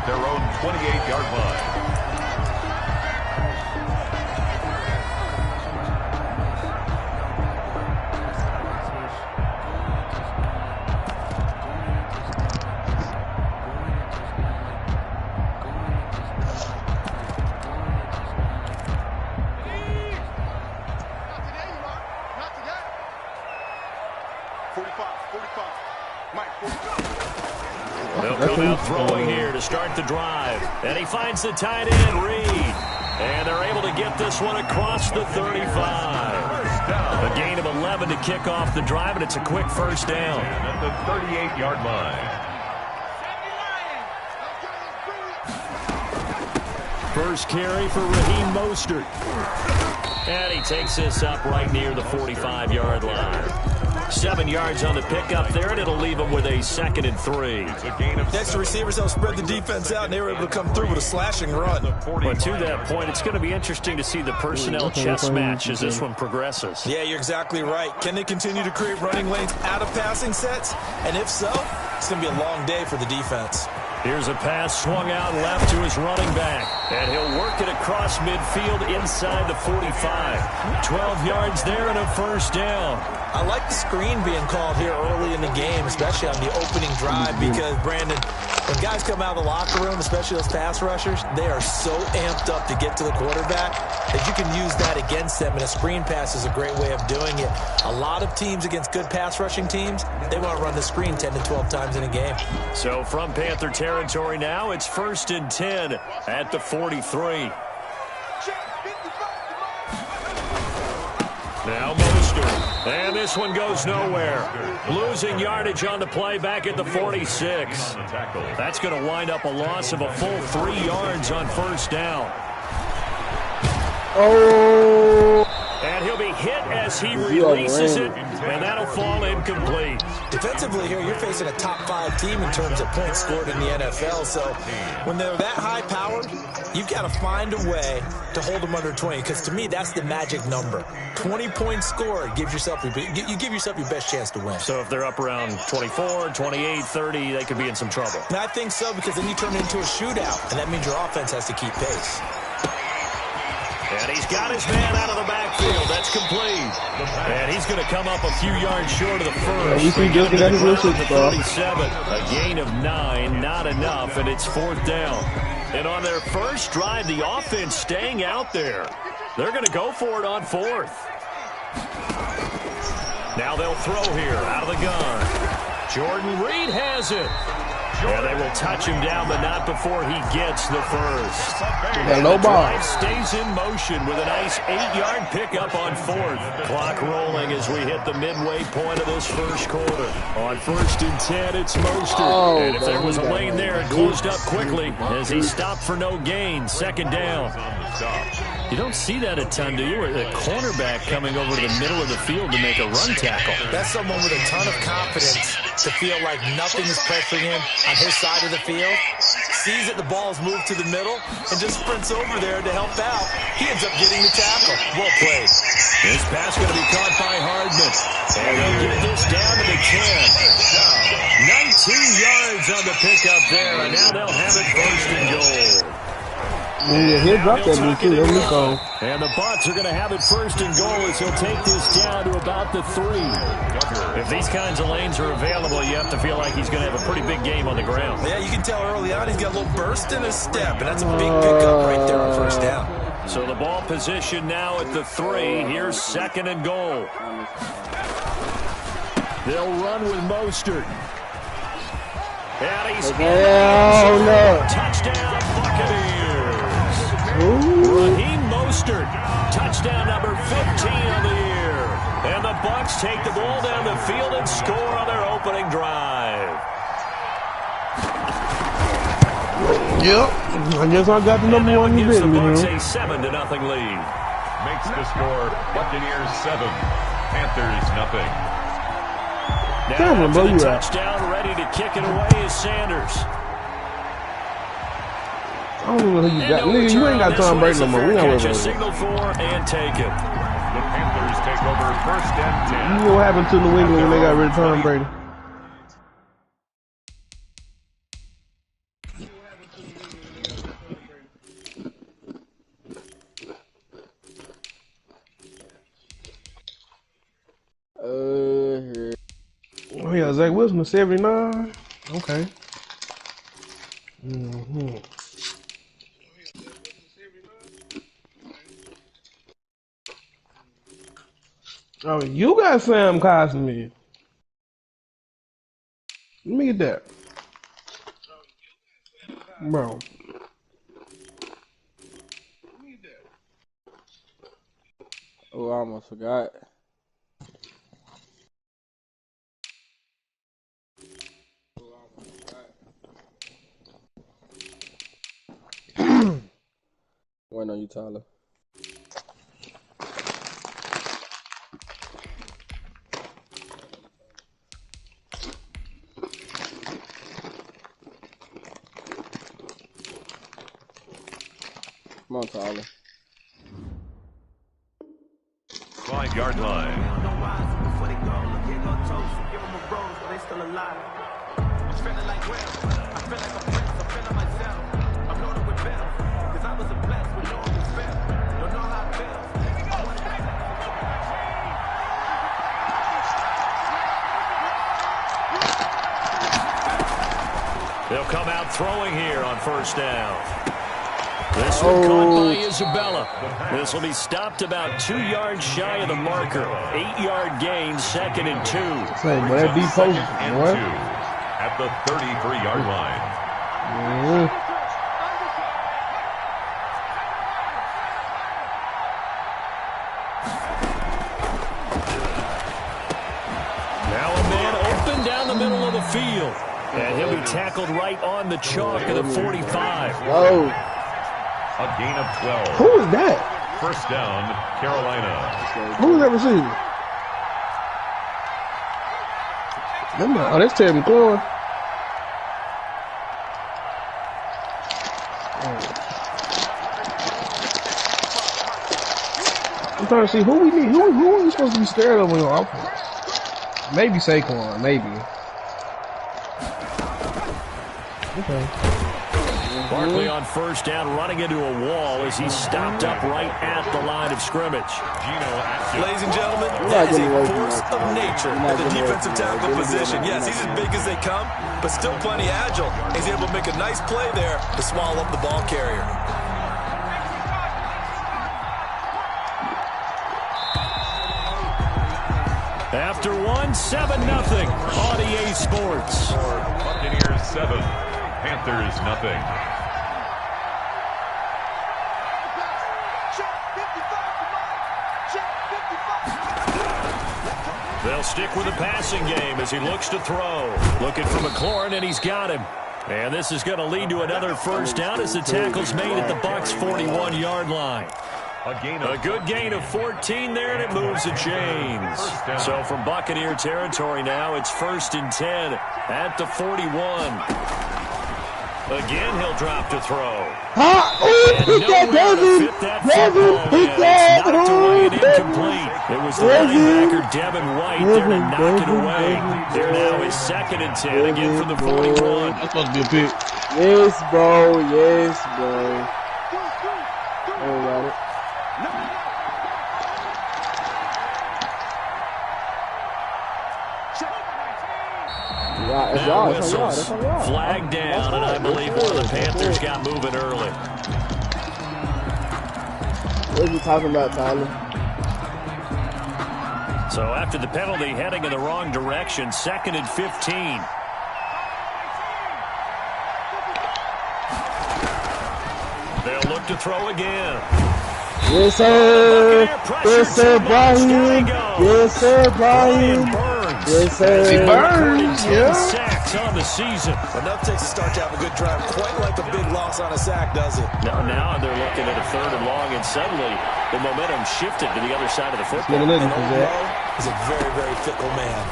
their own 28-yard line. They'll come out throwing here to start the drive. And he finds the tight end, Reed. And they're able to get this one across the 35. A gain of 11 to kick off the drive, and it's a quick first down. At the 38-yard line. First carry for Raheem Mostert. And he takes this up right near the 45-yard line. 7 yards on the pickup there, and it'll leave him with a 2nd and 3. Next, the receivers help spread the defense out, and they were able to come through with a slashing run. But to that point, it's going to be interesting to see the personnel chess match as this one progresses. Yeah, you're exactly right. Can they continue to create running lanes out of passing sets? And if so, it's going to be a long day for the defense. Here's a pass swung out left to his running back. And he'll work it across midfield inside the 45. 12 yards there and a first down. I like the screen being called here early in the game, especially on the opening drive, because, Brandon, when guys come out of the locker room, especially those pass rushers, they are so amped up to get to the quarterback that you can use that against them, and a screen pass is a great way of doing it. A lot of teams against good pass rushing teams, they want to run the screen 10 to 12 times in a game. So from Panther territory now, it's 1st and 10 at the 43. Now Mostert, and this one goes nowhere. Losing yardage on the play back at the 46. That's going to wind up a loss of a full 3 yards on first down. Oh! And he'll be hit as he releases it, and that'll fall incomplete. Defensively here, you're facing a top-5 team in terms of points scored in the NFL, so when they're that high-powered, you've got to find a way to hold them under 20, because to me, that's the magic number. 20 points scored gives yourself your best chance to win. So if they're up around 24, 28, 30, they could be in some trouble. And I think so, because then you turn it into a shootout, and that means your offense has to keep pace. And he's got his man out of the backfield. That's complete. And he's going to come up a few yards short of the first. You see, just got his little 37. A gain of 9, not enough, and it's 4th down. And on their first drive, the offense staying out there. They're going to go for it on 4th. Now they'll throw here out of the gun. Jordan Reed has it. And they will touch him down, but not before he gets the first. And the drive stays in motion with a nice 8-yard pickup on 4th. Clock rolling as we hit the midway point of this first quarter. On 1st and 10, it's Mostert. And if there was a lane there, it closed up quickly as he stopped for no gain. 2nd down. You don't see that a ton, do you? A cornerback coming over to the middle of the field to make a run tackle. That's someone with a ton of confidence to feel like nothing is pressuring him on his side of the field. Sees that the ball is moved to the middle and just sprints over there to help out. He ends up getting the tackle. Well played. This pass going to be caught by Hardman. And they'll get this down to the 10. 19 yards on the pickup there, and now they'll have it 1st and goal. Yeah, he'll drop that dude too. And the Bucs are going to have it 1st and goal as he'll take this down to about the 3. If these kinds of lanes are available, you have to feel like he's going to have a pretty big game on the ground. Yeah, you can tell early on he's got a little burst in his step, and that's a big pickup right there on 1st down. So the ball position now at the 3. Here's 2nd and goal. They'll run with Mostert. And he's touchdown Buccaneers. Raheem Mostert, touchdown number 15 of the year. And the Bucs take the ball down the field and score on their opening drive. Yep. I guess I got the number one gives the Bucs a 7-0 lead. Makes the score Buccaneers 7, Panthers nothing. Now after the touchdown, ready to kick it away is Sanders. I don't know who you got. Nigga, you ain't got Tom Brady no more. We not worried about it. Signal for and take it. The Panthers take over 1st and 10. You know what happened to New England when they got rid of Tom Brady? got Zach Wilson at 79. Okay. Mm-hmm. Oh, you got Sam Cosmi. Let me get that. Bro. Oh, I almost forgot. Waiting on you, Tyler. Come on, Tyler. 5-yard line. They'll come out throwing here on first down. This one caught by Isabella. This will be stopped about 2 yards shy of the marker. 8-yard gain, 2nd and 2. Say, boy, that deep post, boy. At the 33-yard line. Now a man open down the middle of the field. And he'll be tackled right on the chalk of the 45. Whoa. A gain of 12. Who is that? First down, Carolina. Who is that receiver? Oh, that's Terry McLaurin. I'm trying to see who we need. Who are we supposed to be scared of on your offense? Maybe Saquon, maybe. Okay. Barkley on first down, running into a wall as he's stopped up right at the line of scrimmage. Ladies and gentlemen, that is a force of nature at the defensive tackle position. Yes, he's as big as they come, but still plenty agile. He's able to make a nice play there to swallow up the ball carrier. After 7-0 on EA Sports. Buccaneers 7, Panthers 0. They'll stick with the passing game as he looks to throw. Looking for McLaurin, and he's got him. And this is going to lead to another first down as the tackle's made at the Bucs' 41-yard line. A good gain of 14 there, and it moves the chains. So from Buccaneer territory now, it's 1st and 10 at the 41. Again, he'll drop to throw. Hit that, Devin! Devin, hit that! Knocked away and incomplete. It was the linebacker, Devin White, there to knock it away. There now is 2nd and 10, again from the 41. That's supposed to be a pick. Yes, bro. Yes, bro. Oh, got it. Now whistles. Flag down, and I believe one of the Panthers got moving early. What are you talking about, Tyler? So after the penalty, heading in the wrong direction, 2nd and 15. They'll look to throw again. Yes, sir. Yes, sir, Brian. Yes, sir, Brian. Yes, sir. Burns, yeah. Sacks on the season. Enough takes a start to have a good drive. Quite like a big loss on a sack, does it? Now they're looking at a 3rd and long, and suddenly the momentum shifted to the other side of the football. And is a very, very fickle man.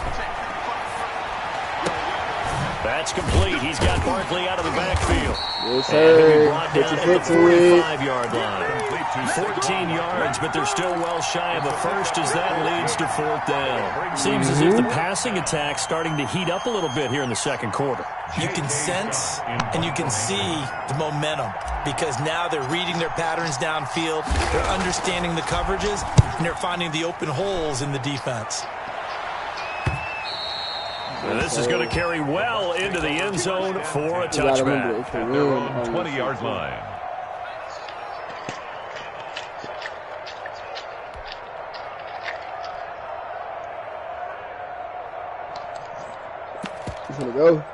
That's complete. He's got Barkley out of the backfield. Yes, sir. Put your foot to the 45-yard line. 14 yards, but they're still well shy of a first as that leads to 4th down. Seems as if the passing attack's starting to heat up a little bit here in the 2nd quarter. You can sense and you can see the momentum because now they're reading their patterns downfield, they're understanding the coverages, and they're finding the open holes in the defense. And this is going to carry well into the end zone for a touchback. At their own 20-yard line. He's going to go.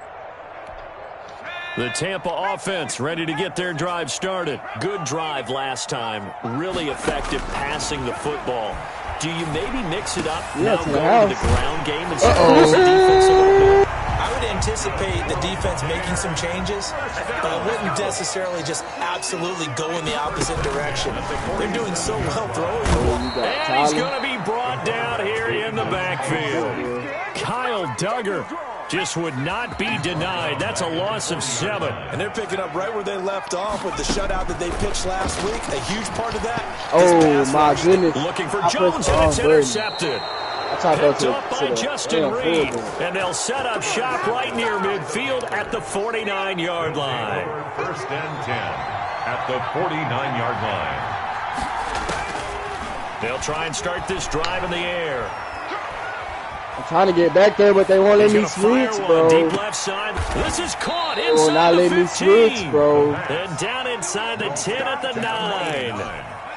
The Tampa offense ready to get their drive started. Good drive last time. Really effective passing the football. Do you maybe mix it up now going to the ground game and surprise the defense a little bit? I would anticipate the defense making some changes, but I wouldn't necessarily just absolutely go in the opposite direction. They're doing so well throwing the ball. And he's going to be brought down here in the backfield. Kyle Duggar just would not be denied. That's a loss of 7. And they're picking up right where they left off with the shutout that they pitched last week. A huge part of that. Oh, my goodness. Looking for Jones, and it's intercepted. Picked up by Justin Reed. And they'll set up shop right near midfield at the 49-yard line. First and 10 at the 49-yard line. They'll try and start this drive in the air. I'm trying to get back there, but they won't let me switch, bro. Deep left side. This is caught inside will not let me switch, bro. And down inside the 10 at the 9.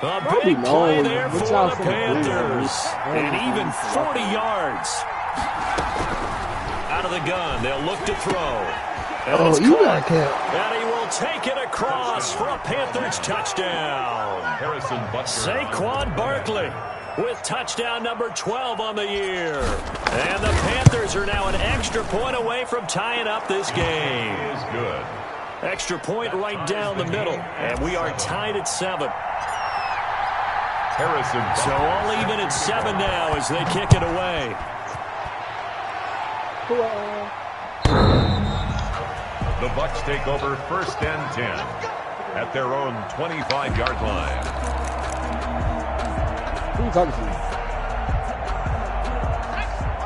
A big play there for the Panthers. And even 40 yards. Out of the gun, they'll look to throw. Oh, you got him. And he will take it across for a Panthers touchdown. Harrison Butker. Saquon Barkley with touchdown number 12 on the year. And the Panthers are now an extra point away from tying up this game. Is good. Extra point right down the middle. And we are tied at 7. Harrison Butker. So all even at 7 now as they kick it away. The Bucs take over first and 10 at their own 25-yard line. Who are you talking to?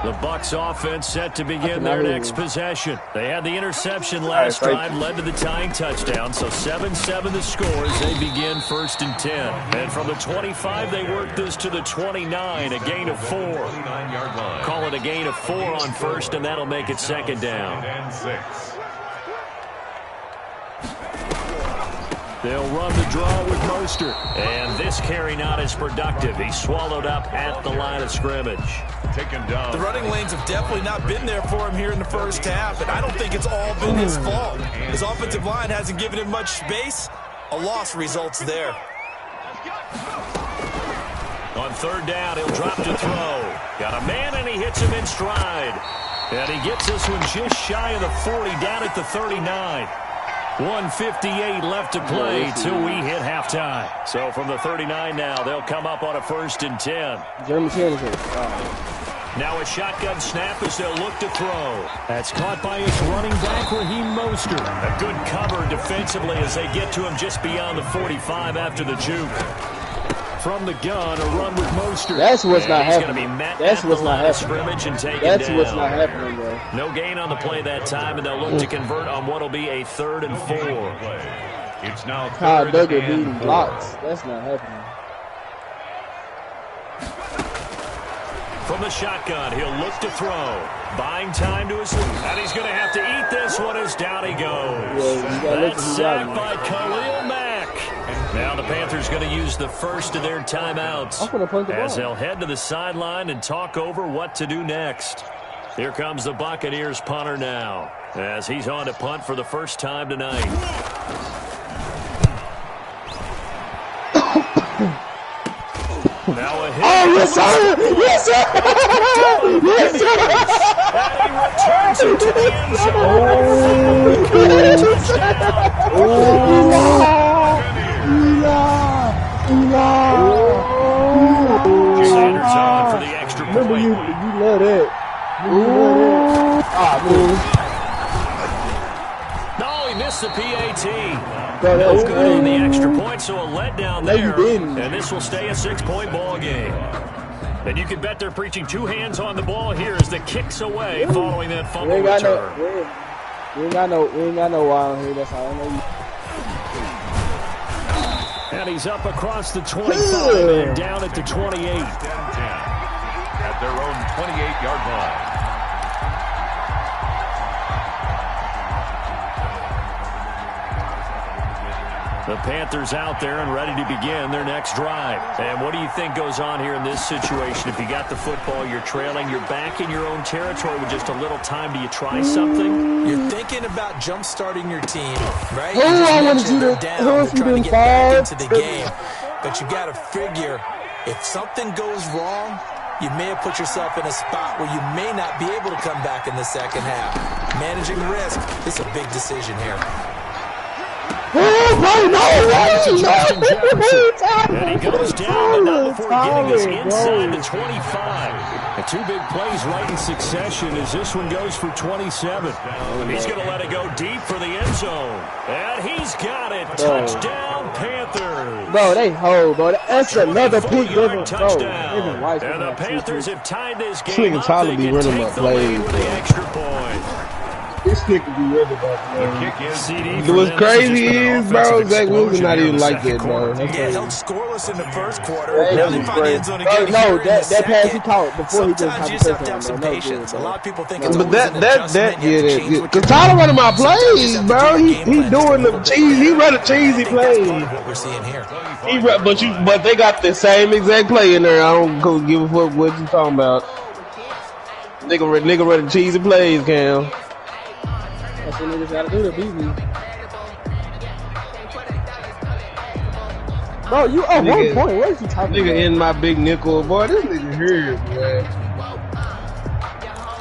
The Bucs offense set to begin their next possession. They had the interception last drive, led to the tying touchdown. So 7-7 the score as they begin first and 10. And from the 25, they work this to the 29, a gain of 4. 29-yard line. Call it a gain of 4 on first, and that'll make it second down. And 6. They'll run the draw with Mostert. And this carry not as productive. He's swallowed up at the line of scrimmage. Taken down. The running lanes have definitely not been there for him here in the first half, and I don't think it's all been his fault. His offensive line hasn't given him much space. A loss results there. On third down, he'll drop to throw. Got a man, and he hits him in stride. And he gets this one just shy of the 40, down at the 39. 1:58 left to play till we hit halftime. So from the 39 now, they'll come up on a first and 10. Now a shotgun snap as they'll look to throw. That's caught by his running back, Raheem Mostert. A good cover defensively as they get to him just beyond the 45 after the juke. From the gun, a run with Mostert. That's what's not happening. That's what's not happening. That's what's not happening, bro. No gain on the play that time, and they'll look to convert on what will be a 3rd and 4. It's now Kyle 3rd Duggar and beating 4. blocks. That's not happening. From the shotgun, he'll look to throw. Buying time to his lead. And he's going to have to eat this one as down he goes. That's sacked by Khalil Mack. Now the Panthers going to use the first of their timeouts as they'll head to the sideline and talk over what to do next. Here comes the Buccaneers punter now as he's on to punt for the first time tonight. Now a hit. Oh, yes, sir! Yes, sir! Yes, sir! And he returns it to the end zone. Sanders on for the extra point. Remember you love that. You love that. Ah, man. No, he missed the PAT. Bro, that was Good on the extra point, so a letdown No, you there. didn't. And this will stay a 6-point ball game. And you can bet they're preaching 2 hands on the ball here as the kicks away following that We fumble ain't got return. we ain't got no wild here. That's all I know. And he's up across the 25 and down at the 28. 10 at their own 28-yard line. The Panthers out there and ready to begin their next drive. And what do you think goes on here in this situation? If you got the football, you're trailing, you're back in your own territory with just a little time. Do you try something? You're thinking about jump-starting your team, right? I want to do they're trying to get back into the game. But you got to figure, if something goes wrong, you may have put yourself in a spot where you may not be able to come back in the second half. Managing risk is a big decision here. Justin Jefferson. And he goes down, but not before getting us inside the 25. And two big plays right in succession as this one goes for 27. He's going to let it go deep for the end zone. And he's got it. Touchdown, Panthers. Bro, they hold, bro. That's another pick. Touchdown. And the Panthers have tied this game up. Tyler be running my plays. The extra point. This kick would be really bad. What's crazy is, bro, Zach Wilson not even like that, bro. Yeah, held scoreless in the first quarter. That pass he caught before he just sometimes you just have to have some patience. A lot of people think it's but that because Tyler running my plays, bro. He doing the cheese. He running cheesy plays. What we're seeing here. But they got the same exact play in there. I don't give a fuck what you talking about. Nigga running cheesy plays, Cam. That's what niggas gotta do to beat me. Bro, you up 1 point. What is you talking about? Nigga in my big nickel. Boy, this nigga here, man.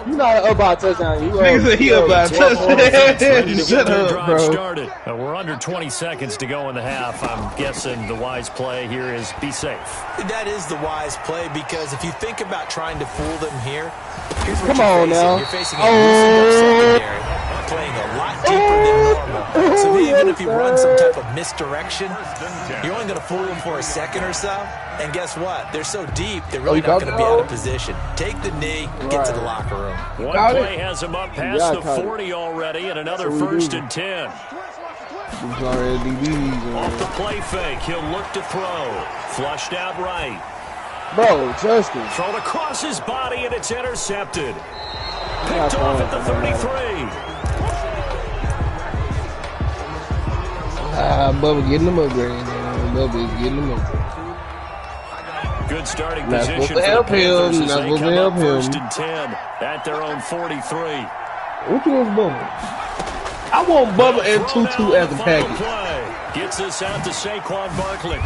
You not about touchdown. You nigga said he about touchdown. Shut up, bro. Started. We're under 20 seconds to go in the half. I'm guessing the wise play here is be safe. That is the wise play because if you think about trying to fool them here, here's what Come on now. You're facing a loosened up secondary. Playing a lot deeper than normal. So even if you run some type of misdirection, you're only going to fool them for a second or so. And guess what? They're so deep, they're really not going to be out of position. Take the knee, get to the locker room. One play has him up past the 40 already, and another 1st and 10. Off the play fake, he'll look to throw. Flushed out right. Bro, Justin. Thrown across his body, and it's intercepted. Picked off at the 33. Bubba getting them upgrade, man. Bubba is getting them upgrade. Good starting position for the Panthers as they come up 1st and 10 at their own 43. Which one's Bubba? I want Bubba and Tutu as a package. Gets us out to Saquon Barkley.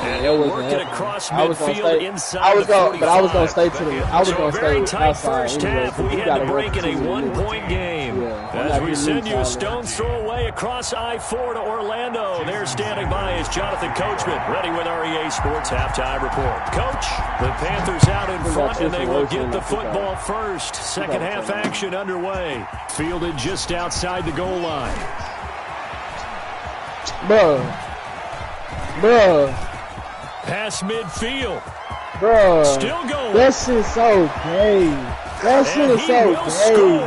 And he'll work it across midfield inside the 45. But I was going to stay to the. I was going to stay very tight outside first anyway, half. We had to break in a 1-point game. As we send you a stone's throw away across I-4 to Orlando. There standing by is Jonathan Coachman, ready with REA Sports Halftime Report. Coach, the Panthers out in front, and they will get the football first. Second half action underway. Fielded just outside the goal line. Bro. Past midfield. Bro. Still going. That shit's so gay. That shit is so gay.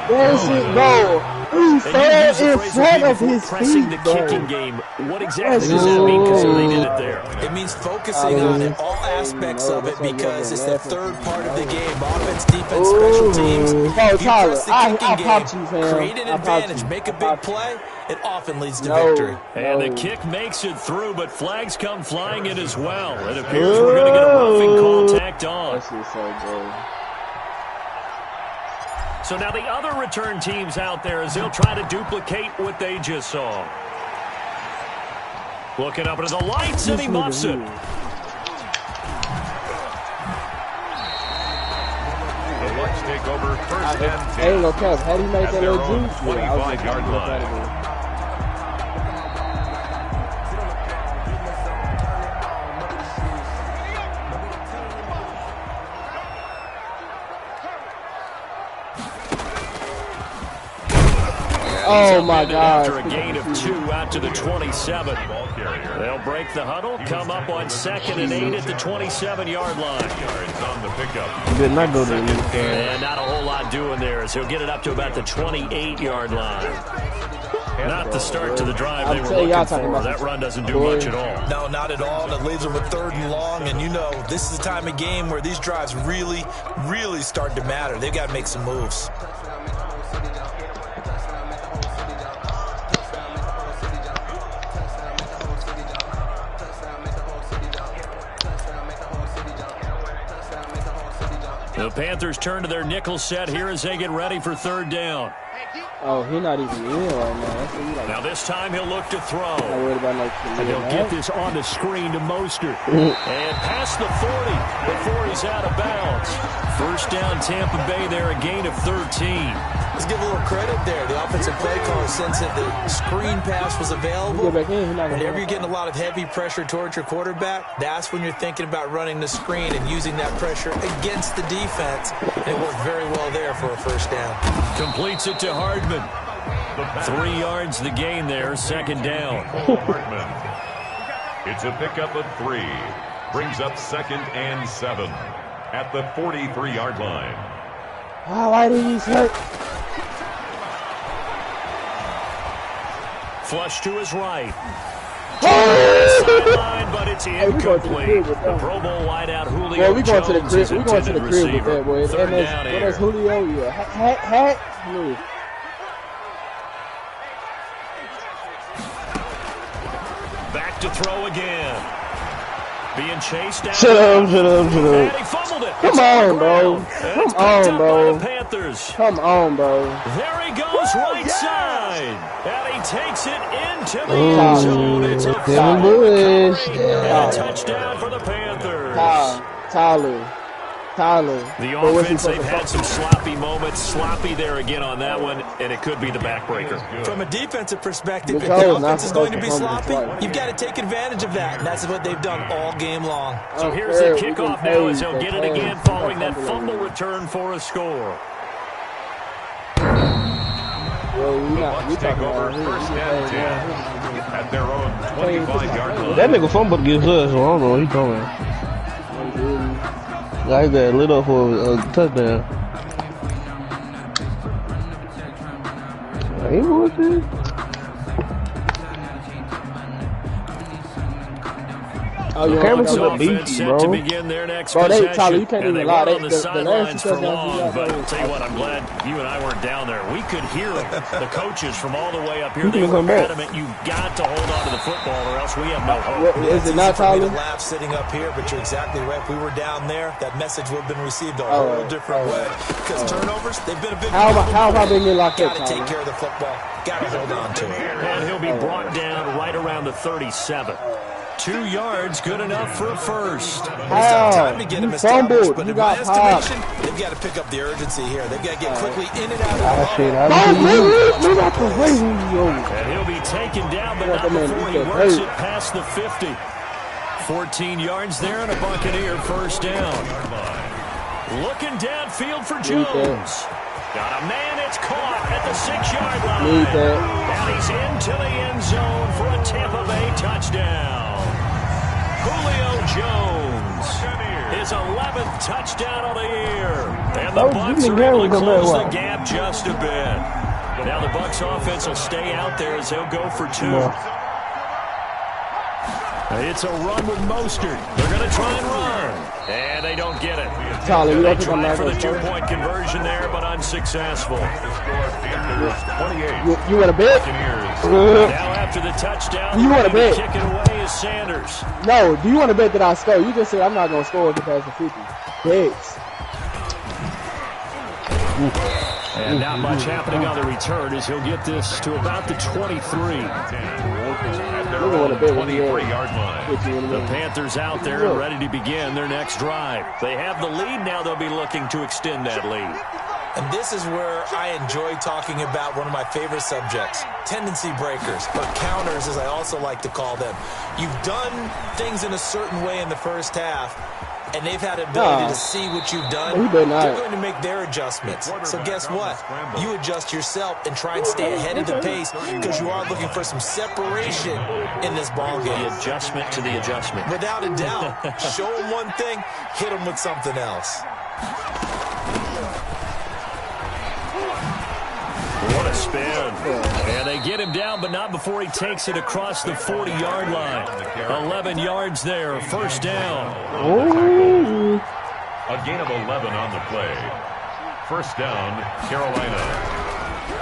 That shit, bro. He fell in front of his feet, the kicking game. What exactly does that mean? Because they did it there. It means focusing on it, all aspects of it, because it's the third part of the game. Offense, defense, special teams. Bro, Tyler, I popped you, fam. Create an advantage, make a big play. It often leads to victory. And the kick makes it through, but flags come flying in as well. It appears we're going to get a roughing call tacked on. That shit's so good. So now the other return teams out there as they'll try to duplicate what they just saw. Looking up into the lights, and he muffs it. The Bucs take over 1st and 10. Ain't no cap. How do you make that little juice? 25-yard line. Oh my God. After a gain of 2 out to the 27. They'll break the huddle, come up on 2nd and 8 at the 27-yard line. On the pickup. Did not go there. And not a whole lot doing there as he'll get it up to about the 28-yard line. Not the start to the drive they were looking for. That run doesn't do much at all. No, not at all. And it leaves them with 3rd and long. And you know, this is the time of game where these drives really, really start to matter. They've got to make some moves. The Panthers turn to their nickel set here as they get ready for third down. Oh, he's not even in right now. That's what like. Now this time he'll look to throw. Not worried about no. And he'll get this on the screen to Mostert. And past the 40 before he's out of bounds. First down Tampa Bay there, a gain of 13. Let's give a little credit there. The offensive play caller, since the screen pass was available, whenever you're getting a lot of heavy pressure towards your quarterback, that's when you're thinking about running the screen and using that pressure against the defense. And it worked very well there for a first down. Completes it to Hardman. 3 yards the gain there, second down. Hardman. It's a pickup of 3. Brings up 2nd and 7 at the 43-yard line. Wow, why did he hurt? Flush to his right. Sideline, but it's incomplete. The Pro Bowl wideout Julio Well, we going to the Jones crib. is We going to the intended crib with receiver. that, boy. Third down What here. is Julio? Yeah. Hat. Move. Back to throw again. Being chased down. Shut up. And he fumbled it. Come on, bro. Come on, bro. Panthers. Come on, bro. There he goes, right side. And he takes it into the end zone. It's a touchdown for the Panthers. Tyler. The offense, they've had some sloppy moments. Sloppy there again on that one, and it could be the backbreaker. From a defensive perspective, if the offense is going to be sloppy, you've got to take advantage of that, and that's what they've done all game long. So here's the kickoff now as he'll get it again following that fumble return for a score. Bucks take over first and 10 at their own 25-yard line. That nigga fumbled against us, so I don't know what he's talking about. Guy got lit up for a touchdown. Ain't bullshit. Oh, The cameras Bucks are offense beefy, set bro. to begin their next Bro, possession. Tyler, you can't And even they lie. weren't on the The sidelines last for touchdowns long, we got, but bro. I'll tell you what, I'm glad you and I weren't down there. We could hear them. The coaches from all the way up here, You they can were come back. adamant, you've got to hold on to the football or else we have no hope. Is it not It's easy for me Tyler? to laugh sitting up here, but you're exactly right. If we were down there, that message would have been received a whole different way. Because turnovers, they've been a big How problem. have I been getting locked up, Got to take Tyler? care of the football. Got to hold on to it. And he'll be brought down right around the 37. 2 yards, good enough for a first. Time to get him You established, fumbled. but You in my got popped. estimation, they've got to pick up the urgency here. They've got to get quickly in and out of the Ah, ball. shit. Move out the way, Julio. And he'll be taken down, but Yeah, not that man before he beat that works hurt. it past the 50. 14 yards there and a Buccaneer first down. Looking downfield for Jones. Got a man, it's caught at the 6-yard line. Need that. And he's into the end zone for a Tampa Bay touchdown. Julio Jones, his 11th touchdown of the year. And the Bucs are able to close the gap just a bit. Now the Bucs offense will stay out there as they'll go for 2. It's a run with Mostert. They're going to try and run. And they don't get it. Tyler, you They don't think I'm tried not for the going to 2-point conversion there, but unsuccessful. You want to bet? Now after the touchdown, You wanna bet? kick it away is Sanders. No, do you want to bet that I score? You just said I'm not going to score if it passes the 50. Bets. And not much happening on the return as he'll get this to about the 23. At their We're own gonna bet when he 23-yard line. The Panthers out there and ready to begin their next drive. They have the lead now. They'll be looking to extend that lead. And this is where I enjoy talking about one of my favorite subjects, tendency breakers, or counters as I also like to call them. You've done things in a certain way in the first half, and they've had an ability to see what you've done. They're going to make their adjustments. So guess what? You adjust yourself and try and stay ahead of the pace because you are looking for some separation in this ball game. The adjustment to the adjustment. Without a doubt. Show them one thing, hit them with something else. What a spin. And they get him down, but not before he takes it across the 40-yard line. 11 yards there, first down. A gain of 11 on the play. First down, Carolina.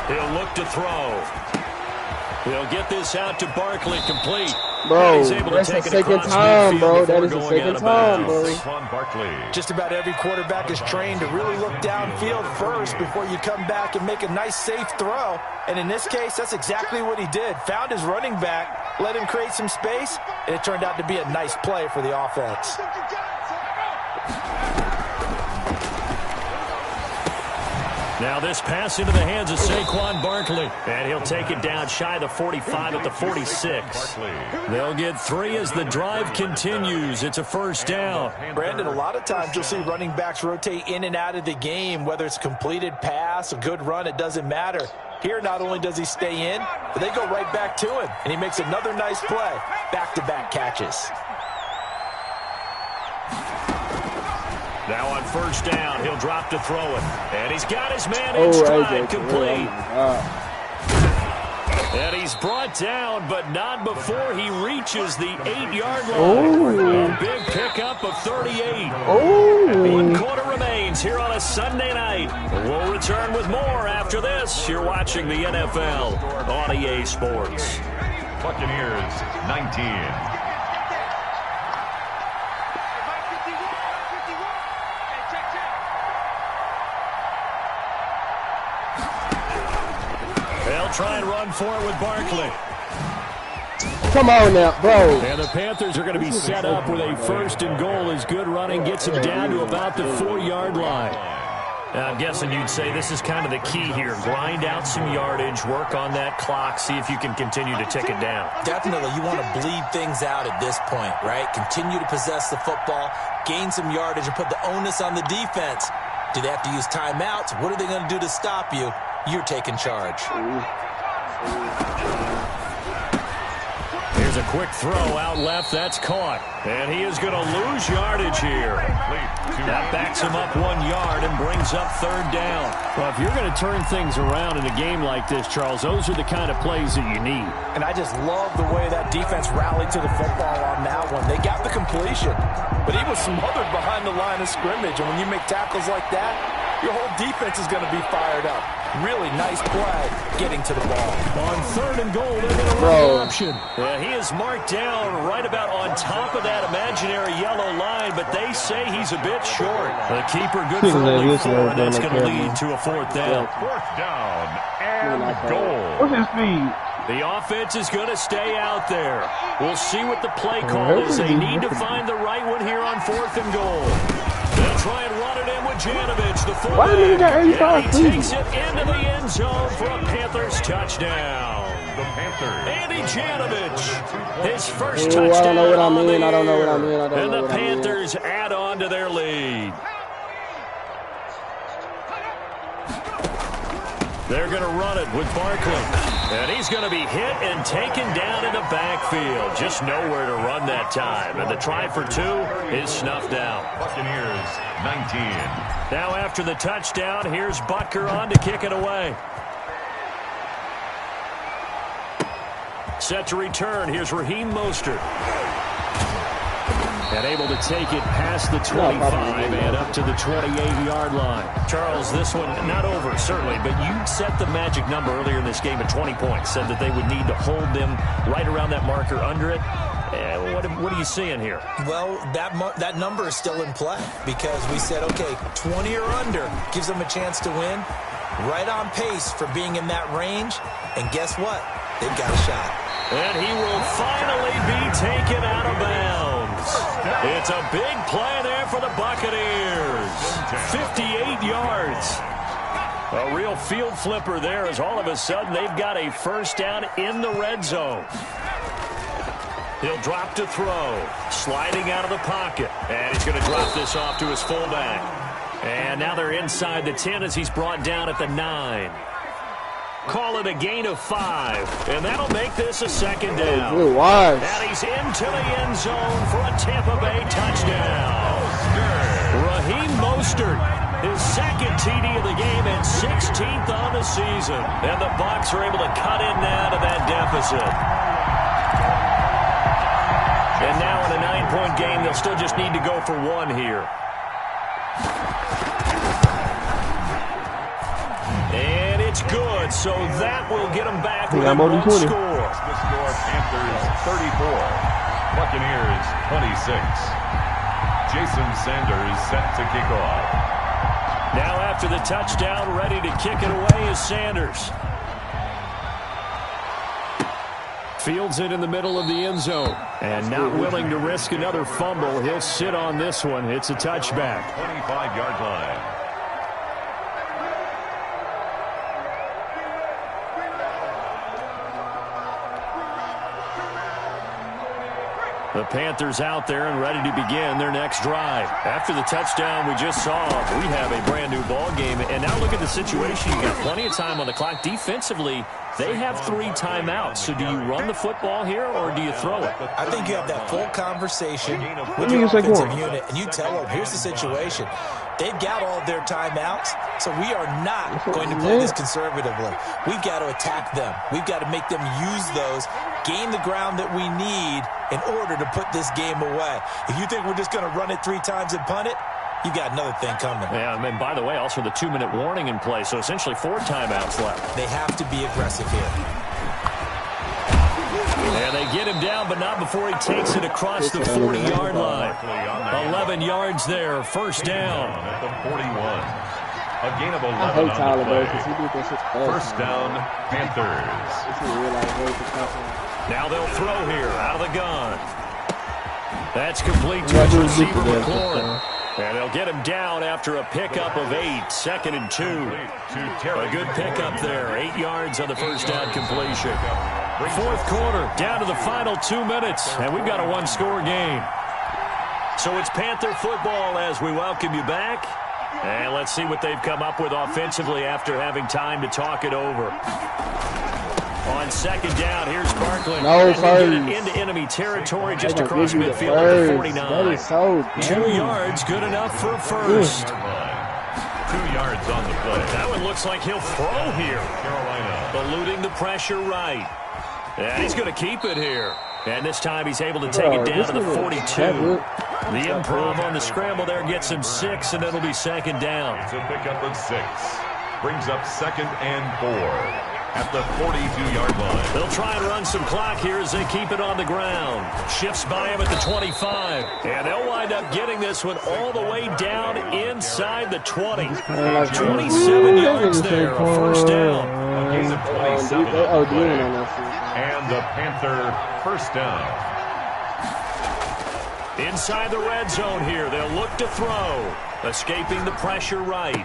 He'll look to throw. He'll get this out to Barkley, complete. Bro, that's the second time, bro. That is the second time, bro. Just about every quarterback is trained to really look downfield first before you come back and make a nice, safe throw. And in this case, that's exactly what he did. Found his running back, let him create some space, and it turned out to be a nice play for the offense. Now this pass into the hands of Saquon Barkley. And he'll take it down shy of the 45 at the 46. They'll get 3 as the drive continues. It's a first down. Brandon, a lot of times you'll see running backs rotate in and out of the game, whether it's a completed pass, a good run, it doesn't matter. Here, not only does he stay in, but they go right back to him. And he makes another nice play. Back-to-back catches. Now on first down, he'll drop to throw it. And he's got his man in stride, complete. And he's brought down, but not before he reaches the 8-yard line. A big pickup of 38. 1 quarter remains here on a Sunday night. We'll return with more after this. You're watching the NFL on EA Sports. Buccaneers, 19. Try and run for it with Barkley. Come on now, bro. And the Panthers are going to be set up with a first and goal as good running gets them down to about the 4-yard line. Now, I'm guessing you'd say this is kind of the key here. Grind out some yardage, work on that clock, see if you can continue to tick it down. Definitely, you want to bleed things out at this point, right? Continue to possess the football, gain some yardage, and put the onus on the defense. Do they have to use timeouts? What are they going to do to stop you? You're taking charge. Here's a quick throw out left. That's caught. And he is going to lose yardage here. That backs him up 1 yard and brings up third down. Well, if you're going to turn things around in a game like this, Charles, those are the kind of plays that you need. And I just love the way that defense rallied to the football on that one. They got the completion, but he was smothered behind the line of scrimmage. And when you make tackles like that, your whole defense is going to be fired up. Really nice play getting to the ball. On third and goal, they're going to run the option. Yeah, he is marked down right about on top of that imaginary yellow line, but they say he's a bit short. The keeper good for only 4, and that's going to lead to a fourth down. Fourth down and goal. What's his speed? The offense is going to stay out there. We'll see what the play call is. They need to find the right one here on fourth and goal. They'll try and run it in with Janovich, the fullback. Why did he got 85 feet? He takes it into the end zone for a Panthers touchdown. The Panthers. Andy Janovich, his first touchdown. I don't know what I mean. I don't know what I mean. And the Panthers add on to their lead. They're going to run it with Barkley. And he's going to be hit and taken down in the backfield. Just nowhere to run that time. And the try for 2 is snuffed out. Buccaneers, 19. Now after the touchdown, here's Butker on to kick it away. Set to return. Here's Raheem Mostert. And able to take it past the 25 and up to the 28-yard line. Charles, this one not over, certainly, but you set the magic number earlier in this game at 20 points. Said that they would need to hold them right around that marker under it. What are you seeing here? Well, that number is still in play because we said, okay, 20 or under gives them a chance to win. Right on pace for being in that range. And guess what? They've got a shot. And he will finally be taken out of bounds. It's a big play there for the Buccaneers. 58 yards. A real field flipper there as all of a sudden they've got a first down in the red zone. He'll drop to throw. Sliding out of the pocket. And he's going to drop this off to his fullback. And now they're inside the 10 as he's brought down at the 9. Call it a gain of 5. And that'll make this a second down. And he's into the end zone for a Tampa Bay touchdown. Raheem Mostert, his second TD of the game and 16th on the season. And the Bucs are able to cut in now to that deficit. And now in a 9-point game, they'll still just need to go for 1 here. And it's good, so that will get them back with a 1 score. Panthers 34, Buccaneers 26. Jason Sanders set to kick off. Now after the touchdown, ready to kick it away is Sanders. Fields it in the middle of the end zone. And not willing to risk another fumble. He'll sit on this one. It's a touchback. 25-yard line. The Panthers out there and ready to begin their next drive. After the touchdown we just saw, we have a brand new ball game. And now look at the situation. You got plenty of time on the clock. Defensively, they have 3 timeouts. So do you run the football here or do you throw it? I think you have that full conversation with your offensive unit, and you tell them, here's the situation. They've got all of their timeouts, so we are not going to play this conservatively. We've got to attack them. We've got to make them use those, gain the ground that we need in order to put this game away. If you think we're just going to run it 3 times and punt it, you've got another thing coming. Yeah, and by the way, also the 2-minute warning in play, so essentially 4 timeouts left. They have to be aggressive here. And they get him down, but not before he takes it across the 40-yard line. 11 yards there, first down. At the 41. A gain of 11 I hate on Tyler the play. because he did that shit fast. First down, Panthers. Now they'll throw here, out of the gun. That's complete to his receiver, McLaurin. And they'll get him down after a pickup of 8, 2nd and 2. A good pickup there, 8 yards on the first down completion. Fourth quarter, down to the final 2 minutes, and we've got a 1-score game. So it's Panther football as we welcome you back. And let's see what they've come up with offensively after having time to talk it over. On second down, here's Barkley. No, into enemy territory just across midfield at the 49. 2 yards, good enough for a first. 2 yards on the play. That one looks like he'll throw here. Carolina. Eluding the pressure right. And he's going to keep it here. And this time he's able to take it down to the 42. The improv on the scramble there gets him 6, and it'll be second down. It's a pickup of 6. Brings up 2nd and 4. At the 42-yard line. They'll try and run some clock here as they keep it on the ground. Shifts by him at the 25. And they'll wind up getting this one all the way down inside the 20. 27 yards there, a first down. A gain of 27. And the Panther first down. Inside the red zone here. They'll look to throw. Escaping the pressure right.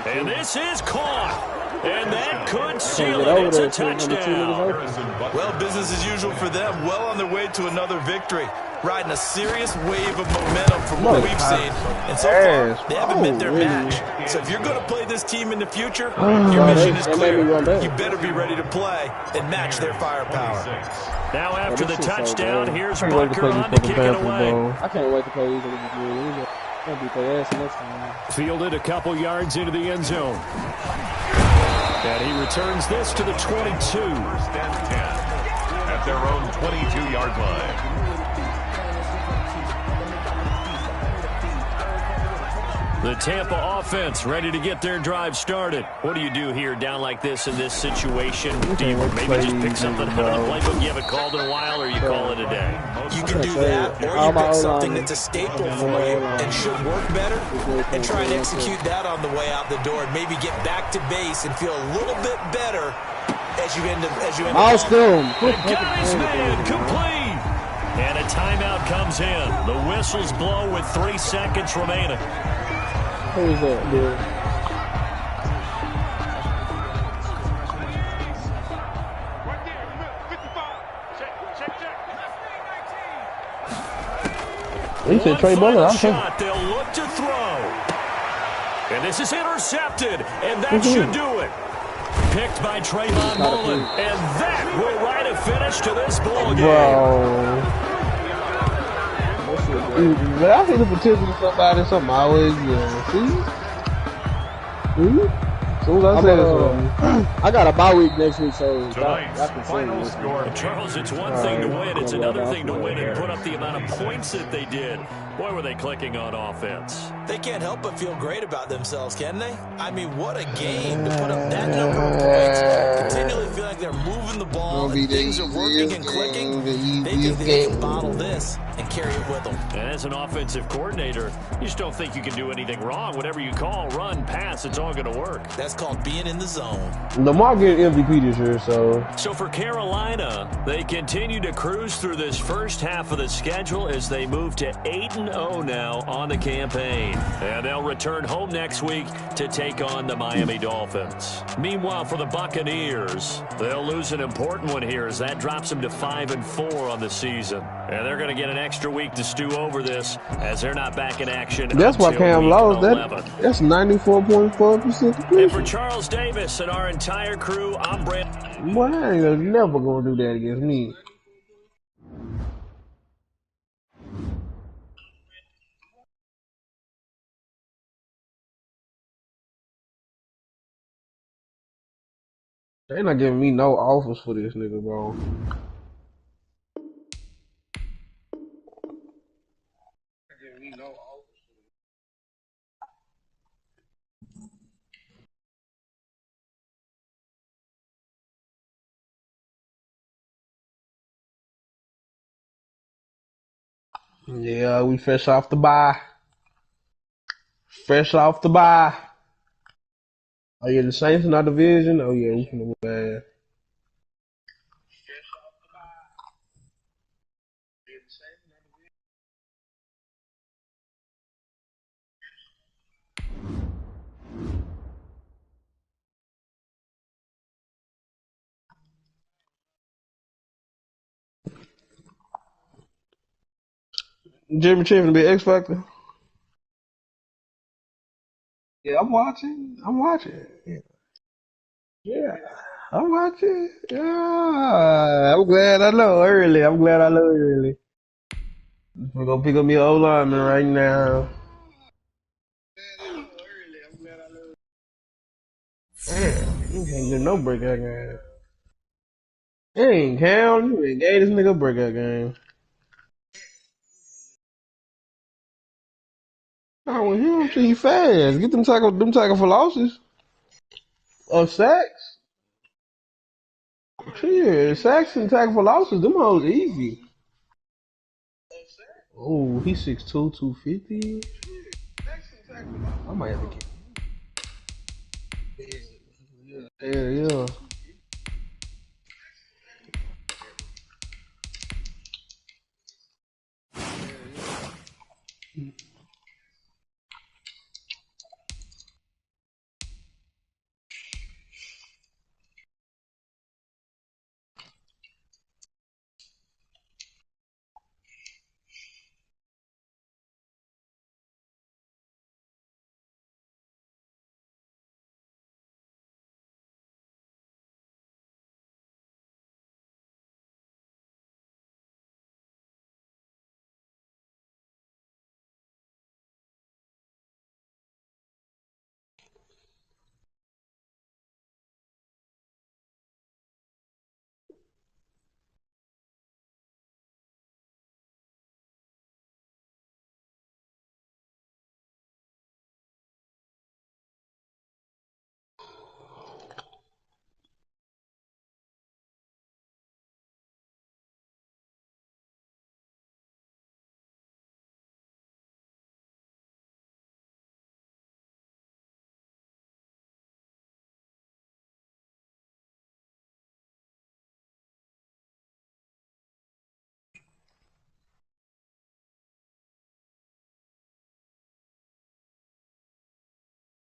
And this is caught. And that could seal it. It's a touchdown. Well, business as usual for them. Well on their way to another victory. Riding a serious wave of momentum from what we've seen. And so far, they haven't met their match. So if you're going to play this team in the future, your mission is clear. You better be ready to play and match their firepower. Now after the touchdown, here's Butker on to kick it away. I can't wait to play these games. I'll beat their ass next time. Fielded a couple yards into the end zone. And he returns this to the 22. First and 10 at their own 22-yard line. The Tampa offense ready to get their drive started. What do you do here down like this in this situation? Do you maybe just pick something out of the playbook you haven't called in a while, or you call it a day? You can do that, or you pick something that's a staple for you and should work better, and try and execute that on the way out the door, and maybe get back to base and feel a little bit better as you end up. Milestone. Got his man complete. And a timeout comes in. The whistles blow with 3 seconds remaining. Who is that, dude? He said Trey Butler. Shot. They'll look to throw. And this is intercepted. And that should do it. Picked by Trayvon Mullen. And that will write a finish to this ball game. But I see the potential of somebody, something always, see? soon as I said something. I got a bye week next week, so tonight's final score. Charles, it's one thing to win. It's another thing to win and put up the amount of points that they did. Boy, were they clicking on offense. They can't help but feel great about themselves, can they? I mean, what a game to put up that number of points. Continually feel like they're moving the ball and things are working and clicking. They think they can bottle this and carry it with them. And as an offensive coordinator, you just don't think you can do anything wrong. Whatever you call, run, pass, it's all going to work. That's called being in the zone. Lamar getting MVP this year, so. So for Carolina, they continue to cruise through this first half of the schedule as they move to 8-0 now on the campaign. And they'll return home next week to take on the Miami Dolphins. Meanwhile, for the Buccaneers, they'll lose an important one here as that drops them to 5-4 on the season. And they're going to get an extra week to stew over this as they're not back in action. That's why Cam lost. That's 94.4%. And for Charles Davis and our entire crew, I'm Brandon. Boy, I ain't never going to do that against me. They not giving me no offers for this nigga, bro. Yeah, we fresh off the bye. Fresh off the bye. Oh yeah, the Saints in our division. Oh yeah, we finna bad. Jimmy Chin be X Factor. Yeah, I'm watching. Yeah, I'm watching. Yeah, I'm glad I know early. We're gonna pick up your O lineman right now. Damn, you can't get no breakout game. Dang, Cam, you ain't gave this nigga a breakout game. Oh, well, him, he fast. Get them tackle for losses. Or sacks. Shit, sacks and tackle for losses, them hoes easy. Oh, he's 6'2", 250. I might have to get. Yeah.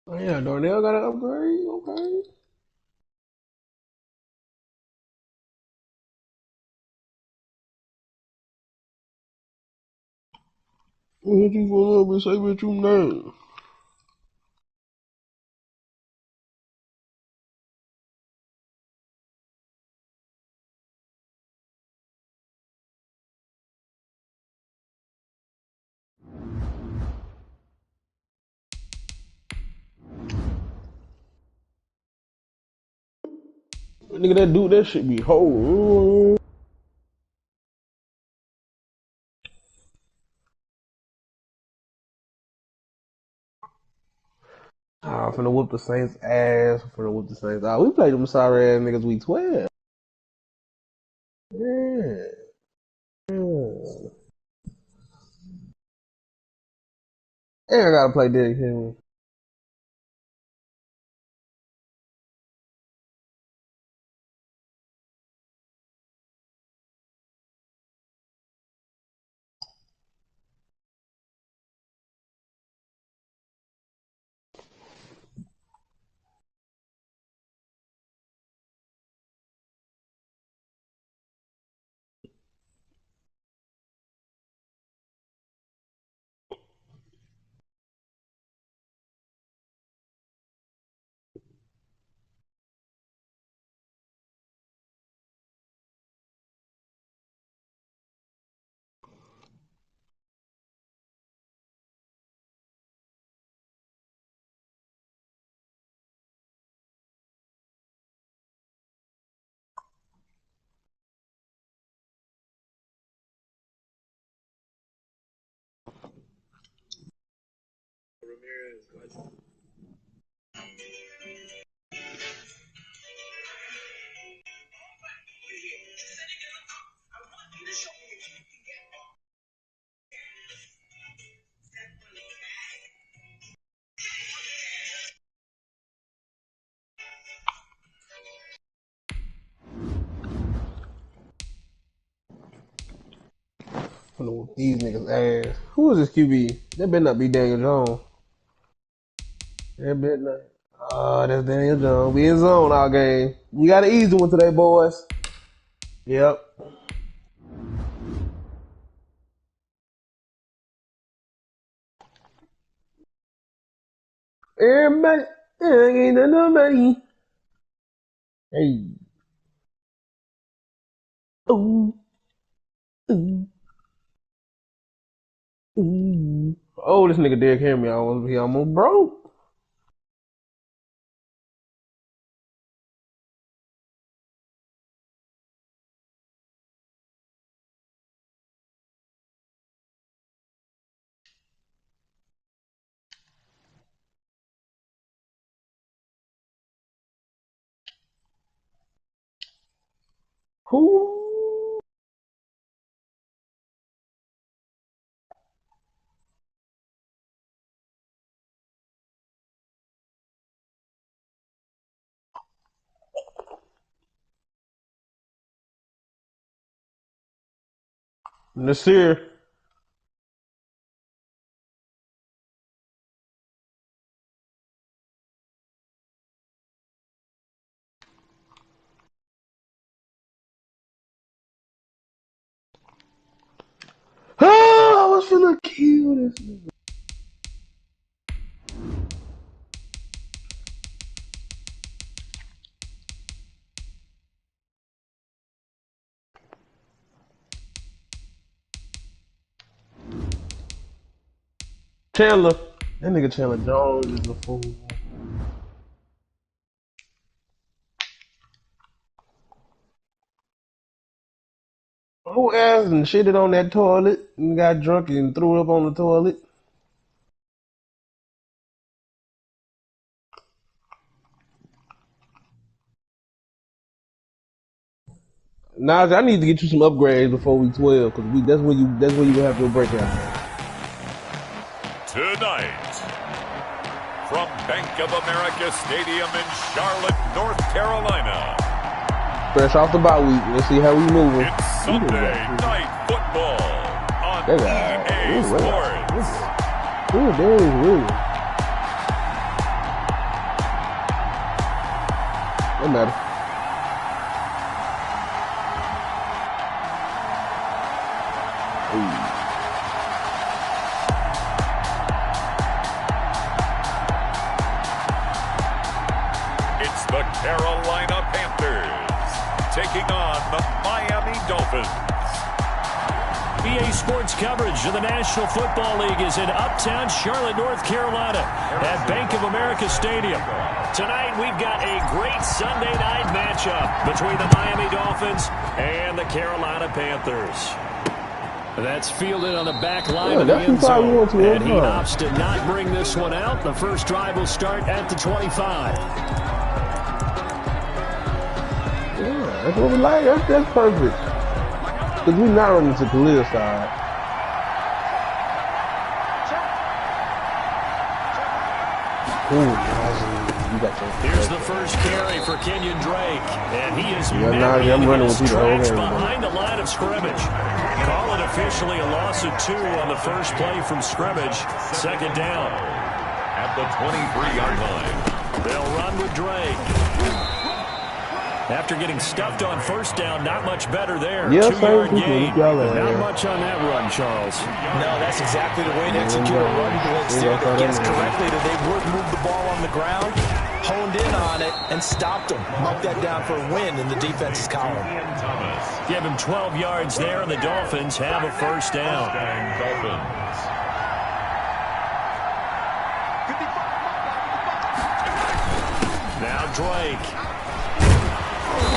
Oh yeah, Darnell got an upgrade. Okay. I'll hit you for a little bit, say what you know. Nigga, that dude, that shit be whole. I'm finna whoop the Saints' ass. Finna whoop the Saints. We played them sorry ass niggas week 12. Yeah. And I gotta play Derrick Henry. Finna whoop these niggas' ass. Who is this QB? That better not be Daniel Jones. That better not. Oh, that's Daniel Jones. We in zone all game. You got an easy one today, boys. Yep. Everybody, ain't nobody. Hey. Ooh. Ooh. Ooh. Oh, this nigga Derrick Henry, he almost broke. Who? Nasir. Oh, I was finna kill this nigga. Chandler. That nigga Chandler Jones is a fool. Who ass and shitted on that toilet and got drunk and threw up on the toilet? Nas, I need to get you some upgrades before week 12 because that's when you have to break out. Tonight, from Bank of America Stadium in Charlotte, North Carolina. Fresh off the bye week. Let's see how we moving. It's Sunday Night Football on EA Sports. Don't matter. It's the Carolina Panthers taking on the Miami Dolphins. EA Sports coverage of the National Football League is in uptown Charlotte, North Carolina at Bank of America Stadium. Tonight, we've got a great Sunday night matchup between the Miami Dolphins and the Carolina Panthers. That's fielded on the back line of the end zone, and he opts to not bring this one out. The first drive will start at the 25. Yeah, that's what we like. That's perfect. Because we're not running to Khalil's side. Here's the first carry for Kenyon Drake, and he is I'm running with you the whole game. Behind the line of scrimmage. Call it officially a loss of 2 on the first play from scrimmage. Second down. At the 23-yard line. They'll run with Drake. After getting stuffed on first down, not much better there. 2-yard gain. Not much on that run, Charles. No, that's exactly the way to execute a run blitz there that gets correctly that they would move the ball on the ground, honed in on it, and stopped them. Mark that down for a win in the defense's column. Give him 12 yards there, and the Dolphins have a first down. Now Drake.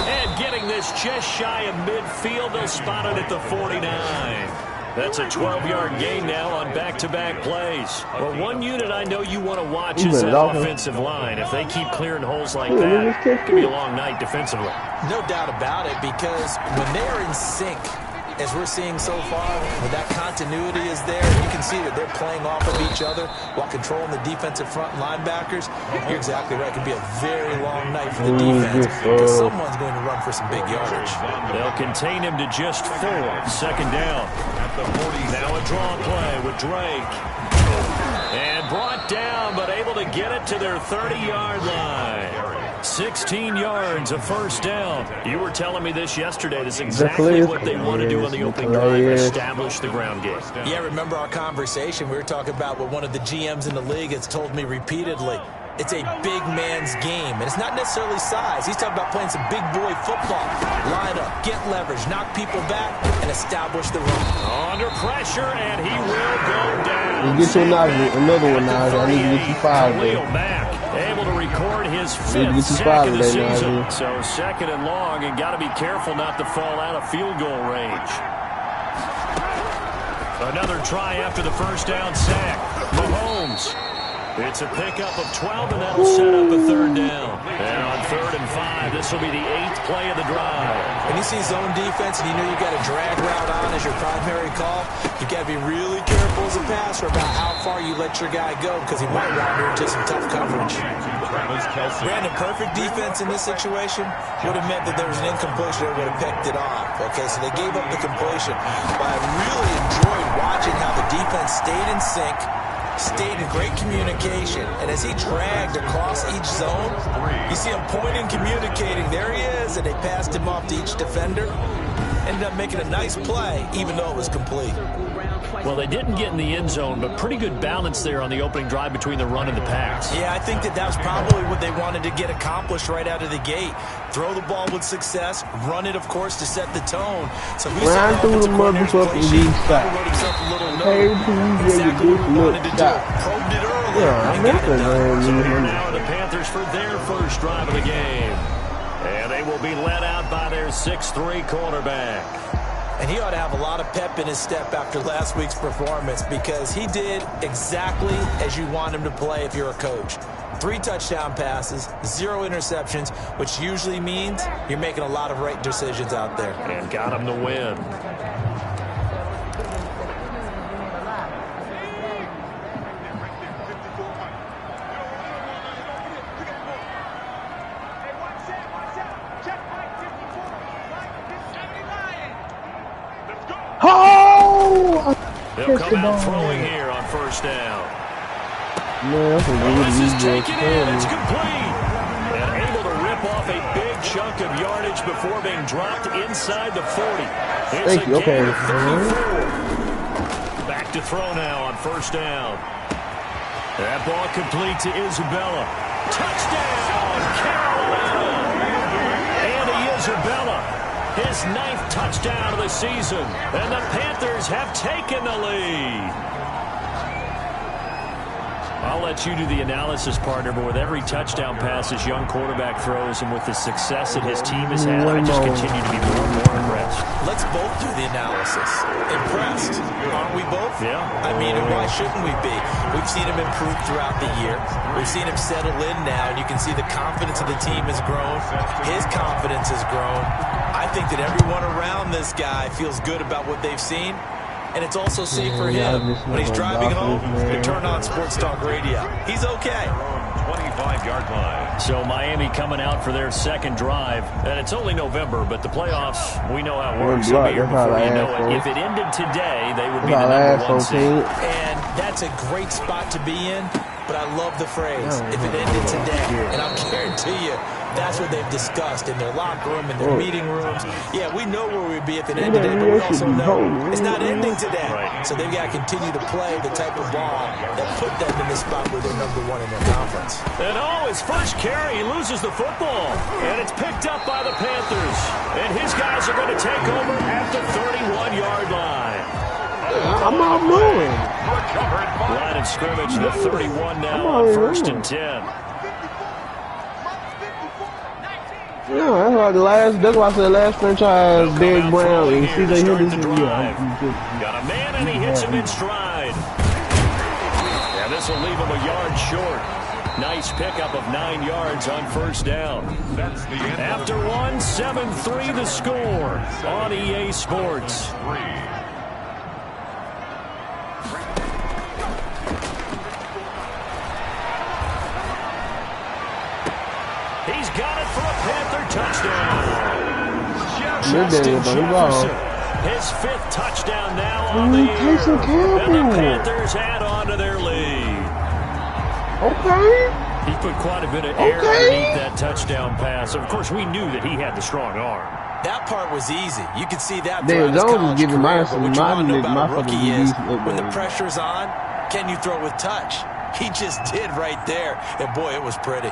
And getting this just shy of midfield, they'll spot it at the 49. That's a 12-yard gain now on back-to-back plays. Well, one unit I know you want to watch is that offensive line. If they keep clearing holes like that, it could be a long night defensively. No doubt about it, because when they're in sync, as we're seeing so far, when that continuity is there, you can see that they're playing off of each other while controlling the defensive front linebackers. You're exactly right. It could be a very long night for the defense because someone's going to run for some big yardage. They'll contain him to just 4. Second down. At the 40. Now a draw play with Drake. And brought down, but able to get it to their 30-yard line. 16 yards, a first down. You were telling me this yesterday. This is exactly what they want to do on the opening drive, establish the ground game. Yeah, remember our conversation? We were talking about what one of the GMs in the league has told me repeatedly. It's a big man's game, and it's not necessarily size. He's talking about playing some big boy football. Line up, get leverage, knock people back, and establish the run. Under pressure, and he will go down. You get to another one now. I need to get you 5, Khalil Mack able to record his 5th sack of the season. So second and long, and got to be careful not to fall out of field goal range. Another try after the first down sack. Mahomes. It's a pickup of 12, and that'll set up a third down. And on 3rd and 5, this will be the 8th play of the drive. When you see zone defense and you know you've got a drag route on as your primary call, you've got to be really careful as a passer about how far you let your guy go because he might wander into some tough coverage. Brandon, perfect defense in this situation would have meant that there was an incompletion that would have picked it off. Okay, so they gave up the completion. But I really enjoyed watching how the defense stayed in sync, stayed in great communication, and as he dragged across each zone, you see him pointing, communicating, there he is, and they passed him off to each defender. Ended up making a nice play, even though it was complete. Well, they didn't get in the end zone, but pretty good balance there on the opening drive between the run and the pass. Yeah, I think that was probably what they wanted to get accomplished right out of the gate. Throw the ball with success, run it, of course, to set the tone. So we ran through the motherfucking deep spot. Exactly what we wanted to do. Probed it early. Yeah, I meant that. So now the Panthers for their first drive of the game. And they will be led out by their 6'3" quarterback. And he ought to have a lot of pep in his step after last week's performance because he did exactly as you want him to play if you're a coach. 3 touchdown passes, 0 interceptions, which usually means you're making a lot of right decisions out there. And got him to win. They'll come out throwing here on first down. Man, this is taken in. It's complete. And able to rip off a big chunk of yardage before being dropped inside the 40. It's Thank you. Okay. Back to throw now on first down. That ball complete to Isabella. Touchdown, Carolina. Andy Isabella his 9th touchdown of the season. And the Panthers have taken the lead. I'll let you do the analysis, partner, but with every touchdown pass this young quarterback throws and with the success that his team has had, I just continue to be more and more impressed. Let's both do the analysis. Impressed, aren't we both? Yeah. I mean, and why shouldn't we be? We've seen him improve throughout the year. We've seen him settle in now, and you can see the confidence of the team has grown. His confidence has grown. I think that everyone around this guy feels good about what they've seen. And it's also safe for him when he's driving home to turn on Sports Talk Radio. He's okay. 25-yard line. So Miami coming out for their second drive. And it's only November, but the playoffs, we know how it works. It'll be here before you know it. If it ended today, they would be the number 1 seed. And that's a great spot to be in. But I love the phrase, if it ended today. And I'll guarantee you, that's what they've discussed in their locker room, in their meeting rooms. Yeah, we know where we'd be if it ended today, but we also know it's not ending today. Right. So they've got to continue to play the type of ball that put them in the spot where they're number 1 in their conference. And his first carry, he loses the football. And it's picked up by the Panthers. And his guys are going to take over at the 31-yard line. I'm not moving. Line of scrimmage, the 31 now on 1st and 10. Yeah, that's why I said last franchise, Derek Brown and C.J. Henderson. Got a man and he hits him in stride. Yeah, this will leave him a yard short. Nice pickup of 9 yards on 1st down. After 1, 7-3 the score on EA Sports. He's got it for a Panther touchdown. Justin Jefferson, his 5th touchdown now on the year. And the Panthers add on to their lead. Okay. He put quite a bit of air underneath that touchdown pass. Of course, we knew that he had the strong arm. That part was easy. You could see that Dave throughout his Jones college is giving career. my But what you want to know about a fucking rookie is decent when the upgrade. pressure's on, can you throw with touch? He just did right there. And, boy, it was pretty.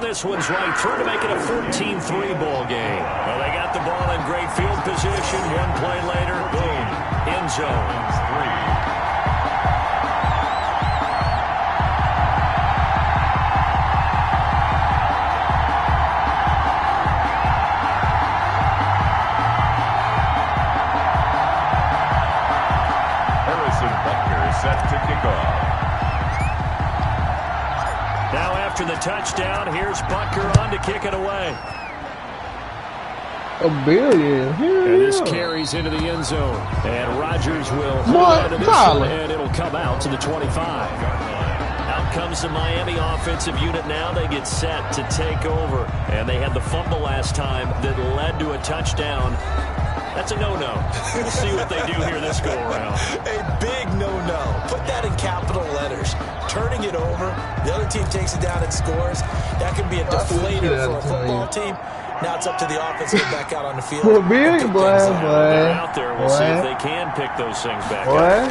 This one's right through to make it a 14-3 ball game. Well, they got the ball in great field position. One play later, boom, end zone. Harrison Butker set to kick off. Now after the touchdown, here's Butker on to kick it away. $1 billion. And this carries into the end zone. And Rodgers will hold on to this one, and it'll come out to the 25. Out comes the Miami offensive unit now. They get set to take over. And they had the fumble last time that led to a touchdown. That's a no-no. We'll see what they do here this go-around. A big no-no. Put that in capital letters. Turning it over, the other team takes it down and scores. That can be a deflator for a football team. Now it's up to the offense to get back out on the field. Big boy, They're out there. We'll see if they can pick those things back up.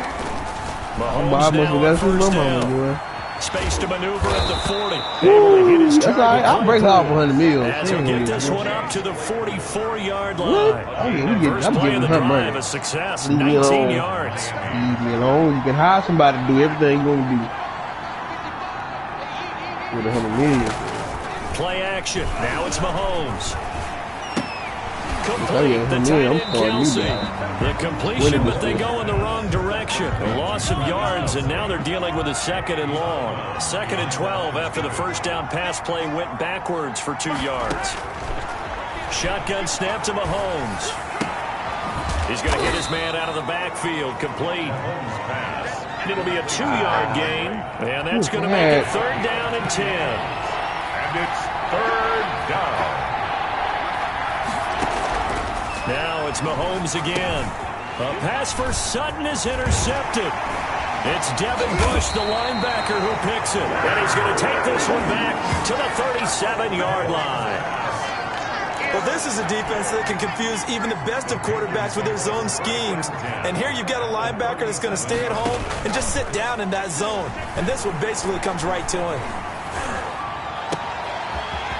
Mahomes now on 1st down. Space to maneuver at the 40. Able to hit his target. I'll break off 100 mil. As he'll get this one up to the 44-yard line. First play of the drive, a success, 19 yards. Leave me alone. You can hire somebody to do everything you're going to do. With 100 million. Play action. Now it's Mahomes. Oh, yeah, The tight end Kelsey. The completion, but they go in the wrong direction. A loss of yards, and now they're dealing with a 2nd and long. 2nd and 12 after the first down pass play went backwards for 2 yards. Shotgun snap to Mahomes. He's going to hit his man out of the backfield. Complete. It'll be a 2-yard gain, and that's going to make it 3rd down and 10. And it's 3rd down. Now it's Mahomes again. A pass for Sutton is intercepted. It's Devin Bush, the linebacker, who picks it. And he's going to take this one back to the 37-yard line. Well, this is a defense that can confuse even the best of quarterbacks with their zone schemes. And here you've got a linebacker that's going to stay at home and just sit down in that zone. And this one basically comes right to him.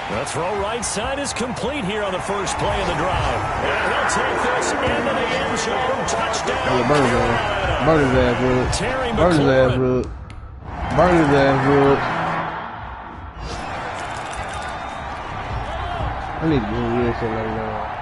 The throw right side is complete here on the first play of the drive. And he'll take this into the end zone. Touchdown. Burn his ass, Wood. Burn his ass, Wood. Burn his ass, Wood. I need to do this shit right now.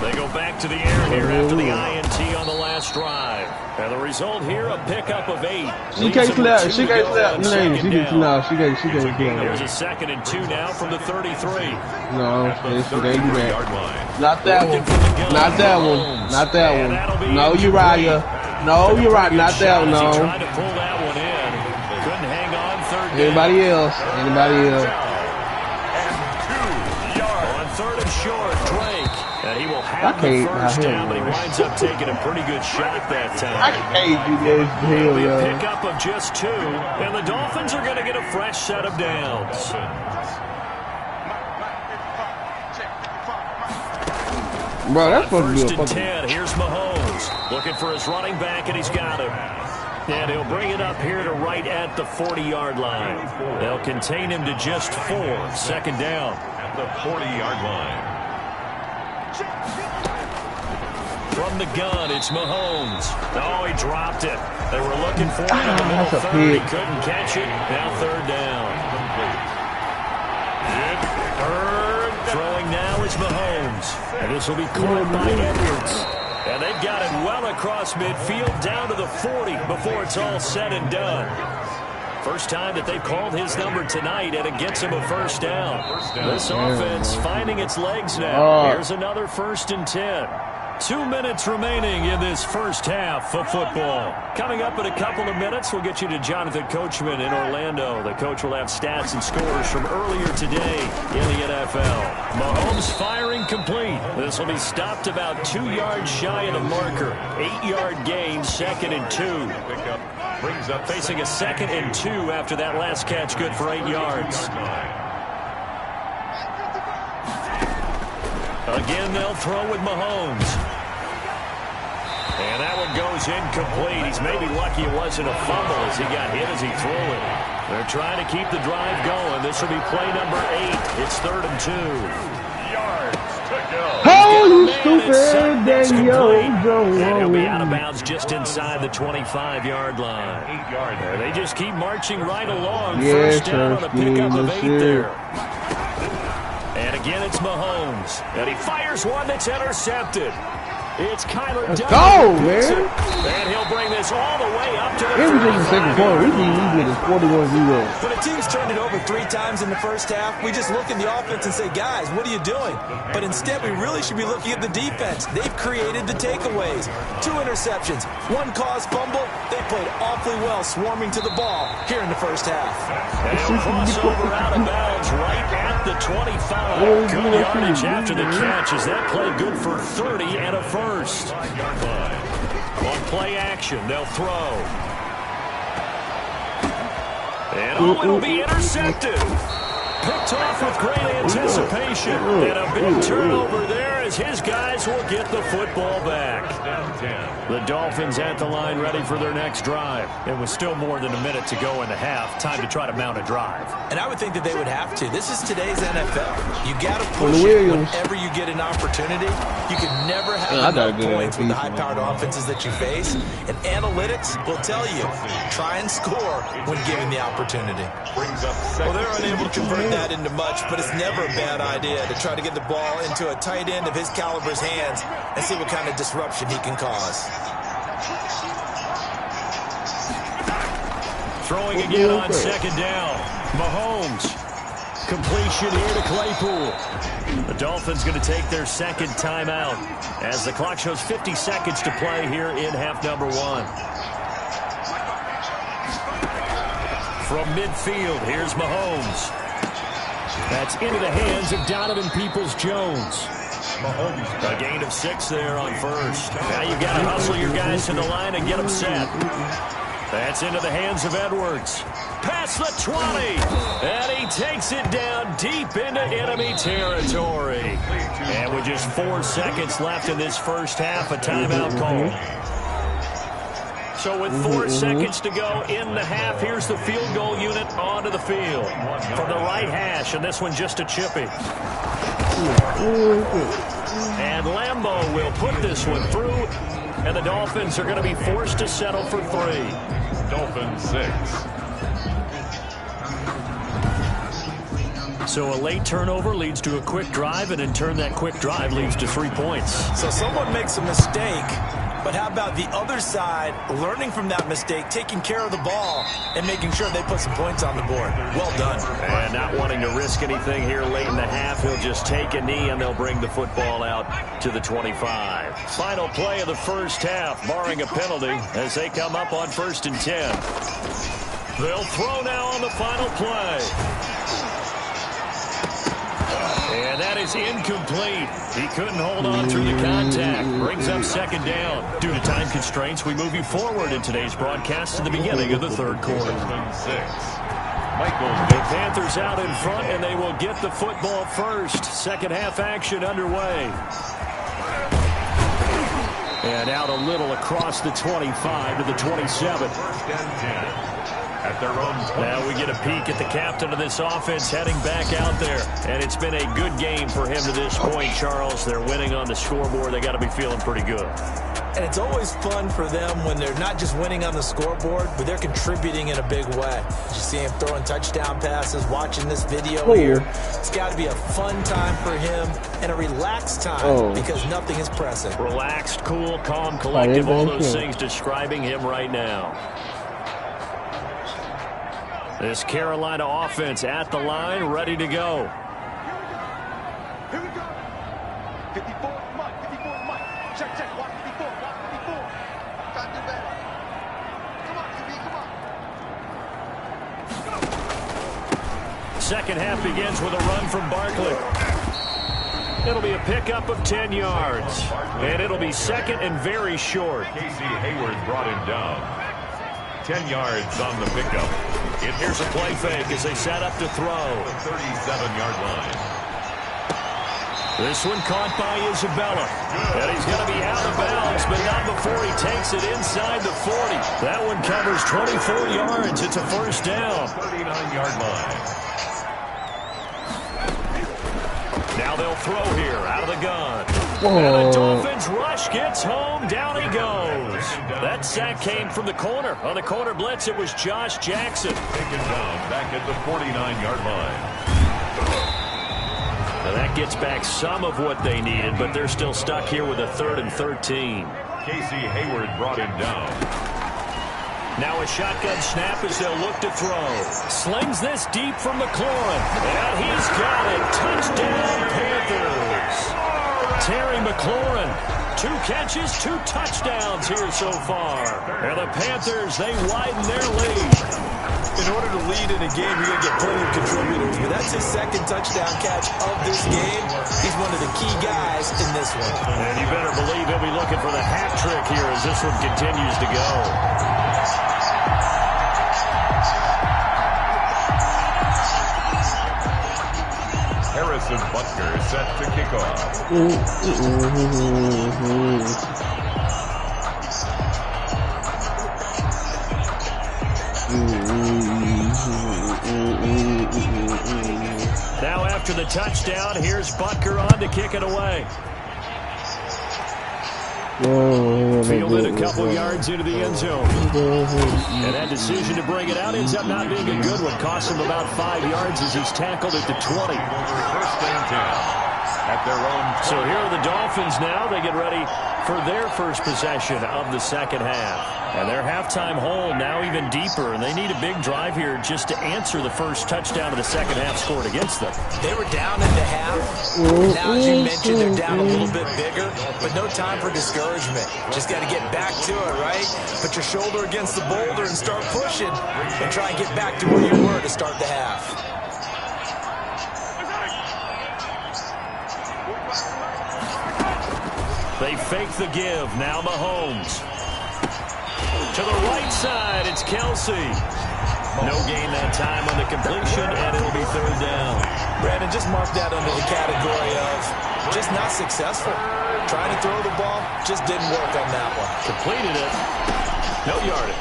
They go back to the air here after the INT on the last drive. And the result here, a pickup of 8. She can't slap. She can't slap. No, she can't slap. There's a 2nd and 2 now from the 33. No, she can't do that. Not that one. Not that one. Not that one. No, you're right, No, you're right. Not that one, no. Tried to pull that one in. Couldn't hang on. 3rd down. Anybody else? Anybody else? On 3rd and short, Drake. And he will have the first down, but he winds up taking a pretty good shot that time. I hate you guys. It'll be a pickup of just 2, and the Dolphins are going to get a fresh set of downs. Bro, that's supposed to be a First and 10. Here's Mahomes looking for his running back, and he's got him. And he'll bring it up here to right at the 40-yard line. They'll contain him to just 4. 2nd down. At the 40-yard line. From the gun, it's Mahomes. Oh, he dropped it. They were looking for him in the middle 3rd. He couldn't catch it. Now 3rd down. Throwing now is Mahomes. And this will be caught by Edwards. And they've got it well across midfield down to the 40 before it's all said and done. First time that they've called his number tonight, and it gets him a first down. This offense finding its legs now. Here's another 1st and 10. 2 minutes remaining in this first half of football. Coming up in a couple of minutes, we'll get you to Jonathan Coachman in Orlando. The coach will have stats and scores from earlier today in the NFL. Mahomes firing complete. This will be stopped about 2 yards shy of the marker. 8-yard gain, 2nd and 2. Facing a 2nd and 2 after that last catch, good for 8 yards. Again, they'll throw with Mahomes. And that one goes incomplete. He's maybe lucky it wasn't a fumble as he got hit as he threw it. They're trying to keep the drive going. This will be play number 8. It's 3rd and 2. Yards to go. Holy stupid Daniel Jones. And he'll be out of bounds just inside the 25-yard line. 8-yard. They just keep marching right along. First down on a pickup of 8 there. And again, it's Mahomes. And he fires one that's intercepted. It's Kyler Dunn. Let's go, man. And he'll bring this all the way up to the It was just the second quarter. We need this 41-0. When a team's turned it over 3 times in the first half, we just look at the offense and say, guys, what are you doing? But instead, we really should be looking at the defense. They've created the takeaways. 2 interceptions, 1 caused fumble. They played awfully well swarming to the ball here in the first half. And he'll cross over out of bounds right at the 25. Good yardage after the catch as that play good for 30 and a first. On play action, they'll throw. And it'll be intercepted. Picked off with great anticipation. And a big turnover there as his guys will get the football back. The Dolphins at the line ready for their next drive. And with still more than a minute to go in the half, time to try to mount a drive. And I would think that they would have to. This is today's NFL. You got to push it whenever you get an opportunity. You can never have enough points with the high-powered offenses that you face. And analytics will tell you, try and score when given the opportunity. Well, they're unable to convert that into much, but it's never a bad idea to try to get the ball into a tight end of his caliber's hands and see what kind of disruption he can cause. Throwing again on 2nd down. Mahomes. Completion here to Claypool. The Dolphins going to take their 2nd timeout as the clock shows 50 seconds to play here in half number 1. From midfield, here's Mahomes. That's into the hands of Donovan Peoples-Jones. A gain of 6 there on first. Now you've got to hustle your guys to the line and get them set. That's into the hands of Edwards. Past the 20. And he takes it down deep into enemy territory. And with just 4 seconds left in this first half, a timeout call. So with 4 seconds to go in the half, here's the field goal unit onto the field. From the right hash, and this one just a chippy. And Lambeau will put this one through, and the Dolphins are going to be forced to settle for 3. Dolphins 6. So a late turnover leads to a quick drive, and in turn that quick drive leads to 3 points. So someone makes a mistake, but how about the other side learning from that mistake, taking care of the ball, and making sure they put some points on the board? Well done. And not wanting to risk anything here late in the half, he'll just take a knee, and they'll bring the football out to the 25. Final play of the first half, barring a penalty, as they come up on 1st and 10. They'll throw now on the final play. And that is incomplete. He couldn't hold on through the contact. Brings up 2nd down. Due to time constraints, we move you forward in today's broadcast to the beginning of the 3rd quarter. The Panthers out in front, and they will get the football first. Second half action underway. And out a little across the 25 to the 27. At their own 20. Now we get a peek at the captain of this offense heading back out there. And it's been a good game for him to this point, Charles. They're winning on the scoreboard. They got to be feeling pretty good. And it's always fun for them when they're not just winning on the scoreboard, but they're contributing in a big way. You see him throwing touchdown passes, watching this video here. It's got to be a fun time for him and a relaxed time because nothing is pressing. Relaxed, cool, calm, collective, all those things describing him right now. This Carolina offense at the line, ready to go. Here we go. 54, Mike, 54, Mike. Check, watch 54, watch 54. Got to do better. Come on, QB, come on. Second half begins with a run from Barkley. It'll be a pickup of 10 yards. And it'll be second and very short. Casey Hayward brought him down. 10 yards on the pickup. Here's a play fake as they set up to throw. 37-yard line. This one caught by Isabella. And he's going to be out of bounds, but not before he takes it inside the 40. That one covers 24 yards. It's a first down. 39-yard line. Now they'll throw here out of the gun. And the Dolphins rush gets home. Down he goes. That sack came from the corner. On the corner blitz, it was Josh Jackson. Taken down back at the 49-yard line. Now that gets back some of what they needed, but they're still stuck here with a 3rd and 13. Casey Hayward brought him down. Now a shotgun snap as they'll look to throw. Slings this deep from McLaurin. And he's got it. Touchdown, Panthers. Terry McLaurin, 2 catches, 2 touchdowns here so far. And the Panthers, they widen their lead. In order to lead in a game, you're going to get plenty of contributors. But that's his 2nd touchdown catch of this game. He's one of the key guys in this one. And you better believe he'll be looking for the hat trick here as this one continues to go. Harrison Butker set to kick off. Now after the touchdown, here's Butker on to kick it away. Fielded a couple yards into the end zone. And that decision to bring it out ends up not being a good one. Cost him about 5 yards as he's tackled at the 20. First and 10 at their own 20. So here are the Dolphins now. They get ready for their first possession of the second half. And their halftime hole now even deeper, and they need a big drive here just to answer the first touchdown of the second half scored against them. They were down at the half. Now, as you mentioned, they're down a little bit bigger, but no time for discouragement. Just got to get back to it, right? Put your shoulder against the boulder and start pushing and try and get back to where you were to start the half. They fake the give. Now Mahomes. To the right side, it's Kelsey. No gain that time on the completion, and it'll be third down. Brandon, just mark that under the category of just not successful. Trying to throw the ball, just didn't work on that one. Completed it. No yardage.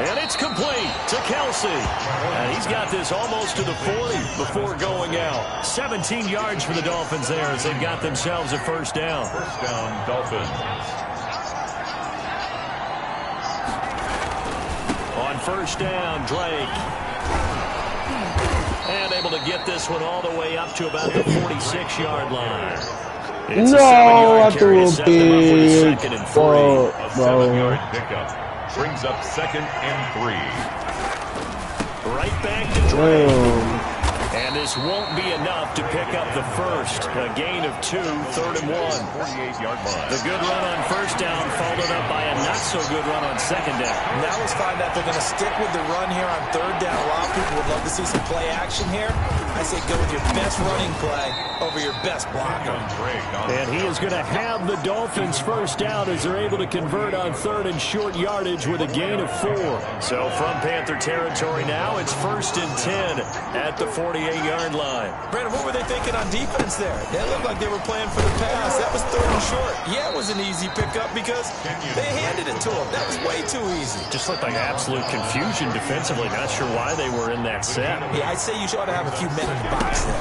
And it's complete to Kelsey. And he's got this almost to the 40 before going out. 17 yards for the Dolphins there as they've got themselves a first down. First down, Dolphins. On first down, Drake. And able to get this one all the way up to about the 46-yard line. It's no, I threw a big second and ball, A 7-yard pickup. Brings up 2nd and 3. Right back to Drake. And this won't be enough to pick up the first. A gain of 2, 3rd and 1. 48-yard line. The good run on first down followed up by a not-so-good run on second down. Now let's find out they're going to stick with the run here on third down. A lot of people would love to see some play action here. I say go with your best running play over your best blocker. And he is going to have the Dolphins first down as they're able to convert on third and short yardage with a gain of 4. So from Panther territory now, it's 1st and 10 at the 48-yard line. Brandon, what were they thinking on defense there? They looked like they were playing for the pass. That was third and short. Yeah, it was an easy pickup because they handed it to him. That was way too easy. Just looked like absolute confusion defensively. Not sure why they were in that set. Yeah, I'd say you ought to have a few men in the box there.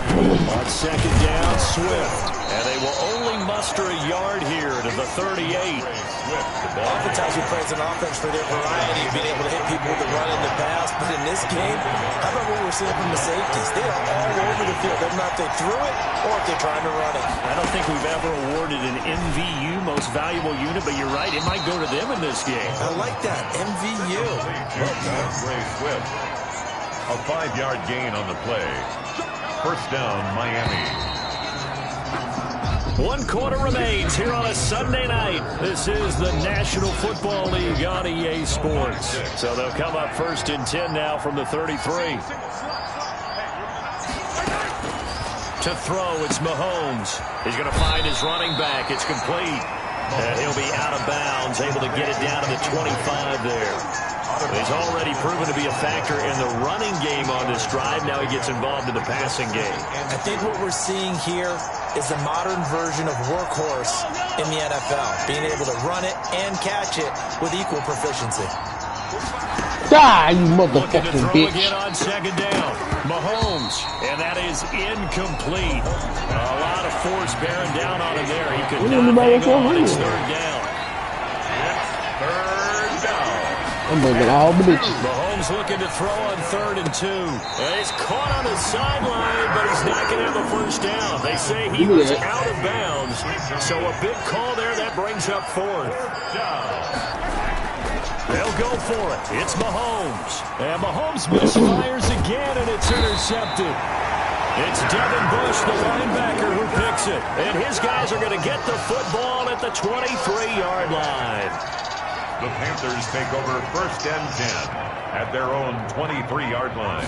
On second down, Swift. And they will only muster a yard here to the 38. Oftentimes we praise an offense for their variety of being able to hit people with the run and the pass. But in this game, how about what we're seeing from the safeties? They are all over the field. Doesn't matter if they threw it or if they're trying to run it. I don't think we've ever awarded an MVU, most valuable unit, but you're right. It might go to them in this game. I like that. MVU. Well done. Ray Swift. A 5-yard gain on the play. First down, Miami. 1 quarter remains here on a Sunday night. This is the National Football League on EA Sports. So they'll come up 1st and 10 now from the 33. To throw, it's Mahomes. He's going to find his running back. It's complete. And he'll be out of bounds, able to get it down to the 25 there. He's already proven to be a factor in the running game on this drive. Now he gets involved in the passing game. I think what we're seeing here is the modern version of workhorse in the NFL. Being able to run it and catch it with equal proficiency. Die, you Looking to motherfucking throw bitch. again on second down. Mahomes. And that is incomplete. A lot of force bearing down on him there. He could not hang on. It's third down. Third down. I'm bringing all the bitches. Mahomes looking to throw on 3rd and 2. And he's caught on the sideline, but he's not going to have a first down. They say he was out of bounds. So a big call there. That brings up 4th down. They'll go for it. It's Mahomes. And Mahomes misfires again, and it's intercepted. It's Devin Bush, the linebacker, who picks it. And his guys are going to get the football at the 23-yard line. The Panthers take over 1st and 10 at their own 23-yard line.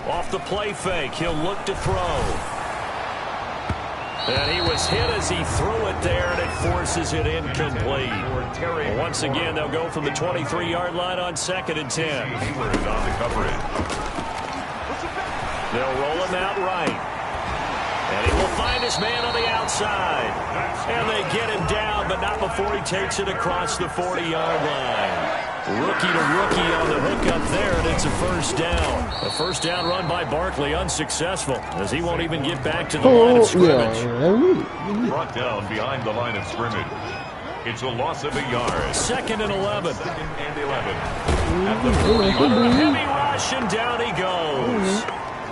Off the play fake, he'll look to throw. And he was hit as he threw it there, and it forces it incomplete. Once again, they'll go from the 23-yard line on 2nd and 10. Hayward is on the coverage. They'll roll him out right. And he will find his man on the outside. And they get him down, but not before he takes it across the 40-yard line. Rookie to rookie on the hook up there, and it's a first down. A first down run by Barkley, unsuccessful, as he won't even get back to the line of scrimmage. Brought down behind the line of scrimmage. It's a loss of a yard. 2nd and 11. 2nd and 11. At the 40-yard Heavy rush, and down he goes.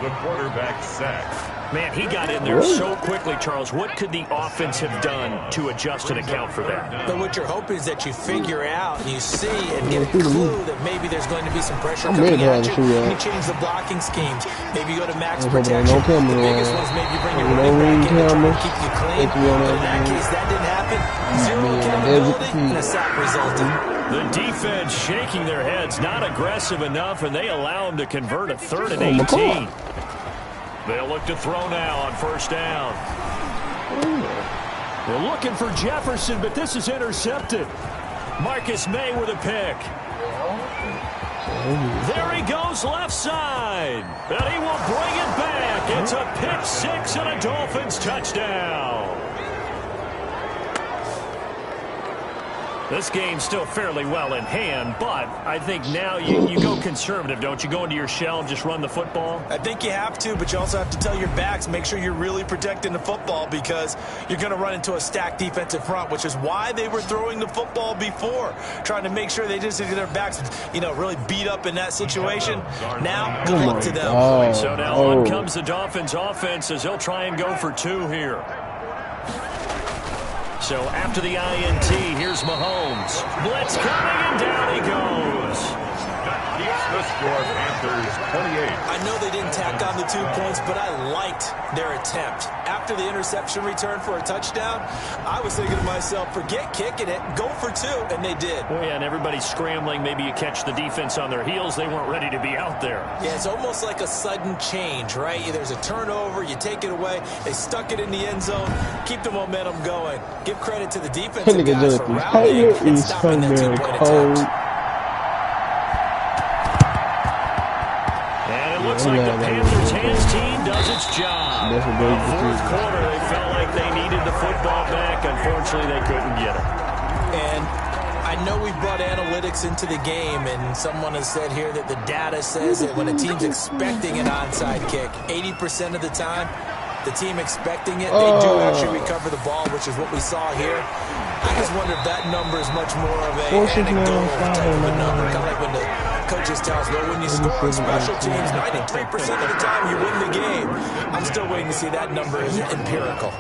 The quarterback sacked. Man, he got in there so quickly, Charles. What could the offense have done to adjust and account for that? But what you're hoping is that you figure out and you see and get a clue that maybe there's going to be some pressure coming at you. And you change the blocking schemes. Maybe you go to max protection. The biggest one is maybe bring your running back in to try to keep you clean. But in that case, that didn't happen. Zero accountability and a sack resulted. The defense shaking their heads, not aggressive enough, and they allow him to convert a 3rd and 18. They'll look to throw now on first down. They're looking for Jefferson, but this is intercepted. Marcus May with a pick. There he goes left side. And he will bring it back. It's a pick six and a Dolphins touchdown. This game's still fairly well in hand, but I think now you go conservative, don't you? Go into your shell and just run the football? I think you have to, but you also have to tell your backs, make sure you're really protecting the football because you're going to run into a stacked defensive front, which is why they were throwing the football before, trying to make sure they just get their backs, really beat up in that situation. Now, good luck to them. So now on comes the Dolphins offense as they'll try and go for two here. So after the INT, here's Mahomes. Blitz coming, and down he goes. That keeps the score, Panthers 28. I know they didn't tack on the 2 points, but I liked their attempt. After the interception return for a touchdown, I was thinking to myself, forget kicking it, go for two, and they did. Well, yeah, and everybody's scrambling. Maybe you catch the defense on their heels. They weren't ready to be out there. Yeah, it's almost like a sudden change, right? There's a turnover, you take it away, they stuck it in the end zone, keep the momentum going. Give credit to the defensive guys for rallying and stopping that 2-point attempt. Looks like the Panthers' hands team does its job. The fourth quarter, they felt like they needed the football back. Unfortunately, they couldn't get it. And I know we brought analytics into the game, and someone has said here that the data says that when a team's expecting an onside kick, 80% of the time, the team expecting it, they do actually recover the ball, which is what we saw here. I just wonder if that number is much more of a anecdotal type of a number, kind of like when the coaches tell us, well, when you score on special teams, 93% of the time you win the game. I'm still waiting to see that number is empirical.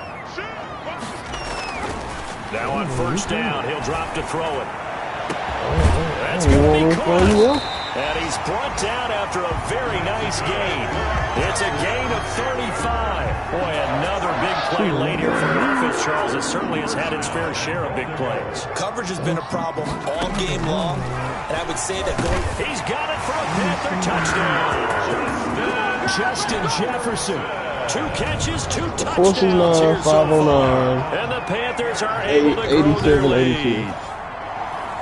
Now on first down, he'll drop to throw it. That's going to be caught. And he's brought down after a very nice gain. It's a gain of 35. Boy, another big play late here for Memphis. Charles, it certainly has had its fair share of big plays. Coverage has been a problem all game long, and I would say that going... He's got it for a Panther touchdown. Justin Jefferson. 2 catches, 2 touchdowns. Here's 509. And the Panthers are able to grow their lead.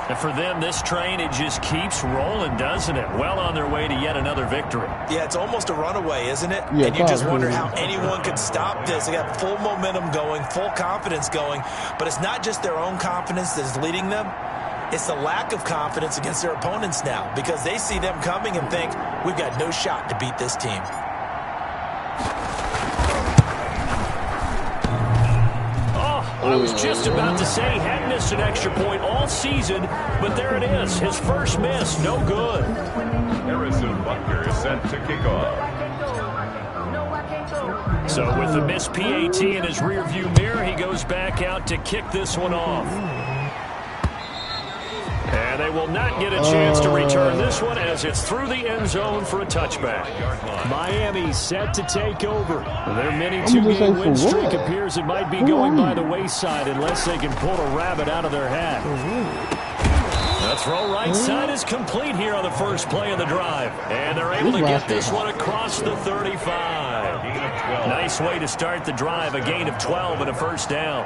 And for them, this train, it just keeps rolling, doesn't it? Well on their way to yet another victory. Yeah, it's almost a runaway, isn't it? Yeah, and you just wonder how anyone could stop this. They got full momentum going, full confidence going. But it's not just their own confidence that's leading them. It's the lack of confidence against their opponents now because they see them coming and think, we've got no shot to beat this team. I was just about to say hadn't missed an extra point all season, but there it is. His first miss, no good. Harrison Butker is set to kick off. So with the missed PAT in his rearview mirror, he goes back out to kick this one off. And they will not get a chance to return this one as it's through the end zone for a touchback. Miami set to take over. Their mini 2-game win streak appears it might be going by the wayside unless they can pull a rabbit out of their hat. The throw right side is complete here on the first play of the drive. And they're able to get this one across the 35. Nice way to start the drive, a gain of 12 and a first down.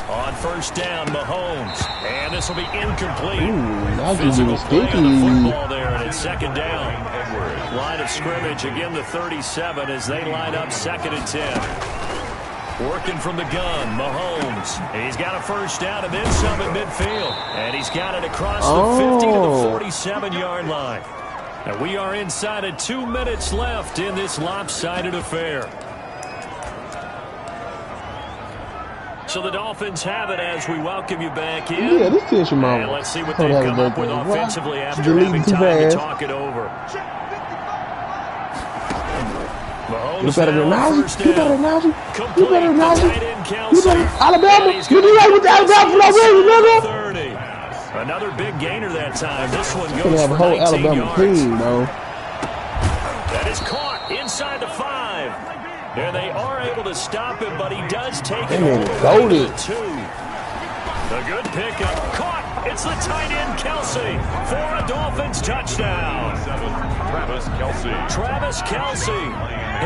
On first down, Mahomes. And this will be incomplete. Physical play on the football there, and it's second down. Line of scrimmage, again the 37 as they line up 2nd and 10. Working from the gun, Mahomes. And he's got a first down and then some at midfield. And he's got it across the 50 to the 47-yard line. And we are inside of 2 minutes left in this lopsided affair. So the Dolphins have it as we welcome you back in. Yeah, this is your mom. And let's see what they've come up with offensively after having time to talk it over. You better than Najee. You better than Najee. You better than Najee. You better Alabama. You do right with the Alabama for that win, nigga. Another big gainer that time. This one goes have for a whole 19 Alabama yards. team, bro. That is caught inside the 5. And they are able to stop him, but he does take it all the way to the 2. A good pickup. Caught. It's the tight end, Kelce, for a Dolphins touchdown. Travis Kelce,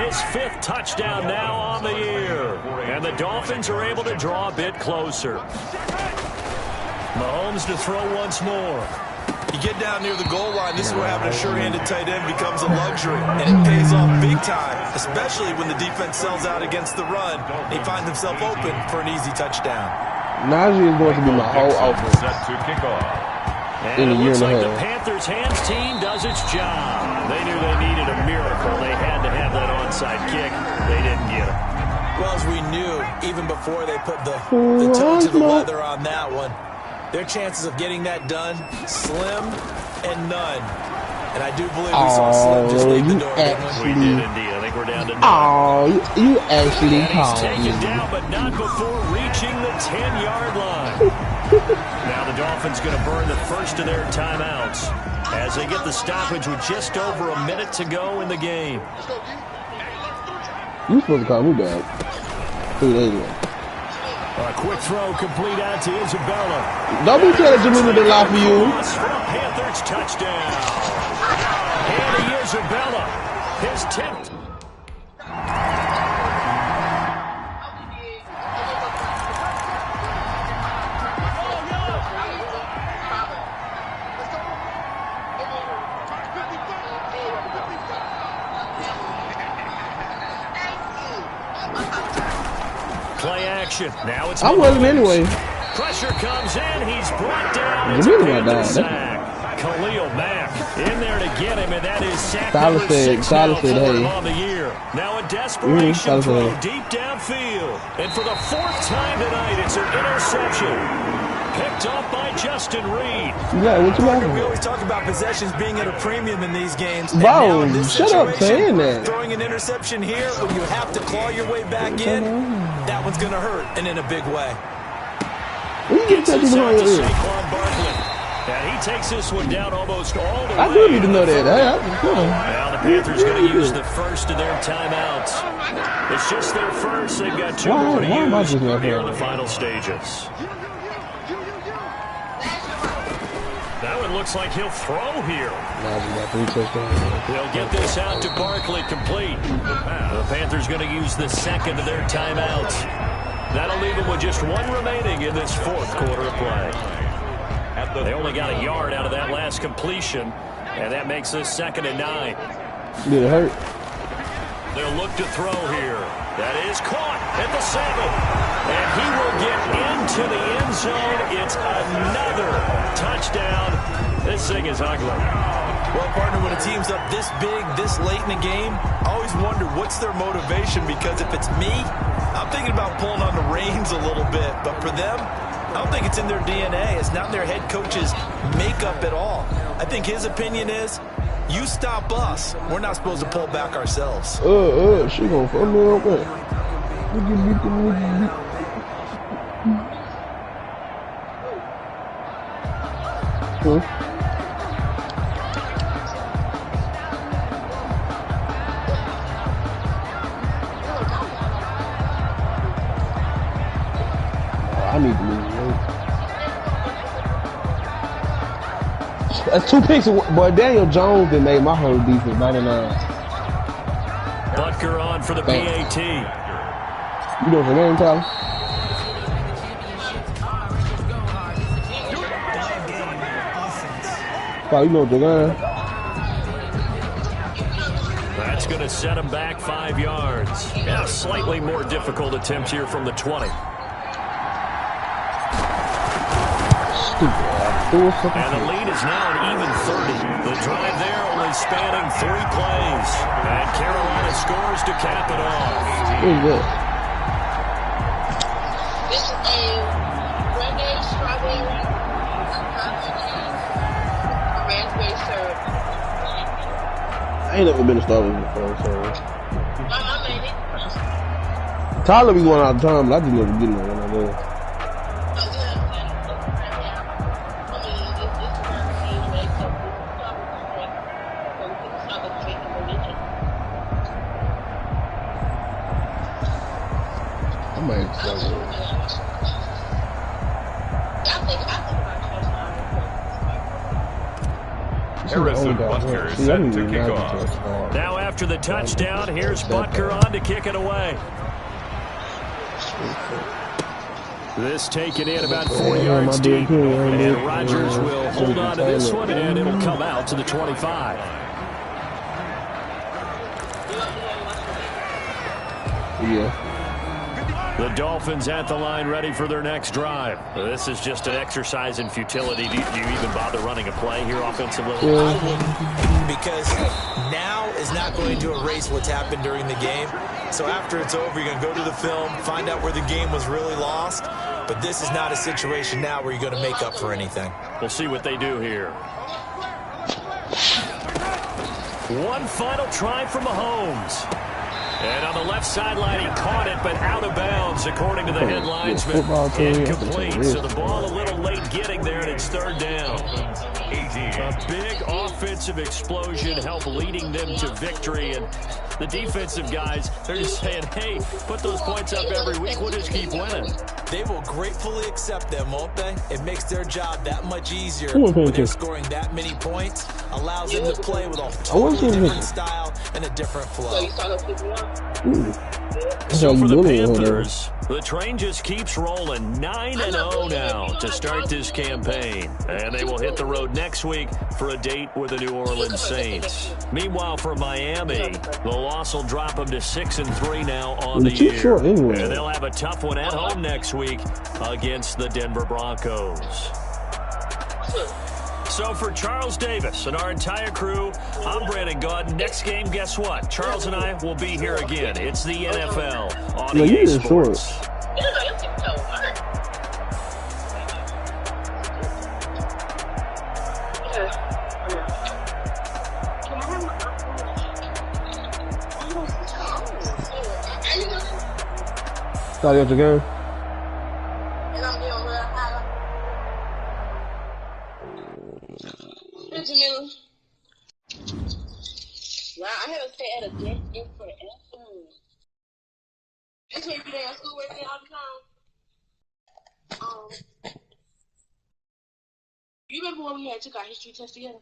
his 5th touchdown now on the year. And the Dolphins are able to draw a bit closer. Mahomes to throw once more. You get down near the goal line, this is where having a sure-handed tight end becomes a luxury, and it pays off big time, especially when the defense sells out against the run. He finds himself open for an easy touchdown. Najee is going to be my whole offense in a year and a half. The Panthers' hands team does its job. They knew they needed a miracle. They had to have that onside kick. They didn't get it. Well, as we knew, even before they put the toe to the leather on that one, their chances of getting that done, slim and none. And I do believe we saw Slim just leave the door. We did indeed. I think we're down to 9. Oh, you actually called me. He's taken down, but not before reaching the 10-yard line. Now the Dolphins going to burn the first of their timeouts as they get the stoppage with just over a minute to go in the game. You supposed to call me back. A quick throw complete out to Isabella. Don't be telling Jimmy to lie for you. Panthers touchdown. Andy Isabella, his 10th. Play action. Now it's I wasn't anyway. Pressure comes in. He's brought down. It's a sack. Khalil Mack in there to get him, and that is sack number 6 now for him on the year. Now a desperation throw deep downfield. And for the 4th time tonight, it's an interception. Picked up by Justin Reed. Yeah, what you laughing We always talk about possessions being at a premium in these games. Bro, shut up saying that. Throwing an interception here when you have to claw your way back in, that one's going to hurt, and in a big way. You get that behind your ear. And he takes this one down almost all the way. I do need to know that. Now the Panthers going to use the first of their timeouts. It's just their first. They've got 2 more to use here in the final stages. That one looks like he'll throw here. They'll get this out to Barkley complete. The Panthers going to use the second of their timeouts. That'll leave them with just 1 remaining in this 4th quarter of play. They only got a yard out of that last completion, and that makes this 2nd and 9. Did it hurt? They'll look to throw here. That is caught at the 7. And he will get into the end zone. It's another touchdown. This thing is ugly. Well, partner, when a team's up this big, this late in the game, I always wonder what's their motivation, because if it's me, I'm thinking about pulling on the reins a little bit. But for them, I don't think it's in their DNA. It's not in their head coach's makeup at all. I think his opinion is, you stop us, we're not supposed to pull back ourselves. She gonna fuck me up there. I need to lose weight. That's 2 picks. Boy, Daniel Jones that made my whole defense 99. Butker on for the PAT. You know the name, Tyler? Tyler, you know the name? That's going to set him back 5 yards. Yeah, slightly more difficult attempt here from the 20. And the lead is now an even 30. The drive there only spanning 3 plays. And Carolina scores to cap it off. Who's that? This is a Renee strawberry, raspberry syrup. I ain't never been to Starbucks before, so. I made it. Tyler be going all the time, but I just never get in there when I do. Harrison Butker set to kick off. Now after the touchdown, here's Butker on to kick it away. This taken in about 4 yards deep. And Rodgers will hold on to this one, and it'll come out to the 25. Yeah. The Dolphins at the line ready for their next drive. This is just an exercise in futility. Do you even bother running a play here offensively? I wouldn't, because now is not going to erase what's happened during the game. So after it's over, you're going to go to the film, find out where the game was really lost. But this is not a situation now where you're going to make up for anything. We'll see what they do here. One final try from Mahomes. And on the left sideline, he caught it, but out of bounds, according to the head linesman. Incomplete, so the ball a little late getting there, and it's third down. A big offensive explosion helped leading them to victory, and the defensive guys, they're just saying, hey, put those points up every week, we'll just keep winning. They will gratefully accept them, won't they? It makes their job that much easier when they're scoring that many points, allows them to play with a totally different style and a different flow. So for the Panthers, the train just keeps rolling 9-0 now to start this campaign. And they will hit the road next week for a date with the New Orleans Saints. Meanwhile, for Miami, the loss will drop them to 6-3 now on the year. And they'll have a tough one at home next week against the Denver Broncos. So for Charles Davis and our entire crew, I'm Brandon Gaudin. Next game, guess what? Charles and I will be here again. It's the NFL on EA Sports. Start the game. Wow, I haven't stayed at a desk in forever. This when you be at school working all the time. You remember when we had took our history test together?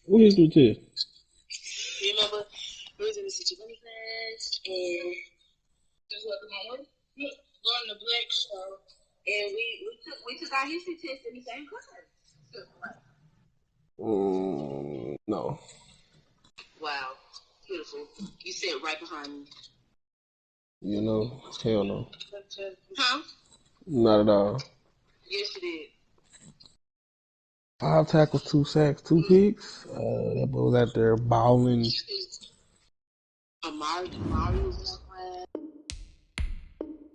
What history test? You remember we was in the situation class and just what going on the black show, and we took our history test in the same class. No. Wow, beautiful. You sit right behind me. You know, hell no. Huh? Not at all. Yes, you did. 5 tackles, 2 sacks, 2 picks. That boy was out there balling. Amari was in that class.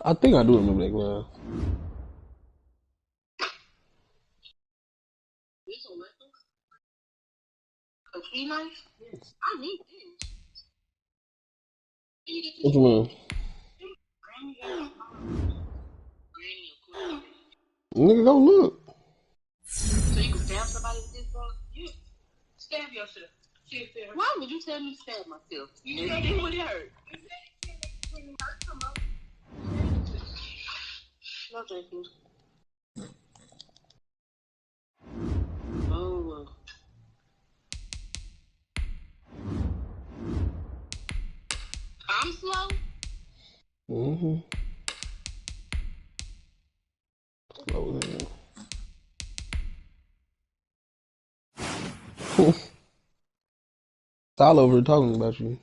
I think I do remember that class. A key knife? Yes. I need this. What you mean? Nigga, go look. So you can stab somebody with this ball? Yeah. Stab yourself. Why would you tell me to stab myself? You said it would hurt. No, thank you. Oh. I'm slow. Mm-hmm. Slow down. It's all over talking about you.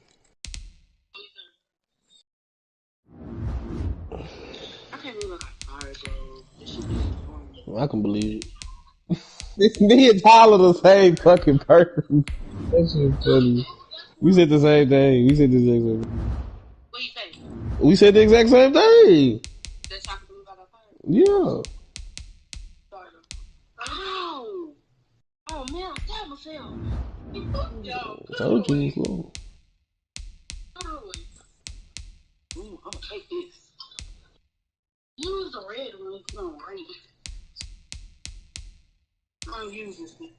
I can't believe I got fired, bro. This should be I can believe it. It's me and Tyler the same fucking person. That shit funny. We said the same thing. We said the exact same thing. What do you say? We said the exact same thing. That's how I can believe I got fired? Yeah. Oh. Oh, man, I stabbed myself. Told you it was slow. Ooh, I'm gonna take this. Use the red one. It's gonna rain. I'm gonna use this one.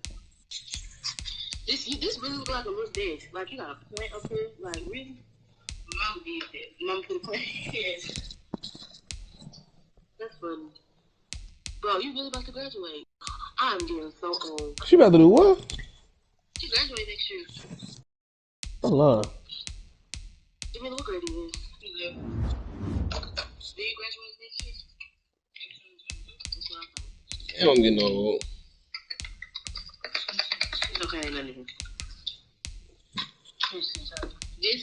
This really looks like a little desk. Like you got a plant up here. Like really? Mom did that. Mom put a plant here. That's funny. Bro, you really about to graduate? I'm getting so old. She about to do what? She graduate next year. I love. You mean what grade are you in? Do you graduate next year? That's what I thought. I don't get no old. It's okay, ain't nothing here. This,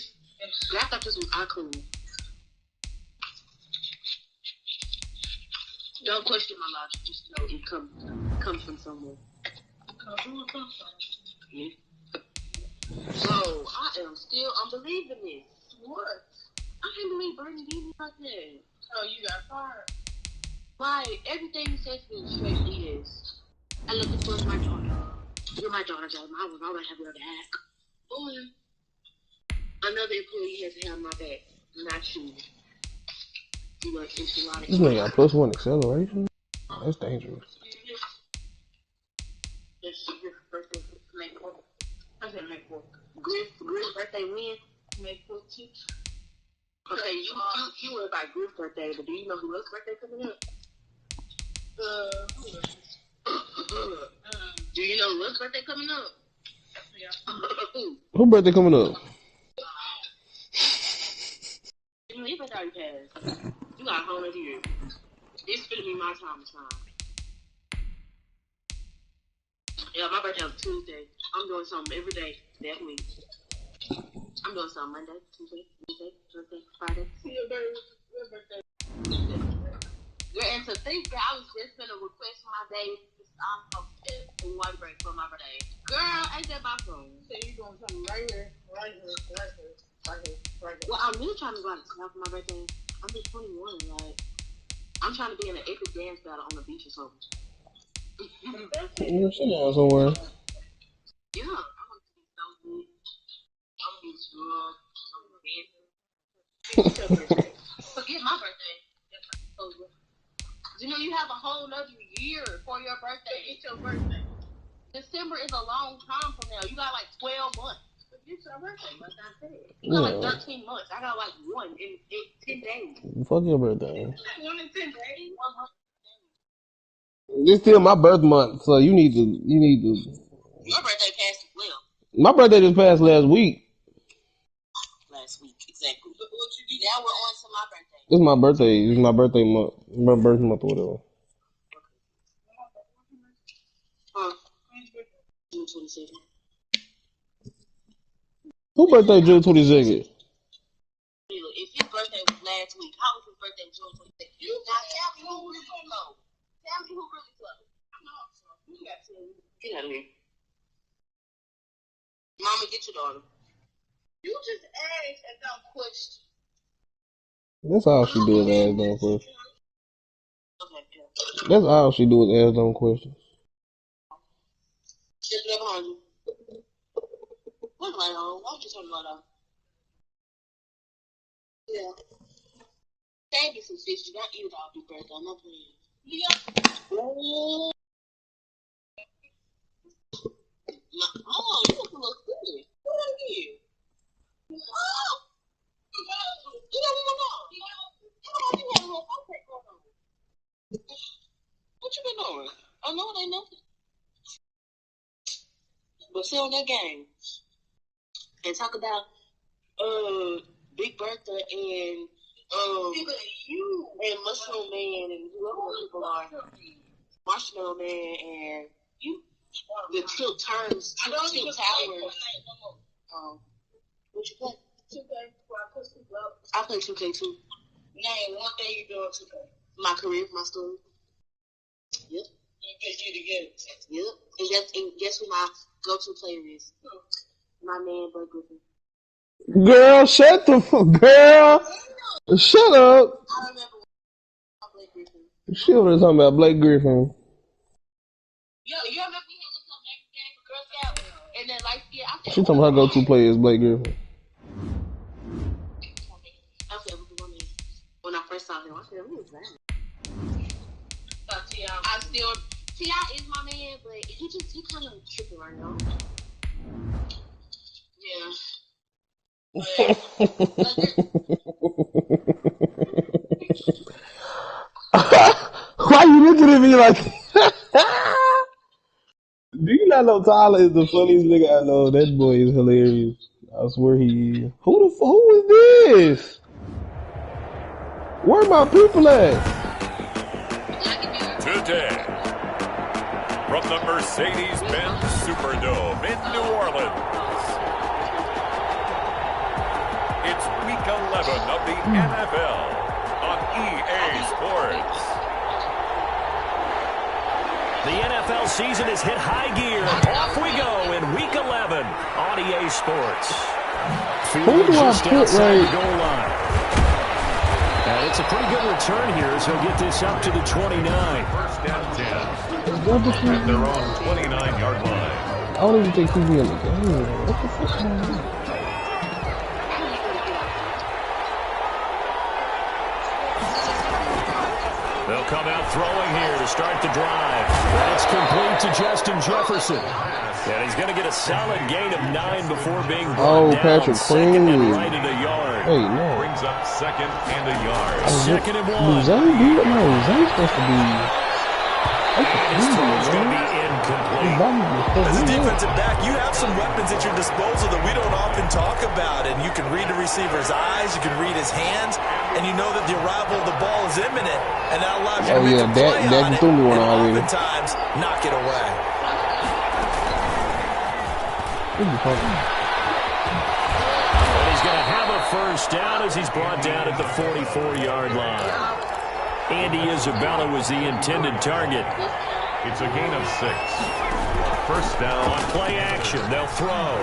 I thought this was iCloud. Don't question my logic, just know it comes from somewhere. Yeah. So, I am still unbelieving this. What? I can't believe Bernie did me like that. Oh, you got fired? Like, everything he says is straight BS. I love this was my daughter. You're my daughter, Joe. I would always have your back. Boy, another employee has to have my back, not you. You know, it's a lot of This nigga got +1 acceleration. That's dangerous. This is your birthday, May 4th. I said May 4th. Griff's birthday when? May 14th. Okay, you were about Griff's birthday, but do you know who else's birthday coming up? Do you know who else's birthday coming up? Yeah. Who birthday coming up? You know, your birthday already passed. You got a whole other year. It's gonna be my time to shine. Yeah, my birthday was Tuesday. I'm doing something every day that week. I'm doing something Monday, Tuesday, Wednesday, Thursday, Friday. Your birthday. Yeah, and to think that I was just gonna request my day in one break for my birthday. Girl, ain't that my phone? So you doing something right here. Well, I'm really trying to go out of town for my birthday. I'm just 21, like I'm trying to be in an epic dance battle on the beach or something. You sit down somewhere. Yeah, I want to be so good. I'm gonna be strong. I'm gonna be dancing. Forget my birthday. You know, you have a whole other year for your birthday. It's your birthday. December is a long time from now. You got like 12 months. It's your birthday, like I said. You got like 13 months. I got like 1 in 10 days. Fuck your birthday. 1 in 10 days? 1 month. It's still my birth month, so you need to. Your birthday passed as well. My birthday just passed last week. Last week, exactly. But what you do now? We're on to my birthday. This is my birthday. This is my birthday month. My birth month or whatever. June 22nd. Who birthday June 22nd? If his birthday was last week, how was his birthday June 22nd? Now tell me who really close. Tell me who really close. You got to get out of here. Mama, get your daughter. You just ask and don't question. That's all she do is ask dumb questions. Okay, yeah. That's all she do is ask dumb questions. Shut it up behind you. What's light on? Why don't you turn the light off? Yeah. Save you some fish. You gotta eat it all your birthday. I'm not playing. Yeah. Oh, you look a little silly. What are you? Oh! You know what going on? You had a little outbreak going on. What you been doing? I know it ain't nothing. But sit on that game and talk about Big Bertha and you and Mushroom Man and whoever people are, Marshmallow Man and you, the Tilt Turns, Tilt Towers. What you play? 2K. I play 2K too. Name one thing you do on 2K. My career, my story. Yep. You get you together. Yep. And guess who my go-to player is? My man, Blake Griffin. Girl, shut the fuck. Girl, shut up. I remember Blake Griffin. She was talking about Blake Griffin. Yo, you remember we had some next game for Girl Scout? And then like, yeah, I said, She talking about her go-to player is Blake Griffin. I said, when I first saw him, I said, who is that? T.I. is my man, but he kind of tripping right now. Yeah. But, looking at me like, do you not know Tyler is the funniest nigga I know? That boy is hilarious. I swear he is. Who is this? Where my people at? Today, from the Mercedes-Benz Superdome in New Orleans, it's Week 11 of the NFL on EA Sports. The NFL season has hit high gear. Off we go in Week 11 on EA Sports. Who do I put right? Goal line. And it's a pretty good return here, so he'll get this up to the 29. First down 10 at their own 29-yard line. I don't even think he'll be in the game. What the fuck is going on? They'll come out throwing here to start the drive. That's complete to Justin Jefferson. And he's going to get a solid gain of 9 before being brought down. Patrick Second Queen. and right at a yard. Hey, no. Brings up second and a yard. Second and 1. Zay supposed to be. His throw is going to be incomplete. As a defensive back, you have some weapons at your disposal that we don't often talk about. And you can read the receiver's eyes, you can read his hands, and you know that the arrival of the ball is imminent. And that allows you to make a play on it, and oftentimes knock it away. And he's going to have a first down as he's brought down at the 44-yard line. Andy Isabella was the intended target. It's a gain of 6. First down. On play action, they'll throw.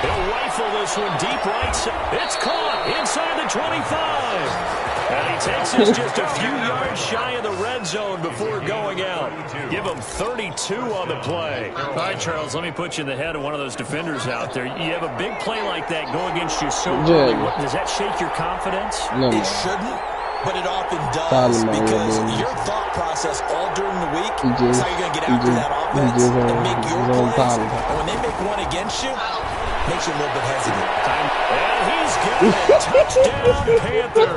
He'll rifle this one deep right side. It's caught inside the 25. And he takes us just a few yards shy of the red zone before going out. Give him 32 on the play. All right, Charles, let me put you in the head of one of those defenders out there. You have a big play like that go against you so early. Does that shake your confidence? No. It shouldn't, but it often does because your thought process all during the week is how you're going to get after that offense and make your plays. And when they make one against you, it makes you a little bit hesitant. And he's got it. Touchdown, Panthers.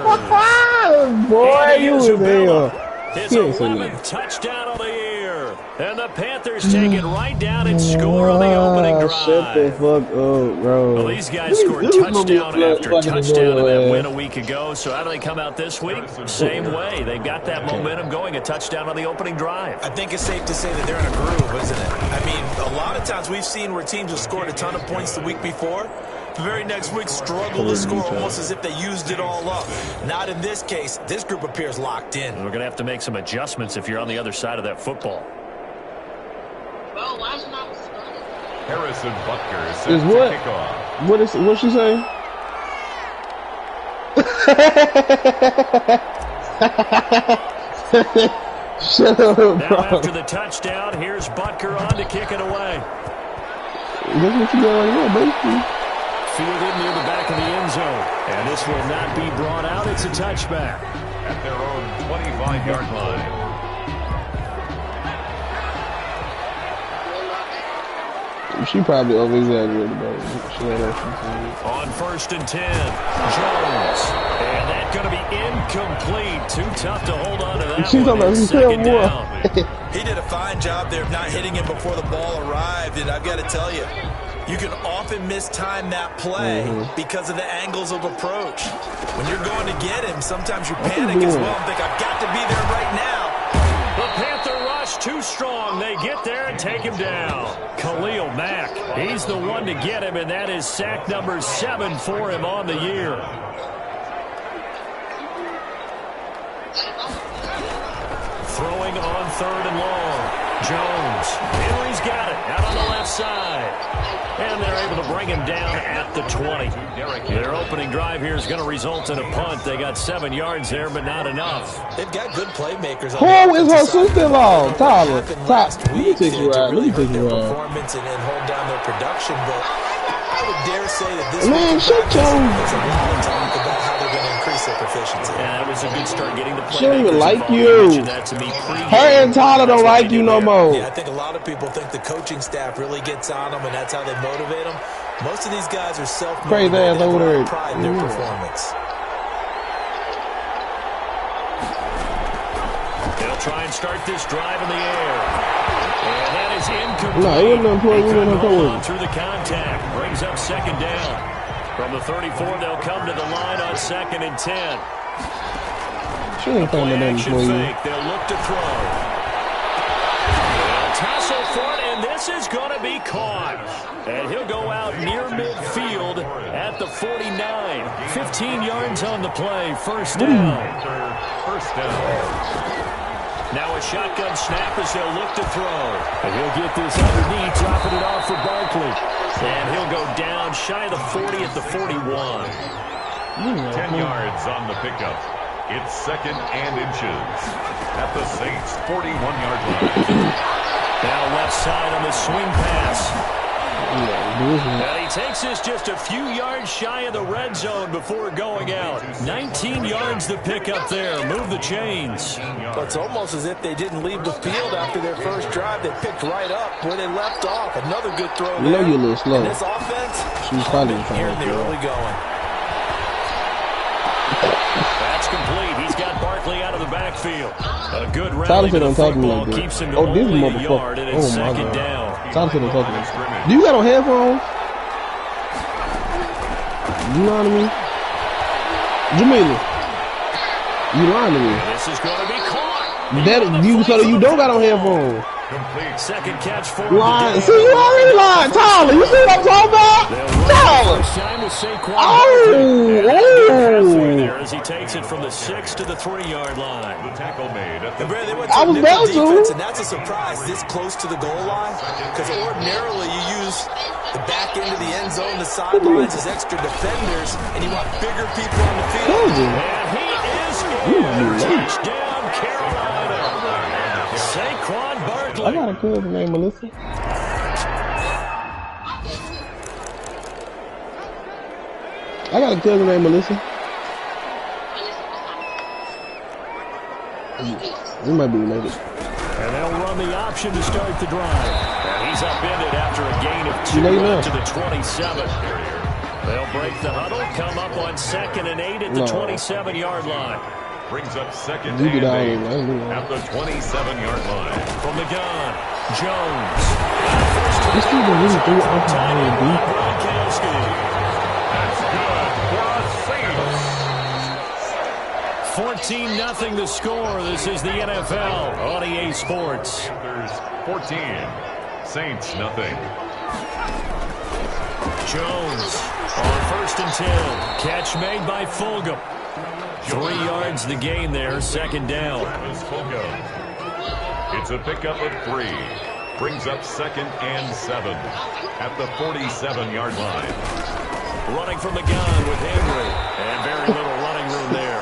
Boy, you was there. His 11th touchdown of the year. And the Panthers take it right down and score on the opening drive. Shut the fuck up, bro. Well, these guys scored touchdown after touchdown in that win a week ago. So how do they come out this week? Same way. They got that momentum going, a touchdown on the opening drive. I think it's safe to say that they're in a groove, isn't it? I mean, a lot of times we've seen where teams have scored a ton of points the week before. The very next week struggle to score almost as if they used it all up. Not in this case. This group appears locked in. We're going to have to make some adjustments if you're on the other side of that football. Harrison Butker is set to kick off. What's she saying? Shut up, bro. Now after the touchdown, here's Butker on to kick it away. That's what you got right now, basically. Fielded near the back of the end zone. And this will not be brought out. It's a touchback. At their own 25-yard line. She probably over-exaggerated about it. On 1st and 10, Jones. And that's going to be incomplete. Too tough to hold on to that one. Second down. He did a fine job there of not hitting him before the ball arrived. And I've got to tell you, you can often mistime that play because of the angles of approach. When you're going to get him, sometimes you panic as well and think, I've got to be there right now. The Panther rush too strong. They get there and take him down. Khalil Mack, he's the one to get him, and that is sack number 7 for him on the year. Throwing on 3rd and long. Jones. Henry's got it out on the left side. And they're able to bring him down at the 20. Their opening drive here is going to result in a punt. They got 7 yards there, but not enough. They've got good playmakers. Who is her sister-in-law? Tyler. Let me take you out. Performance and hold down their production, but I would dare say that this man, shut your. There's a lot of talk about how they're going to increase their proficiency. Yeah, that was a good start getting the playmakers. She don't even like you. Her and Tyler don't like you no more. Yeah, I think a lot of people think the coaching staff really gets on them, and that's how they motivate them. Most of these guys are self-motivated. They have a lot of pride in their performance. They'll They'll try and start this drive in the air. And that is incomplete. No, it wasn't on through the contact. Brings up second down. From the 34, they'll come to the line on 2nd and 10. She ain't finding nothing for you. They'll look to throw. They'll tussle for it, and this is going to be caught. And he'll go out near midfield at the 49. 15 yards on the play. First down. First down. Now a shotgun snap as they'll look to throw. And he'll get this underneath, dropping it off for Barkley. And he'll go down shy of the 40 at the 41. 10 yards on the pickup. It's 2nd and inches at the Saints' 41-yard line. Now left side on the swing pass. And he takes this just a few yards shy of the red zone before going out. 19 yards to pick up there. Move the chains. Well, it's almost as if they didn't leave the field after their first drive. They picked right up where they left off. Another good throw there. You know you're a little slow. And this offense, she's probably here in the early going. That's complete. He's got Barkley out of the backfield. A good rally to the football keeps him to only a yard, and it's second down. Do you got on headphones? You know what I mean? Jamila, you lying to me. This is going to be caught. You don't got on headphones. Complete. Second catch for lying. See, you already lying. Tyler, you see what I'm talking about? Tyler. There as he takes it from the 6 to the 3-yard line. The tackle made at the they went to defense, and that's a surprise this close to the goal line, because ordinarily you use the back end of the end zone, the sidelines as extra defenders, and you want bigger people on the field. And he is in. Touchdown, Carolina. Saquon Barkley. I got a cousin named Melissa. We might be related. And they'll run the option to start the drive. And he's upended after a gain of 2 to the 27. They'll break the huddle, come up on 2nd and 8 at the 27-yard line. Brings up 2nd and 8 at the 27-yard line. From the gun, Jones. This dude really threw off the Gronkowski. That's good for a Saints. 14-0 the score. This is the NFL on EA Sports. Panthers 14, Saints nothing. Jones on 1st and 10. Catch made by Fulgham. 3 yards the gain there, second down. It's a pickup of 3. Brings up 2nd and 7 at the 47-yard line. Running from the gun with Henry. And very little running room there.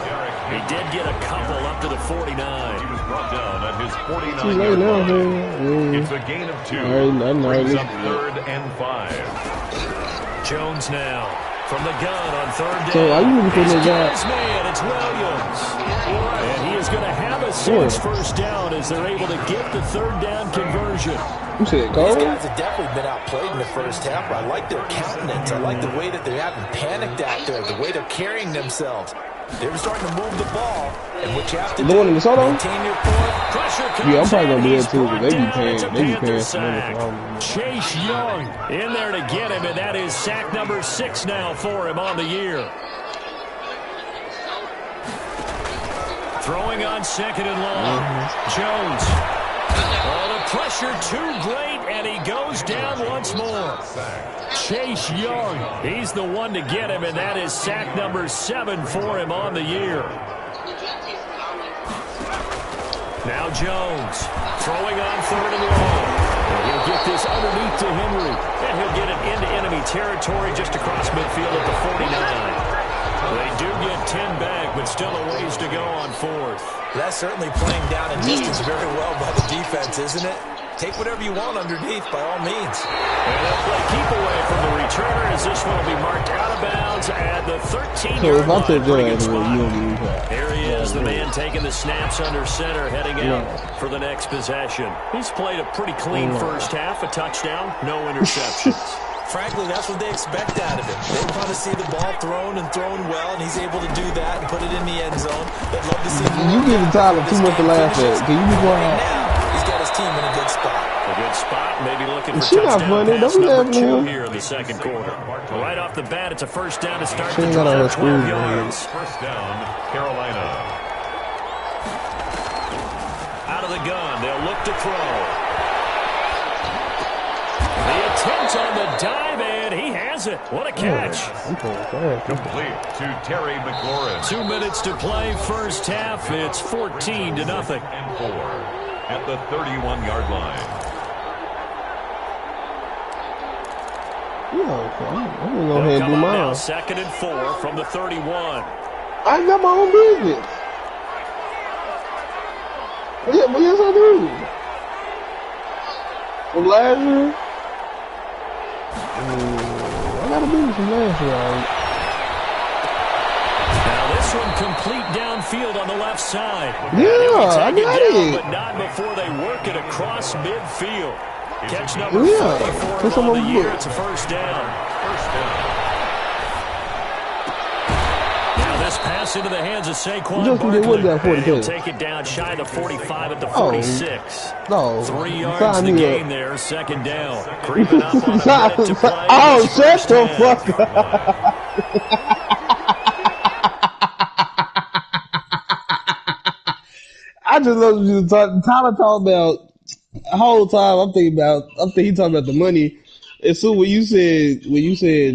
He did get a couple up to the 49. He was brought down at his 49-yard line. It's a gain of 2. Brings up 3rd and 5. Jones now. From the gun on 3rd down. So are you looking for this guy? Man, it's Williams. And he is going to have a Saints first down as they're able to get the 3rd down conversion. You said go? These guys have definitely been outplayed in the first half, but I like their countenance. I like the way that they haven't panicked out there, the way they're carrying themselves. They're starting to move the ball, and what you have to do, maintain your point. Yeah, I'm probably going to do that too, because they be paying Chase Young in there to get him, and that is sack number 6 now for him on the year. Throwing on 2nd and long. Jones. Oh, the pressure too great, and he goes down once more. Chase Young, he's the one to get him, and that is sack number 7 for him on the year. Now Jones, throwing on 3rd and long. And he'll get this underneath to Henry, and he'll get it into enemy territory just across midfield at the 49. They do get 10 back, but still a ways to go on 4th. That's certainly playing down in distance very well by the defense, isn't it? Take whatever you want underneath, by all means. And they'll play keep away from the returner as this one will be marked out of bounds at the 13-yard line. Here he is, the man taking the snaps under center, heading out for the next possession. He's played a pretty clean first half, a touchdown, no interceptions. Frankly, that's what they expect out of him. They want to see the ball thrown and thrown well, and he's able to do that and put it in the end zone. They'd love to see him. You give Tyler too much to laugh at. Can you be quiet? Now, he's got his team in a good spot. A good spot, maybe looking for she not funny. pass Don't be number laughing 2 here in the second quarter. Right off the bat, it's a first down to start the got drive, her 12 yards. First down, Carolina. Out of the gun, they'll look to throw. The attempt on the dive, and he has it. What a catch. Complete to Terry McLaurin. 2 minutes to play first half. It's 14-0. And 4 at the 31-yard line. Yeah, I'm going to go ahead and do mine. Second and 4 from the 31. I got my own business. Yeah, yes, I do. From last year, I got a business from last year. Now this one complete downfield on the left side. Yeah, I got it. But not before they work it across midfield. Catch number 44 on the year. It's a first down. Now this pass into the hands of Saquon Barkley. He'll take it down shy of the 45 at the 46. No. 3 yards to gain there. Second down. Creeping up on a minute to play. Oh, shut the fuck up. I just love you talk. Tyler talked about the whole time. I'm thinking he talking about the money. And so when you said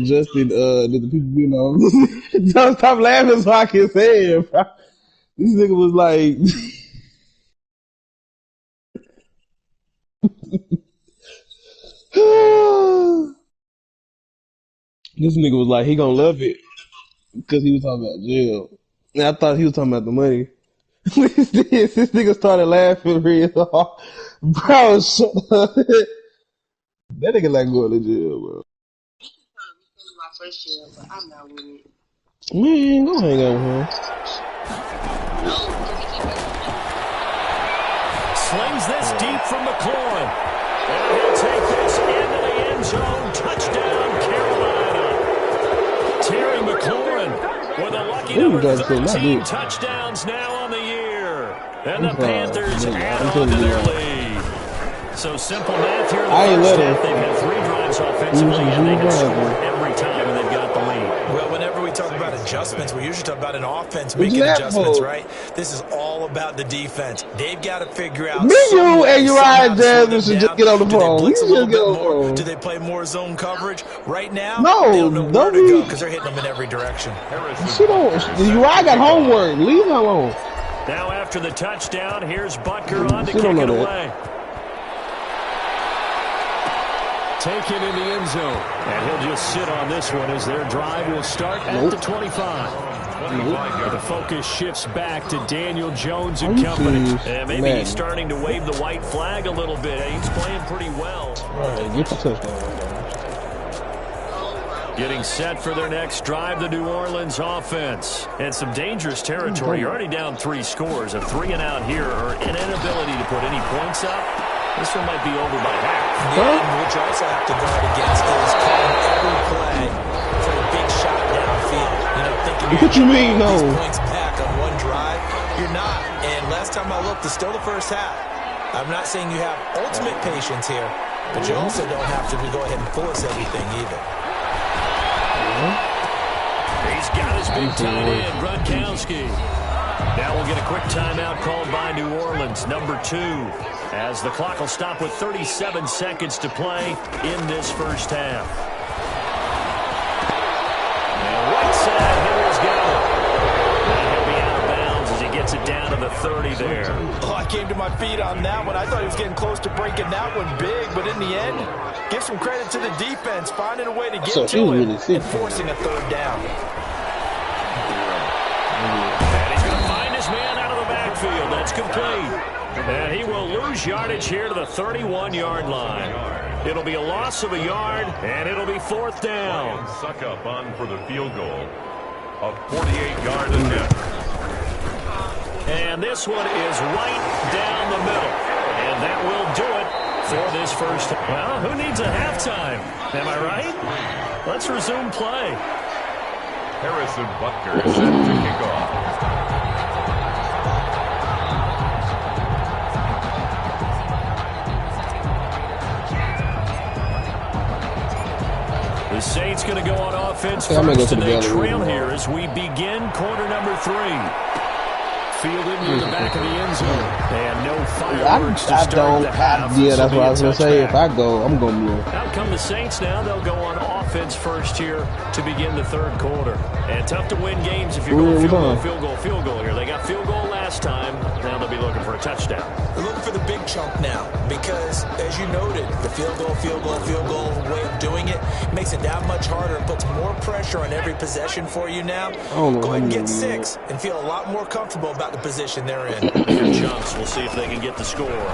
Justin, that the people, you know, don't stop laughing so I can say it, bro. This nigga was like, this nigga was like, he gonna love it because he was talking about jail. And I thought he was talking about the money. This nigga started laughing real hard. Bro, shut up. That nigga like going to jail, bro. My first year, but I'm not with it. Man, go hang out with him. Slings this deep from McLaurin. And he'll take this into the end zone. Touchdown, Carolina. Terry McLaurin with a lucky number 13 touchdowns now on the year. And the Panthers add on to their lead. So simple math here in the first half. They've had 3 drives offensively, and they have scored every time, and they've got the lead. Well, whenever we talk about adjustments, we usually talk about an offense making adjustments, right? This is all about the defense. They've got to figure out. Me, you, and Uriah Jasmine should just get on the phone. We should get on the phone. Do they play more zone coverage? Right now, no, they don't know where to go because they're hitting them in every direction. She don't. Uriah got homework. Leave her alone. Now after the touchdown, here's Butker on to kick it away. Taken in the end zone. And he'll just sit on this one as their drive will start at the 25. The focus shifts back to Daniel Jones and company. And maybe he's starting to wave the white flag a little bit. He's playing pretty well. All right, get your touchdown. Getting set for their next drive, the New Orleans offense. And some dangerous territory. You're already down 3 scores. A 3-and-out here or an inability to put any points up. This one might be over by half. Yeah, which you also have to guard against is calling every play for a big shot downfield. You know, thinking what you mean, no? Points back on one drive. You're not. And last time I looked, it's still the first half. I'm not saying you have ultimate patience here, but you also don't have to go ahead and force everything either. He's got his big tight end, Gronkowski. Now we'll get a quick timeout called by New Orleans, number 2, as the clock will stop with 37 seconds to play in this first half. And Whiteside here has got it. And he'll be out of bounds as he gets it down to the 30 there. Oh, I came to my feet on that one. I thought he was getting close to breaking that one big, but in the end, give some credit to the defense, finding a way to get to him and forcing a third down. That's complete. And he will lose yardage here to the 31-yard line. It'll be a loss of a yard, and it'll be 4th down. Suckup on for the field goal. A 48-yard attempt. And this one is right down the middle. And that will do it for this first. Well, who needs a halftime? Am I right? Let's resume play. Harrison Butker is set to kick off. The Saints going to go on offense first, and they trail here as we begin quarter number 3. Fielded near the back of the end zone. And no fireworks to start the half. Yeah, that's what I was going to say. If I go, I'm going to move. Out come the Saints now. They'll go on offense first here to begin the third quarter. And tough to win games if you're going field goal here. They got field goal last time. Now they'll be looking for a touchdown. They're looking for the big chunk now because, as you noted, the field goal way of doing it makes it that much harder and puts more pressure on every possession for you now. Go ahead and get 6 and feel a lot more comfortable about the position they're in. Here chunks. We'll see if they can get the score. A little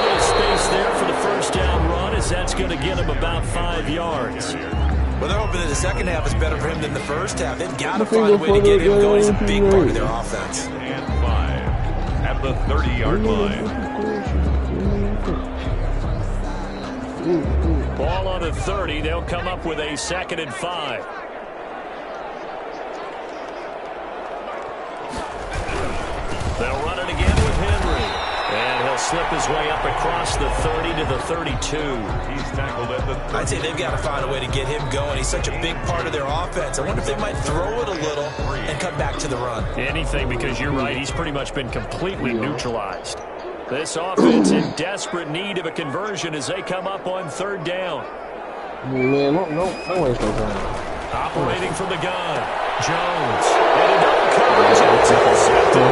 bit of space there for the first down run as that's going to get him about 5 yards. Well, they're hoping that the second half is better for him than the first half. They've got to find a way to get him going. He's a big part of their offense. And 5 at the 30-yard line. Ball on the 30. They'll come up with a 2nd and 5. They'll run it again with Henry. And he'll slip his way up across the 30 to the 32. He's tackled at the 30. I'd say they've got to find a way to get him going. He's such a big part of their offense. I wonder if they might throw it a little and come back to the run. Anything, because you're right. He's pretty much been completely neutralized. This offense in desperate need of a conversion as they come up on 3rd down. Man, no waste no time. Operating from the gun. Jones. And a double coverage. And it's intercepted.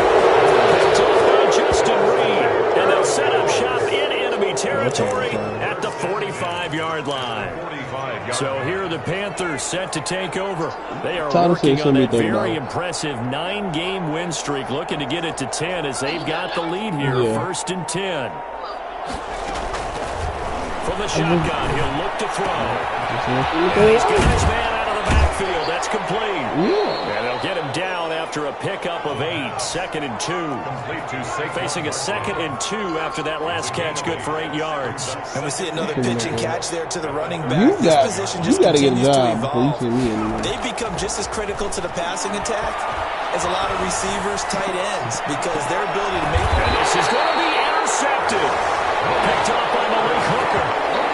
Picked off by Justin Reed. And they'll set up shop in enemy territory at the 45-yard line. So here are the Panthers set to take over. They are working on that very impressive 9-game win streak, looking to get it to 10 as they've got the lead here. 1st and 10. From the shotgun, he'll look to throw. And he's got his man out of the backfield. That's complete. And they'll get him down after a pickup of 8. 2nd and 2. Facing a 2nd and 2 after that last catch, good for 8 yards. And we see another pitch and catch there to the running back. This position just continues to evolve. They've become just as critical to the passing attack as a lot of receivers, tight ends, because their ability to make... And this is going to be intercepted. Picked up by Malik Hooker.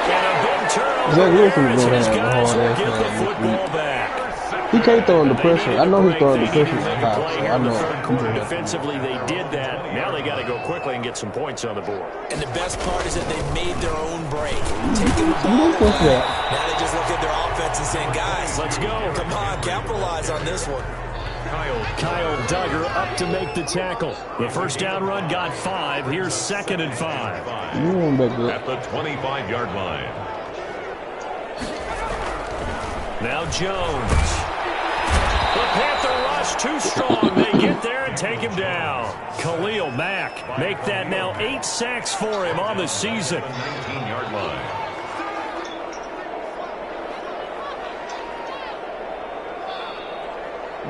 And a big turnover as his guys will get the football back. He can't throw under pressure. I know he's throwing under pressure. So I know. Defensively, they did that. Now they got to go quickly and get some points on the board. And the best part is that they made their own break. Taking the ball away. Now they just look at their offense and saying, guys, let's go. Come on, capitalize on this one. Kyle Duggar up to make the tackle. The first down run got 5. Here's 2nd and 5. At the 25-yard line. Now Jones. The Panther rush too strong. They get there and take him down. Khalil Mack make that now 8 sacks for him on the season. 19-yard line.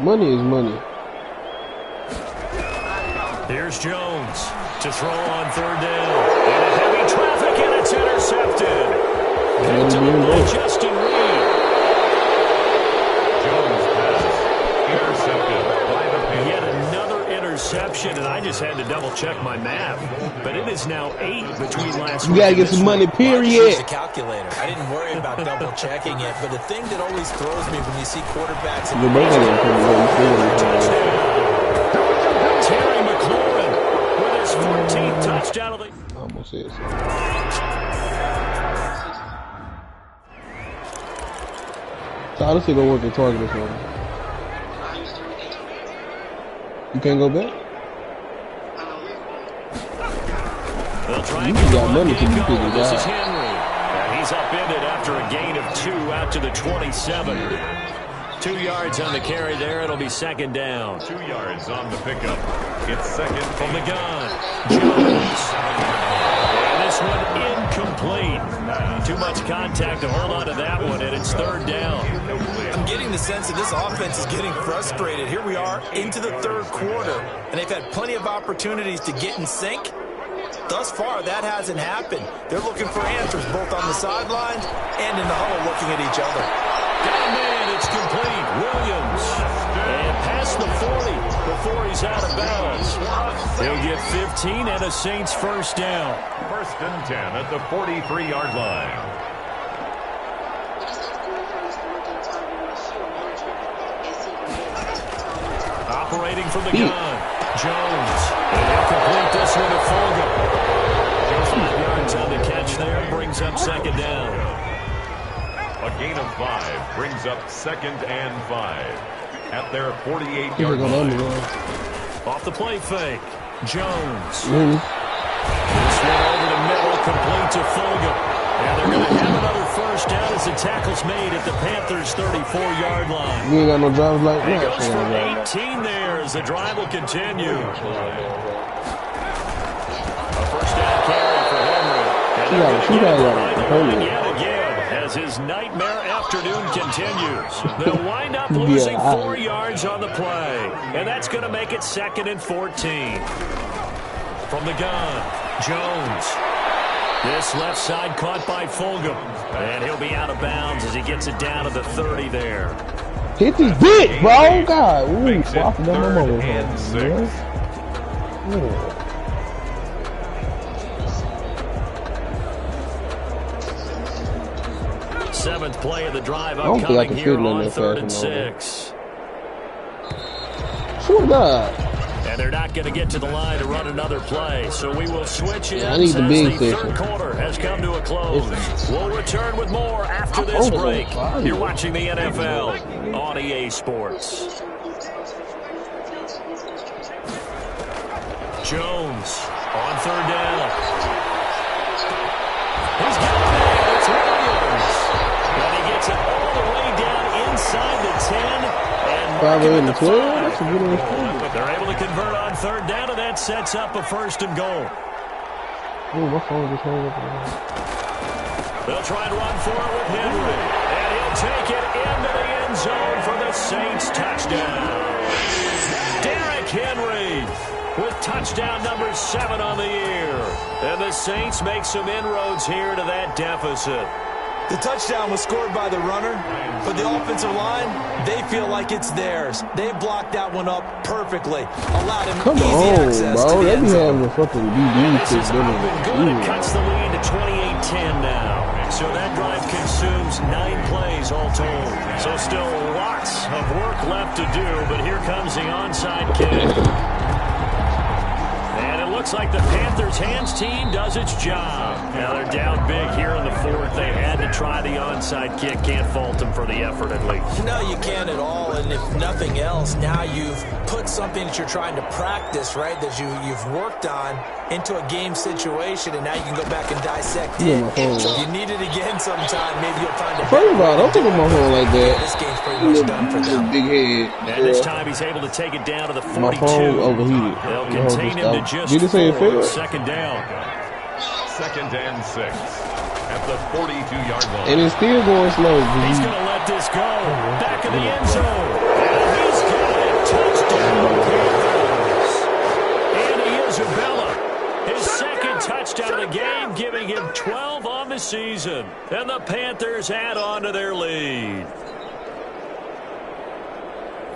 Money is money. Here's Jones to throw on 3rd down. And a heavy traffic, and it's intercepted. Picked up by Justin Reed. Jones pass intercepted by the Panthers. Yet another interception, and I just had to double-check my math. But it is now 8 between last week. You got to get some money, period. The calculator. I didn't worry about double-checking it, but the thing that always throws me when you see quarterbacks in Terry McLaurin with his 14th touchdown of the... Almost said so. So let's see go work the target this one. You can't go back? They'll try and you got money to be figured This out. is Henry. And he's upended after a gain of 2 out to the 27. 2 yards on the carry there. It'll be 2nd down. 2 yards on the pickup. It's 2nd from the gun. Jones. And this one incomplete. Too much contact to hold on to that one, and it's 3rd down. I'm getting the sense that this offense is getting frustrated. Here we are into the 3rd quarter, and they've had plenty of opportunities to get in sync, thus far, that hasn't happened. They're looking for answers both on the sidelines and in the huddle looking at each other. Got a man, it's complete. Williams. And past the 40 before he's out of bounds. He'll get 15 and a Saints first down. 1st and 10 at the 43-yard line. Operating from the gun. Jones. And he'll complete this one to Fulgham. 5 yards on the catch there. Brings up 2nd down. A gain of 5 brings up 2nd and 5 at their 48-yard line. Off the play fake. Jones. This one over the middle, complete to Fulgham. And they're going to have another first down as the tackle's made at the Panthers' 34-yard line. You ain't got no drives like that. He goes for 18 there as the drive will continue. A first down carry for Henry. And they're going to yet again as his nightmare afternoon continues. They'll wind up losing 4 yards on the play. And that's going to make it 2nd and 14. From the gun, Jones. This left side caught by Fulgham. And he'll be out of bounds as he gets it down to the 30 there. Hit his dick, bro. God. Ooh, Makes it 3rd and 6. Seventh play of the drive upcoming here on 3rd and 6. Swear to God. And they're not going to get to the line to run another play. So we will switch in as the 3rd quarter has come to a close. We'll return with more after this break. You're watching the NFL on EA Sports. Jones on 3rd down. He's got it. It's Williams. And he gets it all the way down inside the 10. And the 12. They're able to convert on 3rd down, and that sets up a 1st and goal. Oh, my phone just hung up. They'll try and run for it with Henry. And he'll take it into the end zone for the Saints touchdown. Derrick Henry with touchdown number 7 on the year. And the Saints make some inroads here to that deficit. The touchdown was scored by the runner, but the offensive line, they feel like it's theirs. They blocked that one up perfectly, allowed him easy access to the end zone. This is good. It cuts the lead to 28-10 now. So that drive consumes 9 plays all told. So still lots of work left to do, but here comes the onside kick. And it looks like the Panthers' hands team does its job. Now they're down big here in the 4th. They had to try the onside kick. Can't fault them for the effort at least. No, you can't at all. And if nothing else, now you've put something that you're trying to practice, right, that you've worked on into a game situation, and now you can go back and dissect it. So if you need it again sometime, maybe you'll find a First of all, don't put him on hold like that. This game's pretty much done for them. Big head. And this time he's able to take it down to the 42. My phone overheated. They'll contain him to just 4. 2nd down. 2nd and 6 at the 42-yard line. And it's still going slow. He's going to let this go. Back in the end zone. And he's got it. Touchdown, Panthers. Andy Isabella. His 2nd touchdown of the game, giving him 12 on the season. And the Panthers add on to their lead.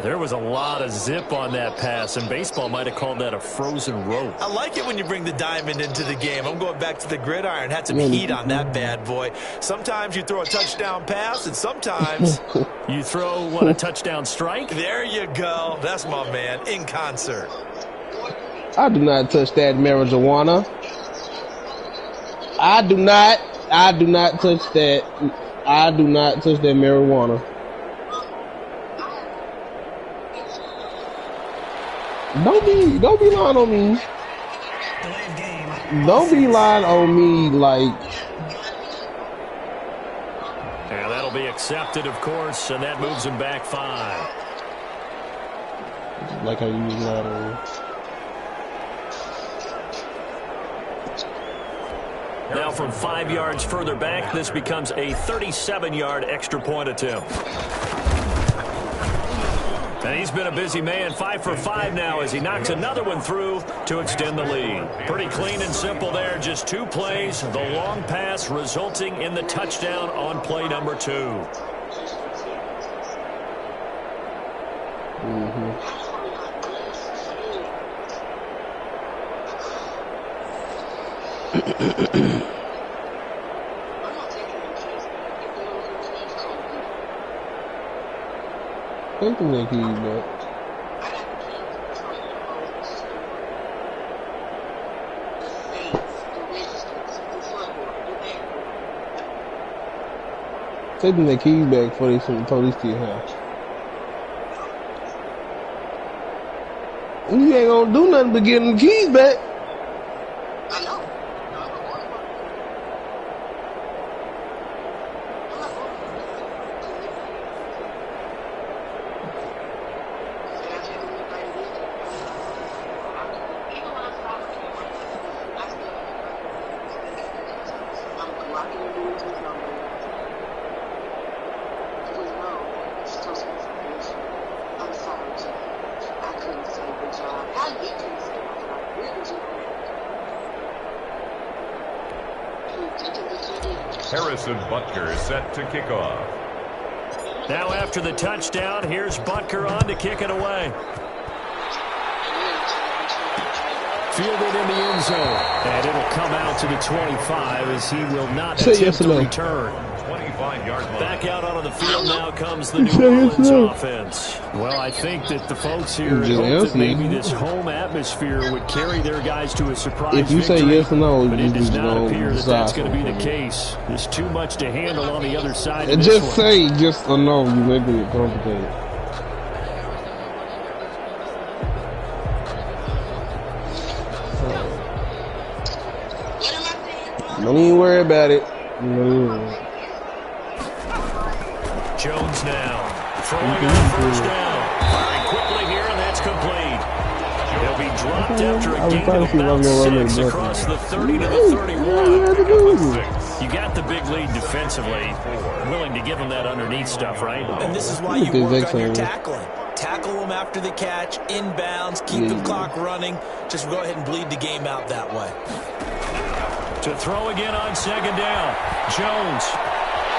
There was a lot of zip on that pass, and baseball might have called that a frozen rope. I like it when you bring the diamond into the game. I'm going back to the gridiron. Had some heat on that bad boy. Sometimes you throw a touchdown pass, and sometimes you throw, what, a touchdown strike? There you go. That's my man, in concert. I do not touch that marijuana. I do not touch that. I do not touch that marijuana. Don't be lying on me. Don't be lying on me like. And that'll be accepted, of course, and that moves him back 5. Like how you use that on. Now from 5 yards further back, this becomes a 37-yard extra point attempt. And he's been a busy man, 5 for 5 now as he knocks another one through to extend the lead. Pretty clean and simple there, just 2 plays. The long pass resulting in the touchdown on play number 2. Taking that keys back. Taking the keys back before they should have told these kids how. You ain't gonna do nothing but get them the keys back. I know. Harrison Butker is set to kick off. Now after the touchdown, here's Butker on to kick it away. Fielded in the end zone. And it'll come out to the 25 as he will not attempt to return. 25-yard line. Back out onto the field now comes the New Orleans offense. Well, I think that the folks here hope that maybe this home atmosphere would carry their guys to a surprise victory. If you say yes or no, but it does not appear that that's going to be the case. There's too much to handle on the other side of this just one. Say yes or no. You're making it complicated. Don't even worry about it. Jones now throwing on first down. Firing quickly here, and that's complete. He'll be dropped after a gain of about 6 across the 30 to the 31. You got the big lead defensively. Willing to give him that underneath stuff, right? And this is why you work on your tackling. Tackle them after the catch, inbounds, keep the clock running. Just go ahead and bleed the game out that way. To throw again on second down. Jones.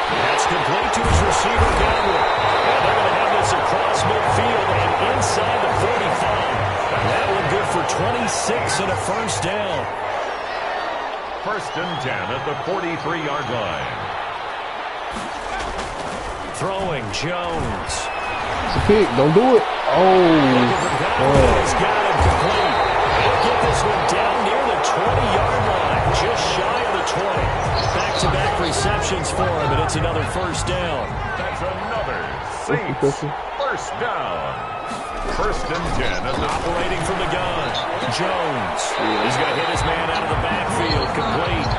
That's complete to his receiver, Godwin. And they're going to have this across midfield and inside the 35. That one good for 26 and a first down. 1st and 10 at the 43-yard line. Throwing Jones. It's a pick. Don't do it. He's got it complete. He'll get this one down near the 20-yard line. Just shy of the 20. Back-to-back receptions for him, and it's another first down. That's another Saints first down. 1st and 10 as operating from the gun. Jones. He's going to hit his man out of the backfield. Complete.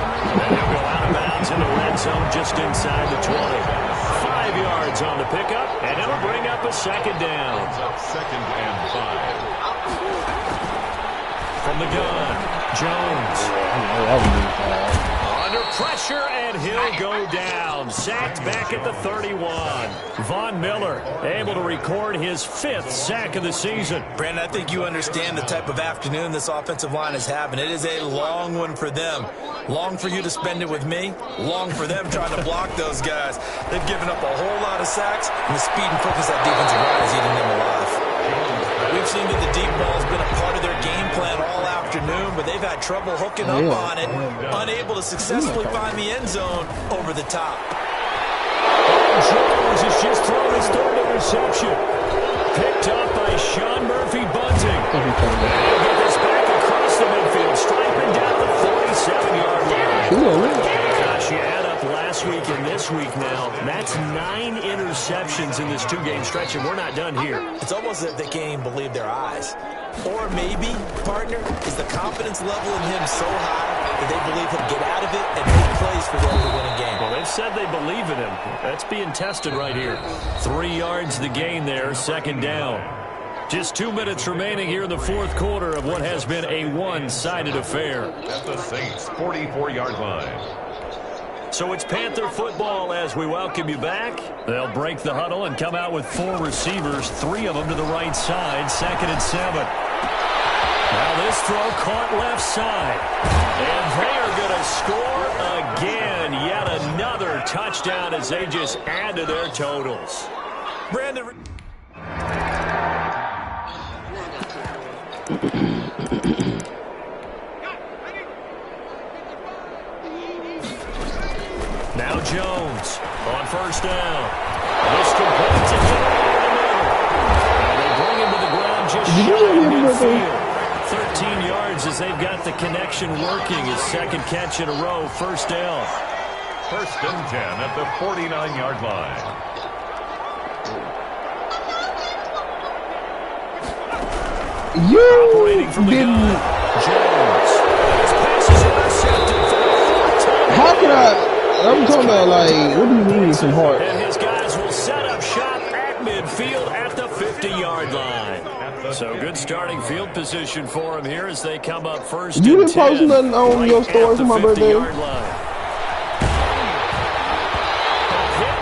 And he'll go out of bounds in the red zone just inside the 20. 5 yards on the pickup, and it'll bring up a second down. 2nd and 5. From the gun, Jones. Under pressure, and he'll go down. Sacked back at the 31. Von Miller able to record his 5th sack of the season. Brandon, I think you understand the type of afternoon this offensive line is having. It is a long one for them. Long for you to spend it with me. Long for them trying to block those guys. They've given up a whole lot of sacks, and the speed and quickness that defensive line is eating them alive. We've seen that the deep ball has been a part of their game plan all afternoon, but they've had trouble hooking up on it, unable to successfully find the end zone over the top. Jones has just thrown his 3rd interception. Picked up by Sean Murphy-Bunting. He'll get this back across the midfield, striping down the 47-yard line. Gosh, you add up last week and this week now. That's 9 interceptions in this 2-game stretch, and we're not done here. It's almost as if they can't even believe their eyes. Or maybe, partner, is the confidence level in him so high that they believe he'll get out of it and make plays for them to win a game. Well, they've said they believe in him. That's being tested right here. 3 yards the gain there, second down. Just 2 minutes remaining here in the 4th quarter of what has been a one-sided affair. At the Saints' 44-yard line. So it's Panther football as we welcome you back. They'll break the huddle and come out with 4 receivers, 3 of them to the right side, 2nd and 7. Now this throw caught left side. And they are going to score again. Yet another touchdown as they just add to their totals. Brandon. Now Jones on 1st down. This completes it over the middle. And they bring him to the ground just shy of midfield. 13 yards as they've got the connection working. His 2nd catch in a row, 1st down. 1st and 10 at the 49-yard line. Operating from the gun, Jones. His pass is intercepted for the 4th time. How can I'm talking about, like, what do you mean some heart? And his guys will set up shop at midfield at the 50-yard line. So good starting field position for him here as they come up 1st and 10. You didn't post nothing on your story for my birthday?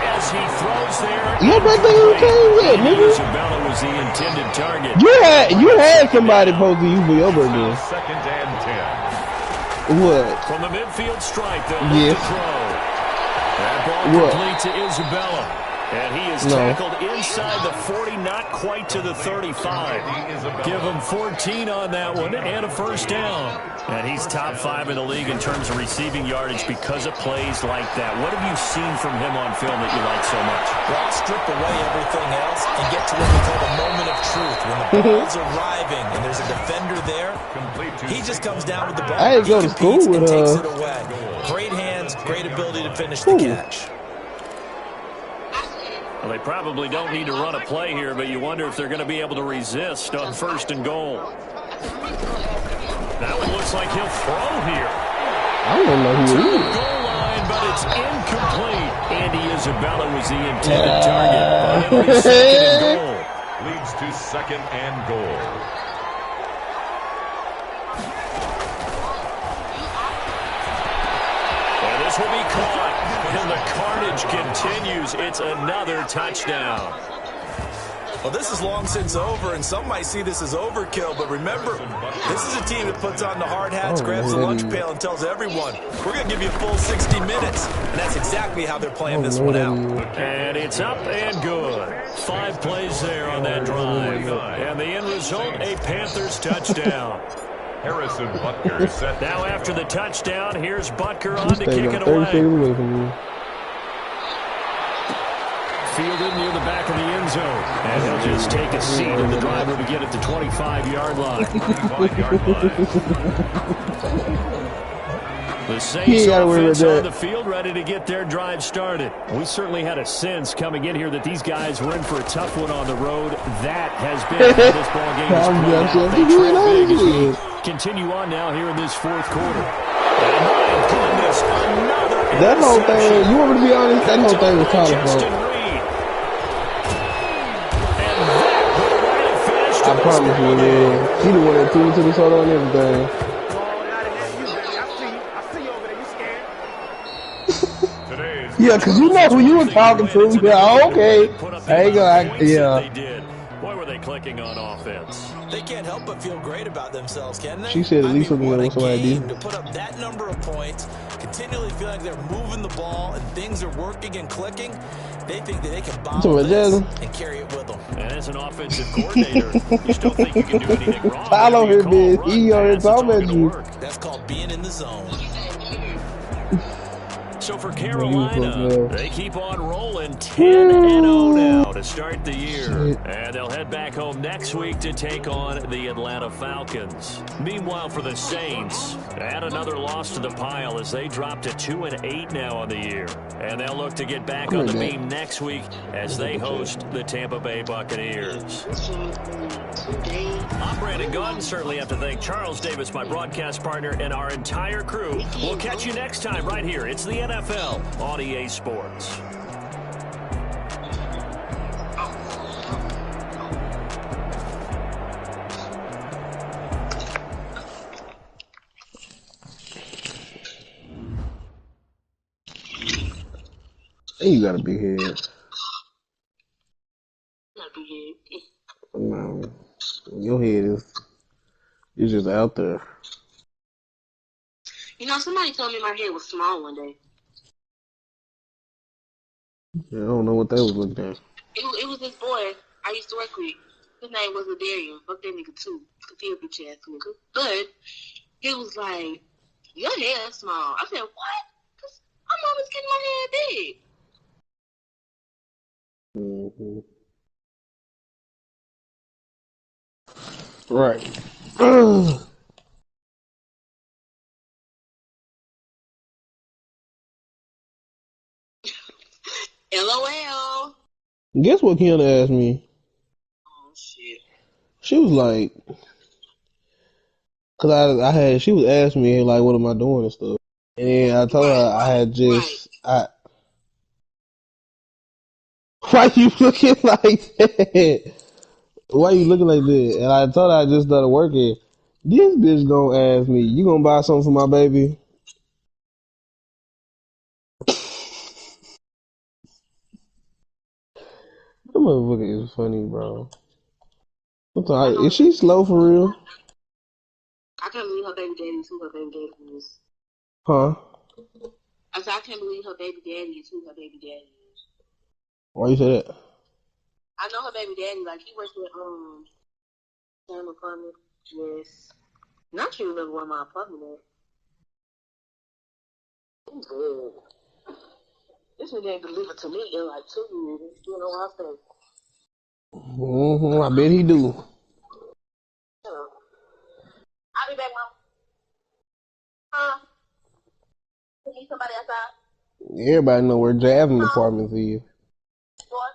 As he throws there. Your birthday came yet, nigga. Isabella was the intended target. You had somebody post to you for your birthday. 2nd and 10. What? From the midfield stripe, they'll look to throw. That ball complete to Isabella. And he is tackled inside the 40, not quite to the 35. Give him 14 on that one and a 1st down. And he's top 5 in the league in terms of receiving yardage because of plays like that. What have you seen from him on film that you like so much? Well, I'll strip away everything else and get to what we call the moment of truth. When the ball's arriving and there's a defender there, he just comes down with the ball. I didn't go to school with takes it away. Great hands, great ability to finish the catch. Well, they probably don't need to run a play here, but you wonder if they're going to be able to resist on 1st and goal. That one looks like he'll throw here. I don't know who to he the is. goal line, but it's incomplete. Andy Isabella was the intended target. But it'll be 2nd and goal. Leads to 2nd and goal. And this will be caught. And the carnage continues. It's another touchdown. Well, this is long since over, and some might see this as overkill, but remember, this is a team that puts on the hard hats, grabs the lunch pail, and tells everyone, we're going to give you a full 60 minutes. And that's exactly how they're playing this one out. And it's up and good. 5 plays there on that drive. And the end result, a Panthers touchdown. Harrison Butker set. Now after the touchdown, here's Butker on to kick it away. Fielded near the back of the end zone. And he'll just take a seat, and the drive will begin at the 25-yard line. The Saints offense on the field ready to get their drive started. We certainly had a sense coming in here that these guys were in for a tough one on the road. That has been how this ball game is played out. They trail big as we continue on now here in this 4th quarter. And my goodness, another that whole thing, you want me to be honest, that whole thing was colorful. I promise you, man. He the one that threw it to the soda and everything. Yeah, because you know who you were talking to. Yeah, okay. There you go. Yeah. Boy, were they clicking on offense. They can't help but feel great about themselves, can they? She said at least what a game to put up that number of points, continually feeling like they're moving the ball and things are working and clicking. They think that they can bottle this and carry it with them. And as an offensive coordinator, you still think you can do anything wrong. Follow him, man. He already talking about you. That's called being in the zone. So for Carolina, they keep on rolling 10-0 now to start the year. And they'll head back home next week to take on the Atlanta Falcons. Meanwhile, for the Saints, add another loss to the pile as they drop to 2-8 now on the year. And they'll look to get back on the beam next week as they host the Tampa Bay Buccaneers. I'm Brandon Gunn. Certainly have to thank Charles Davis, my broadcast partner, and our entire crew. We'll catch you next time right here. It's the NFL on EA Sports. You got a big head. Not big head. No, your head is just out there. You know, somebody told me my head was small one day. Yeah, I don't know what they was looking at. It was this boy I used to work with. His name was Ladarian. Fuck that nigga too. Cause he a bitch ass nigga. But he was like, your hair is small. I said, what? Cause I'm always getting my hair big. Mm-hmm. Right. LOL. Guess what Kiana asked me? Oh shit. She was like, cause she was asking me like, what am I doing and stuff. And I told her I had just, why you looking like that? Why you looking like that? And I told her I just started working. This bitch gonna ask me, you gonna buy something for my baby? That motherfucker is funny, bro. Is she slow for real? I can't believe her baby daddy is who her baby daddy is. Huh? I said I can't believe her baby daddy is who her baby daddy is. Why you say that? I know her baby daddy, like he works with Sam apartment. Yes. Not sure remember where my apartment at. I'm good. This nigga ain't delivered to me in like 2 years. He's still on our face. Mm-hmm. I bet he do. I'll be back, Mom. Huh? You need somebody outside? Everybody know where Jasmine apartments is. What?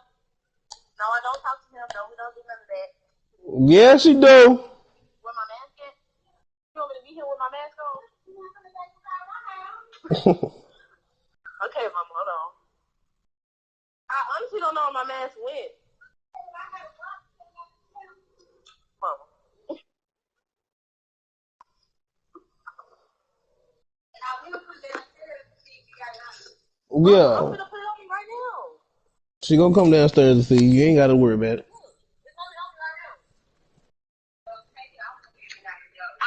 No, I don't talk to him. No, we don't do none of that. Yeah, she do. Where my mask at? You want me to be here with my mask on? Okay, Mama, hold on. I honestly don't know where my mask went. Mama. Yeah. I'm gonna put it on me right now. She gonna come downstairs to see you. You ain't gotta worry about it.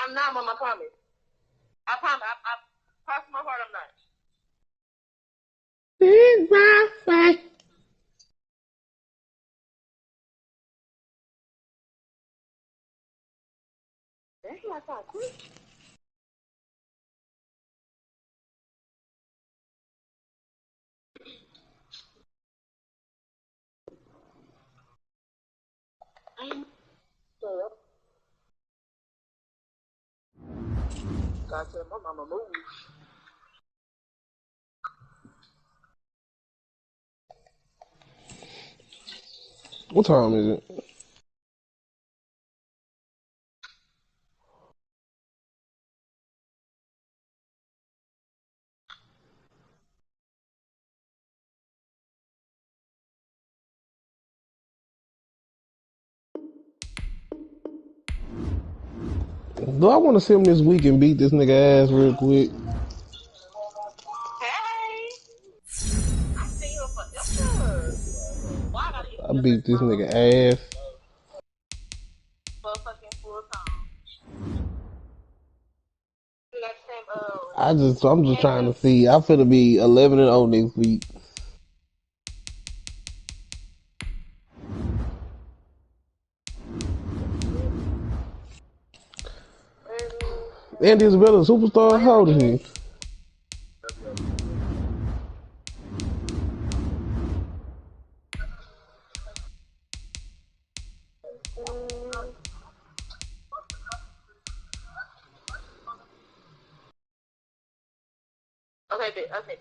I'm not, Mom, I promise. I promise. I cross my heart, I'm not. It's my fight. That's my fault, quick. God tell my mama move. What time is it? Do I want to see him this week and beat this nigga ass real quick? Hey! I see you forever. Why I gotta I beat this nigga ass. Fucking full time. I'm just trying to see. I'm finna be 11-0 next week. Andy Isabella, superstar. How old is he? Okay.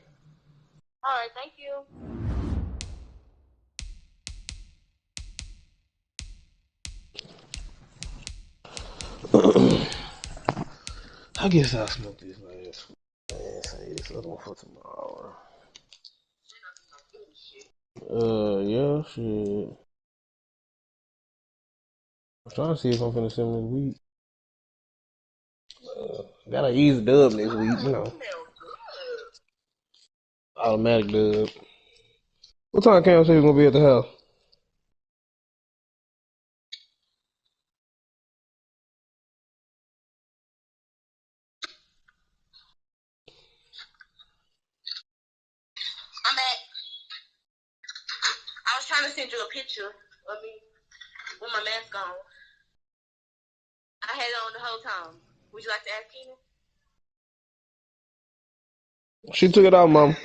Alright, thank you. I guess I'll smoke this last and say this other one for tomorrow. Yeah, shit. I'm trying to see if I'm finna send this week. Gotta ease dub next week, you know. Automatic dub. What time Cam said he's gonna be at the house? I'm back. I was trying to send you a picture of me with my mask on. I had it on the whole time. Would you like to ask Keena? She took it out, Mom.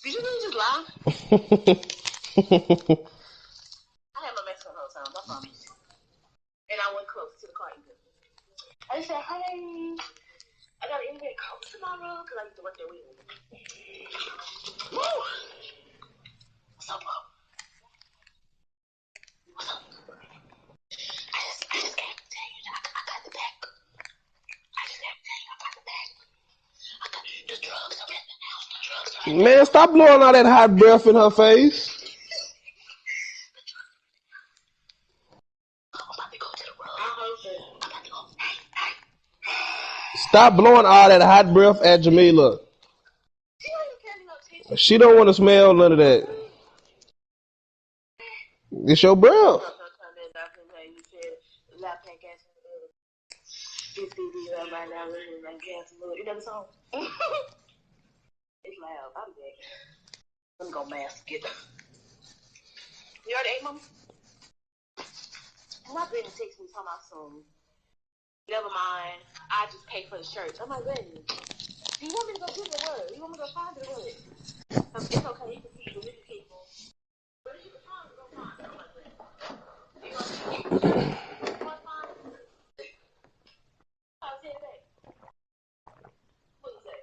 Did you really just lie? I had my mask on the whole time, I promise. And I went close to the car either. I just said, hey, I got an internet call tomorrow because I used to work there with you. Woo! What's up, bro? What's up? I just came to tell you that I got the bag. I just came to tell you I got the bag. I got the drugs are at the house. The drugs are at the house. Man, stop blowing all that hot breath in her face. Stop blowing all that hot breath at Jamila. She don't want to smell none of that. It's your breath. It's loud. I'm back. Let me go mask it. You already ate, Mama? My baby texted me talking about some. Never mind. I just paid for the shirt. I'm like, baby, do you want me to go get it or what? You want me to go find it or what? It's okay. You can keep it. You can keep it. But if you can find it, go find it. I'm like, baby. You want to keep it? You want to find it? I'll tell you that. What is that?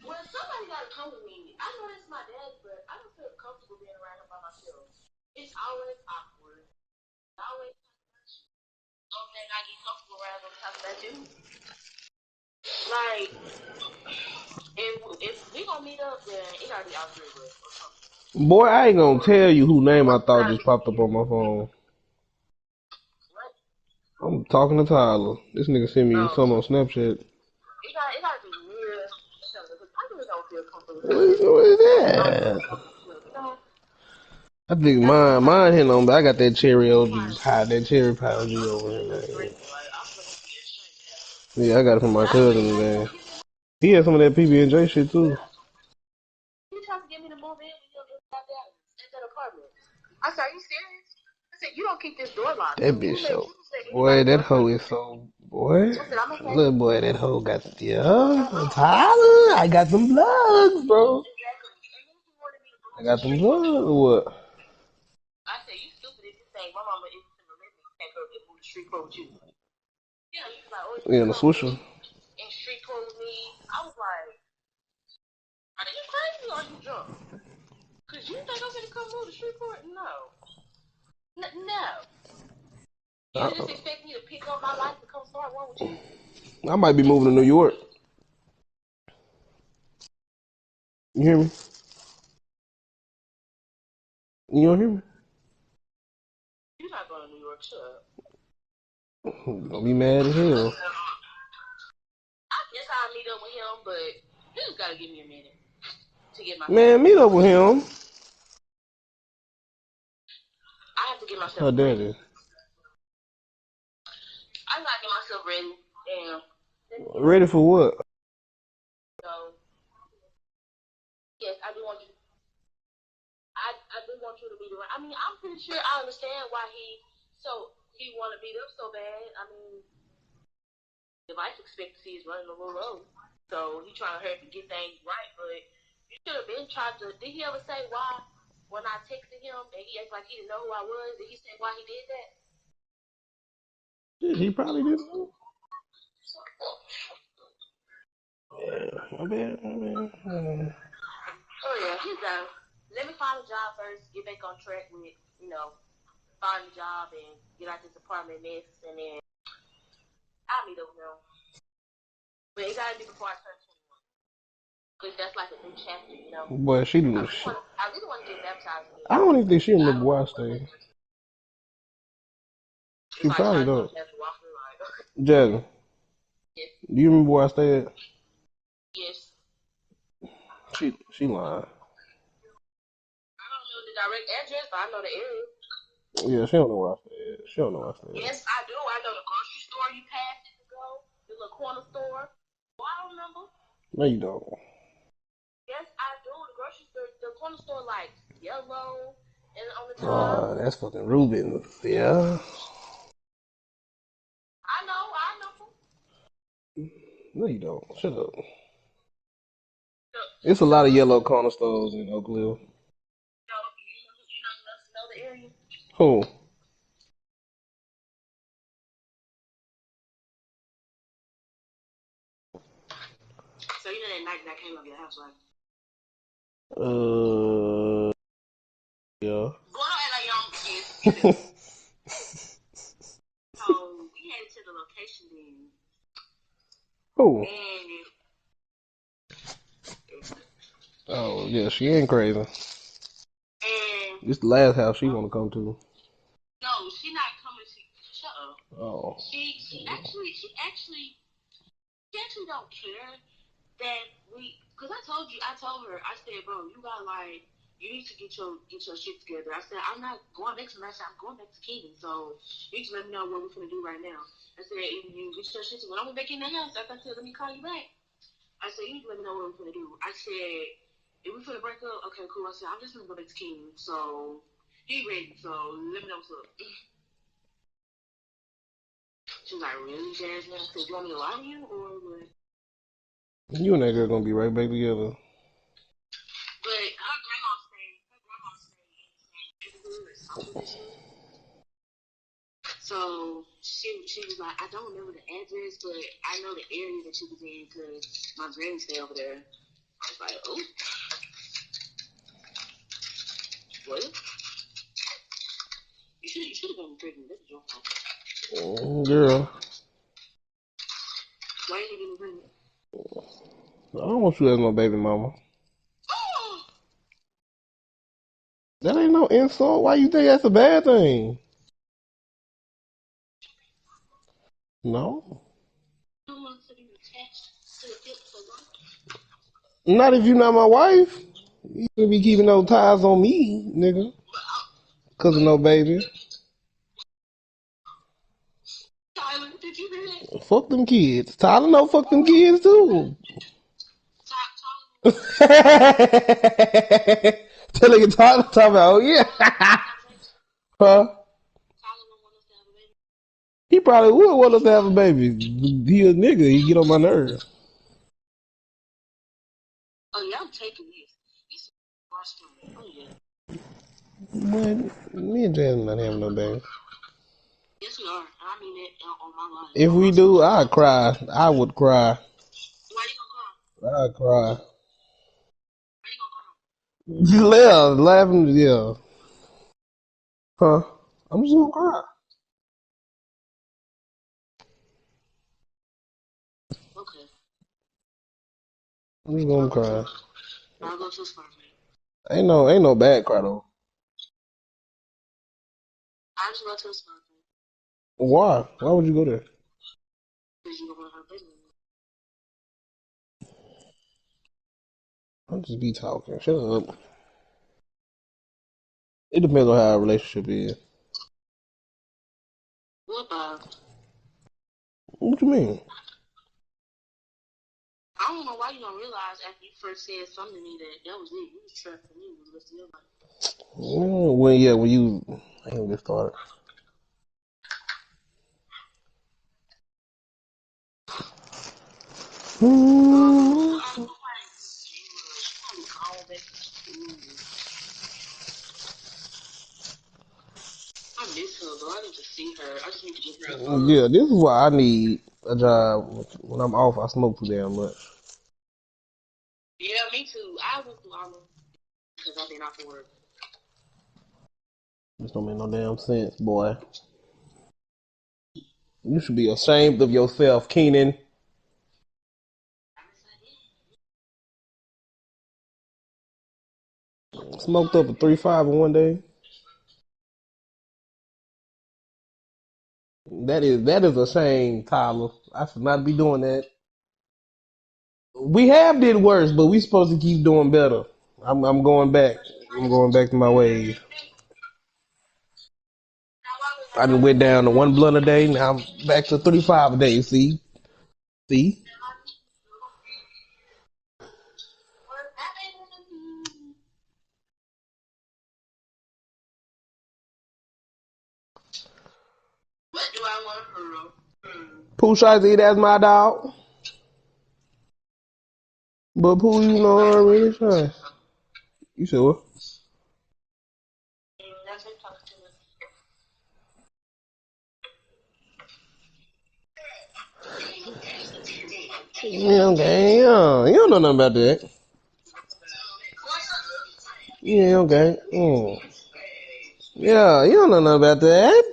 Well, somebody got to come with me. I know it's my dad, but I don't feel comfortable being around him by myself. It's always awkward. Always. Don't think I get comfortable around him talking about you. Like, if we gonna meet up, then it gotta be out there with or something. Boy, I ain't gonna tell you whose name I thought just popped up on my phone. What? I'm talking to Tyler. This nigga sent me something on Snapchat. It gotta be real. I really don't feel comfortable. What is that? I think mine hitting on, but I got that cherry OG hot, that cherry pie OG over here, man. Yeah, I got it from my cousin, man. He had some of that PB&J shit too. You trying to get me to move in with that apartment? I said, are you serious? I said, you don't keep this door locked. That bitch so, boy, that hoe is so, boy. Little boy, that hoe got, Tyler, I got them plugs, bro. I got them plugs or what? I said, you stupid if you think my mama is in the living can't go get move the street clothes with you. Yeah, you was like, oh, Yeah, the swisher. And street clothes with me. I was like, are you crazy or are you drunk? Cause you think I'm gonna come move the street court? No. No. You just expect me to pick up my life to come start one with you? I might be moving to New York. You hear me? You don't hear me? You're not going to New York, shut up. Gonna be mad as hell. I guess I'll meet up with him, but you just gotta give me a minute to get my. Man, meet up with him. I have to get myself. How dare you? I gotta get myself ready. Damn. Ready for what? So, yes, I do want you. I do want you to meet him. I mean, I'm pretty sure I understand why he want to meet up so bad. I mean, the life expectancy is running a little low, so he trying to hurry to get things right. But you should have been trying to. Did he ever say why? When I texted him and he acted like he didn't know who I was, did he say why he did that? Yeah, he probably didn't know. Yeah, my bad. Oh yeah, he's done. Let me find a job first, get back on track with, find a job and get out this apartment mess, and then I'll meet up with him. But it gotta be before I turn 21. Because that's like a new chapter, Boy, she do shit. I really want to get baptized again. I don't even think she remember where I stayed. She probably don't. Jasmine, do you remember where I stayed at? Yes. She lying. I don't know the direct address, but I know the area. Yeah, she don't know where I stayed. She don't know where I stayed. Yes, I do. I know the grocery store you passed it to go. The little corner store. Well, I don't remember. No, you don't. Yes, I do. The grocery store, the corner store, like yellow and on the top. That's fucking Ruben. Yeah. I know. No, you don't. Shut up. It's a lot of yellow corner stores in Oak Cliff. You know the area. Who? So you know that night that came up your house, right? Yeah. Go ahead, like y'all forget. So we headed to the location then. Who? And Oh, yeah, she ain't crazy. and This the last house she want to come to. no, she not coming. Shut up. Oh. She actually don't care that we. Cause I told her, I said, bro, you got like, you need to get your shit together. I said, I'm not going back to Madison. I'm going back to Keaton. So you just let me know what we're gonna do right now. I said, if you get your shit together, when I went back in the house, I said, let me call you back. I said, you need to let me know what we're gonna do. I said, if we finna break up, okay, cool. I said, I'm just gonna go back to Keaton. So he ready. So let me know what's up. She was like, really, Jasmine? I said, you want me to lie to you or what? You and that girl gonna be right back together. But her grandma stayed in the neighborhood. So she was like, I don't remember the address, but I know the area that she was in because my granny stayed over there. I was like, oh, what? You should have been pregnant. That's your fault. Girl. Why ain't you getting pregnant? I don't want you as my baby mama. That ain't no insult. Why you think that's a bad thing? No. Not if you're not my wife. You gonna be keeping no ties on me, nigga. Cause of no baby. Tyler, did you hear that? Fuck them kids. Tyler know fuck them kids too. Telling you Tyler talking about, oh yeah. Huh? He probably would want us to have a baby. He a nigga. He get on my nerves. Oh yeah, I'm taking this. This is frustrating. Oh yeah. But me and Jasmine not having no baby. Yes, we are. I mean it on my life. If we do, I'd cry. I would cry. Why you gonna cry? I'd cry. Why you gonna cry? Yeah, laughing, yeah. Huh? I'm just gonna cry. Okay. I'm just gonna cry. I'll go to a spa. Ain't no bad cry though. I'll just go to a spa. Why? Why would you go there? Because you don't want her baby. I'll just be talking. Shut up. It depends on how our relationship is. What about? What you mean? I don't know why you don't realize after you first said something to me that was it. You was trusting me. You was listening to me. When you I ain't get started. I miss her, though. I need to see her. I just need to get her. Yeah, this is why I need a job. When I'm off, I smoke too damn much. Yeah, me too. I went through all of because I've been off of work. This don't make no damn sense, boy. You should be ashamed of yourself, Keenan. Smoked up a 3-5 in one day. That is a shame, Tyler. I should not be doing that. We have did worse, but we supposed to keep doing better. I'm going back. I'm going back to my ways. I done went down to 1 blunt a day. Now I'm back to 35 a day. See? What do I want for Pooh Shiesty, that's my dog. But Pooh, you know what I really trying. You said what? Yeah, okay, yeah. You don't know nothing about that. Yeah, okay. Yeah, you don't know nothing about that.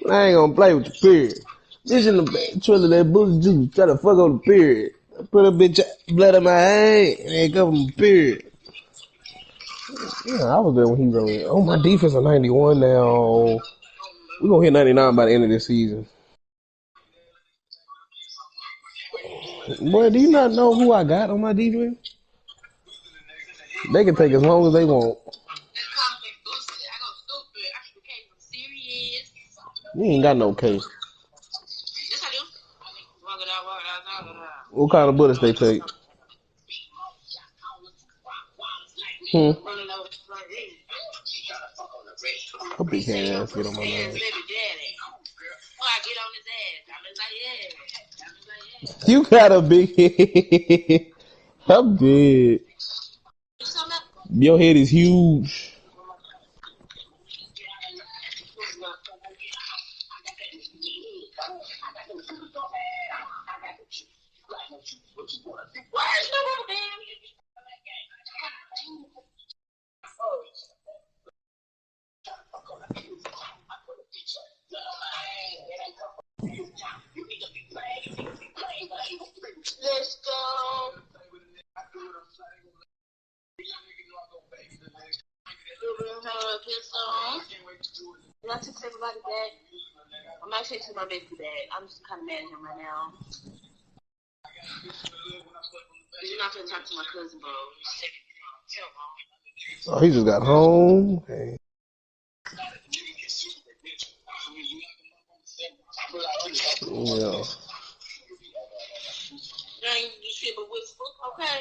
I ain't gonna play with the period. This in the trailer that booty juice. Try to fuck on the period. Put a bitch blood in my hand and then go from the period. Yeah, I was there when he wrote it. Oh, my defense is 91 now. We're gonna hit 99 by the end of this season. Boy, do you not know who I got on my defense? They can take as long as they want. You ain't got no case. What kind of bullets they take? Her big ass get on my nerves. You got a big head. I'm dead. Your head is huge. Let's go. I took everybody back. I'm actually taking my baby back. I'm just kind of mad at him right now. You're not going to talk to my cousin, bro. Oh, he just got home. Okay. Yeah. You shit, but with okay.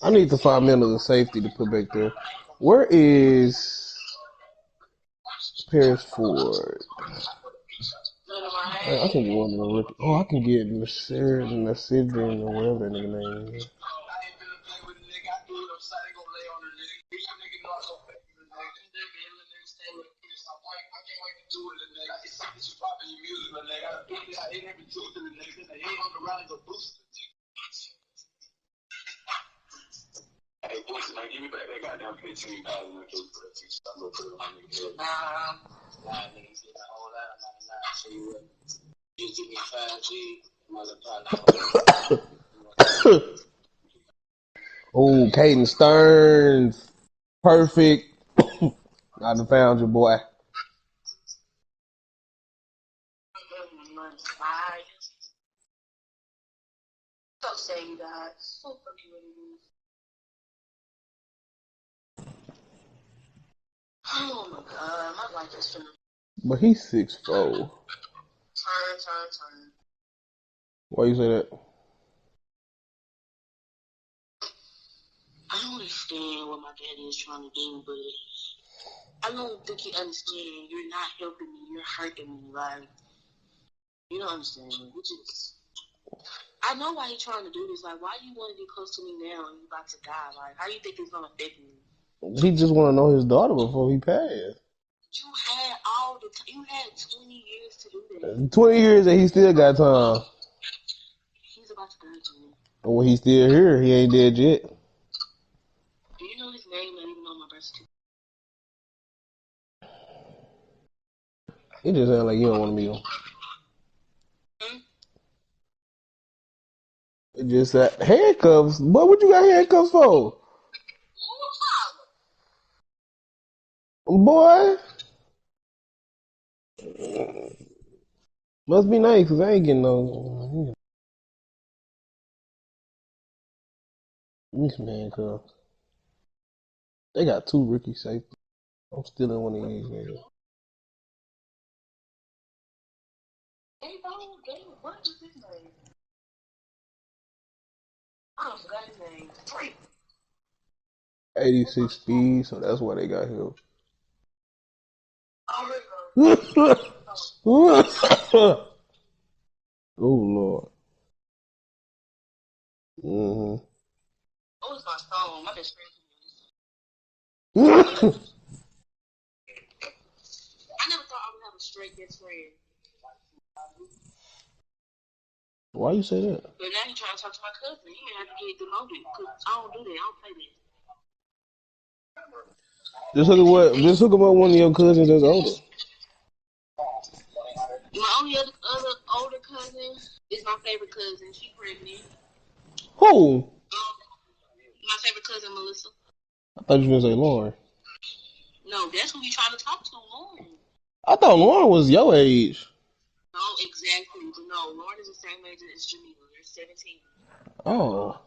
I need to find Miller safety to put back there. Where is Paris Ford? I can get one of the rookie. Oh, I can get Nasidrin or whatever that nigga name is. Hey, boys, man, give me back that goddamn $15 and put it on nigga. Nah, niggas get a whole lot of 99. So you what? You give me 5G, motherfucker. Oh, Caden Stearns. Perfect. I done found your boy. So say you guys. So fucking really. Oh my god, my life is finna. But he's 6'4". Turn. Why you say that? I don't understand what my daddy is trying to do, but I don't think he understands. You're not helping me. You're hurting me. Like, you don't understand. I know why he's trying to do this. Like, why you want to get close to me now and you about to die? Like, how you think it's gonna affect me? He just want to know his daughter before he passed. You had you had 20 years to do that. 20 years and he still got time. He's about to die to me. Well, he's still here. He ain't dead yet. Do you know his name? Not even on my birth certificate. He just sound like you don't want to meet him. Just handcuffs. Boy, what you got handcuffs for? Boy. Must be nice because I ain't getting no. These handcuffs. They got 2 rookie safety. I'm still in one of these niggas. What is his name? I forgot his name. 86 speed, so that's why they got him. Oh Lord. Oh, it's my phone. My best friend. I never thought I would have a straight best friend. Why you say that? But now he's trying to talk to my cousin. He may have to get demoted because I don't do that. I don't play that. Just hook him up one of your cousins that's older. My only other older cousin is my favorite cousin. She's pregnant. Who? My favorite cousin, Melissa. I thought you were gonna say Lauren. No, that's who we trying to talk to, Lauren. I thought Lauren was your age. No, exactly. No, Lauren is the same age as Jamila. They're 17. Oh.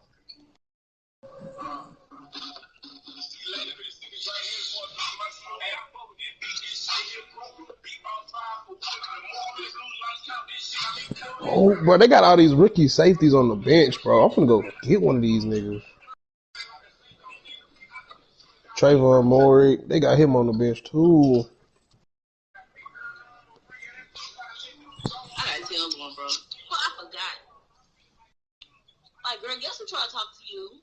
Oh, bro, they got all these rookie safeties on the bench, bro. I'm finna go get one of these niggas. Trayvon Maury, they got him on the bench too. I gotta tell one, bro. Well, I forgot. Like, girl, guess who tried to talk to you?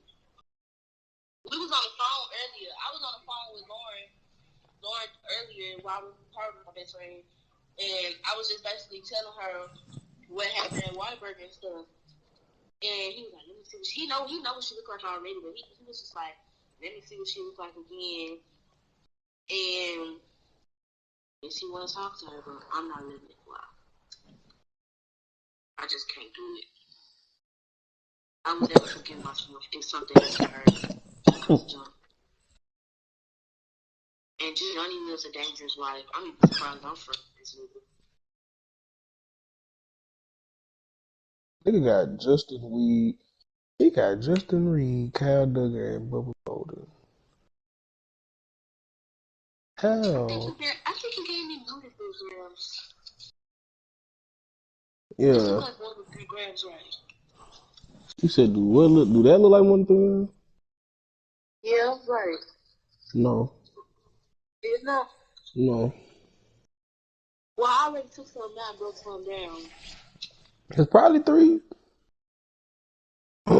We was on the phone earlier. I was on the phone with Lauren earlier while we were talking with my best friend. And I was just basically telling her what happened at Whataburger and stuff. And he was like, let me see what he know what she looked like already, but he was just like, let me see what she looked like again. And she wanna talk to her, but I'm not letting it fly. I just can't do it. I would never forgive myself if something happened to her. And Johnny lives a dangerous life. I'm even surprised I'm friends with this nigga. Nigga got Justin Reed. He got Justin Reed, Kyle Duggar, and Bubba Bolden. How? I think he gave me beautiful grams. Yeah. This is like 1 to 3 grams, right? You said, do that look like 1 to 3 grams? Yeah, right. No. It's not. No. Well, I already took some now, broke some down. It's probably 3. I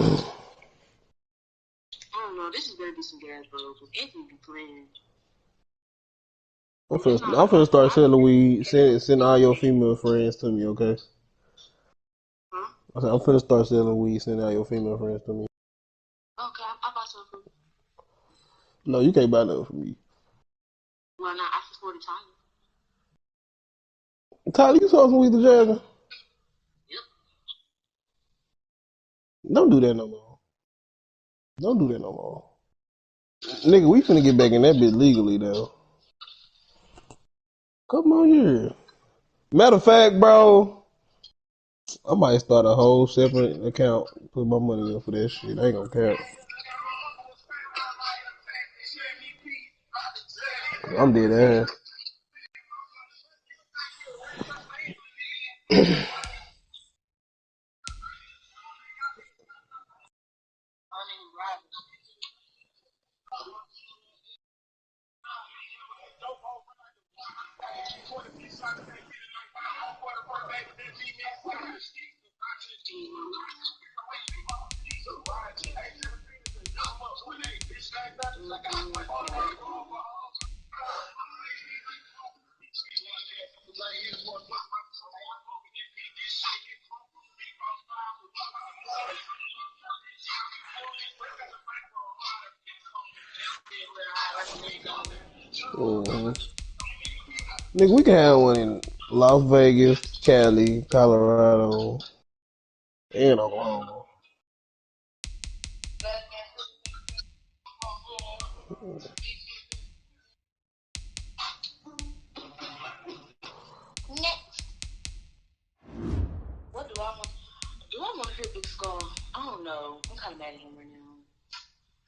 don't know. This is gonna be some gas, bro. Because Anthony be playing. I'm finna start selling weed. Send all your female friends to me, okay? Huh? I said, I'm finna start selling weed. Send all your female friends to me. Okay, I'll buy some from you. No, you can't buy nothing from me. Why not? I can afford it, Tyler. Tyler, you sold some weed to Jasmine? Yep. Don't do that no more. Don't do that no more. Nigga, we finna get back in that bitch legally, though. Come on here. Matter of fact, bro, I might start a whole separate account. Put my money in for that shit. I ain't gonna care. I'm dead ass. Mm-hmm. Nigga, we can have one in Las Vegas, Cali, Colorado, and Oklahoma. What do I want? Do I want to hear Big Skull? I don't know. I'm kind of mad at him right now.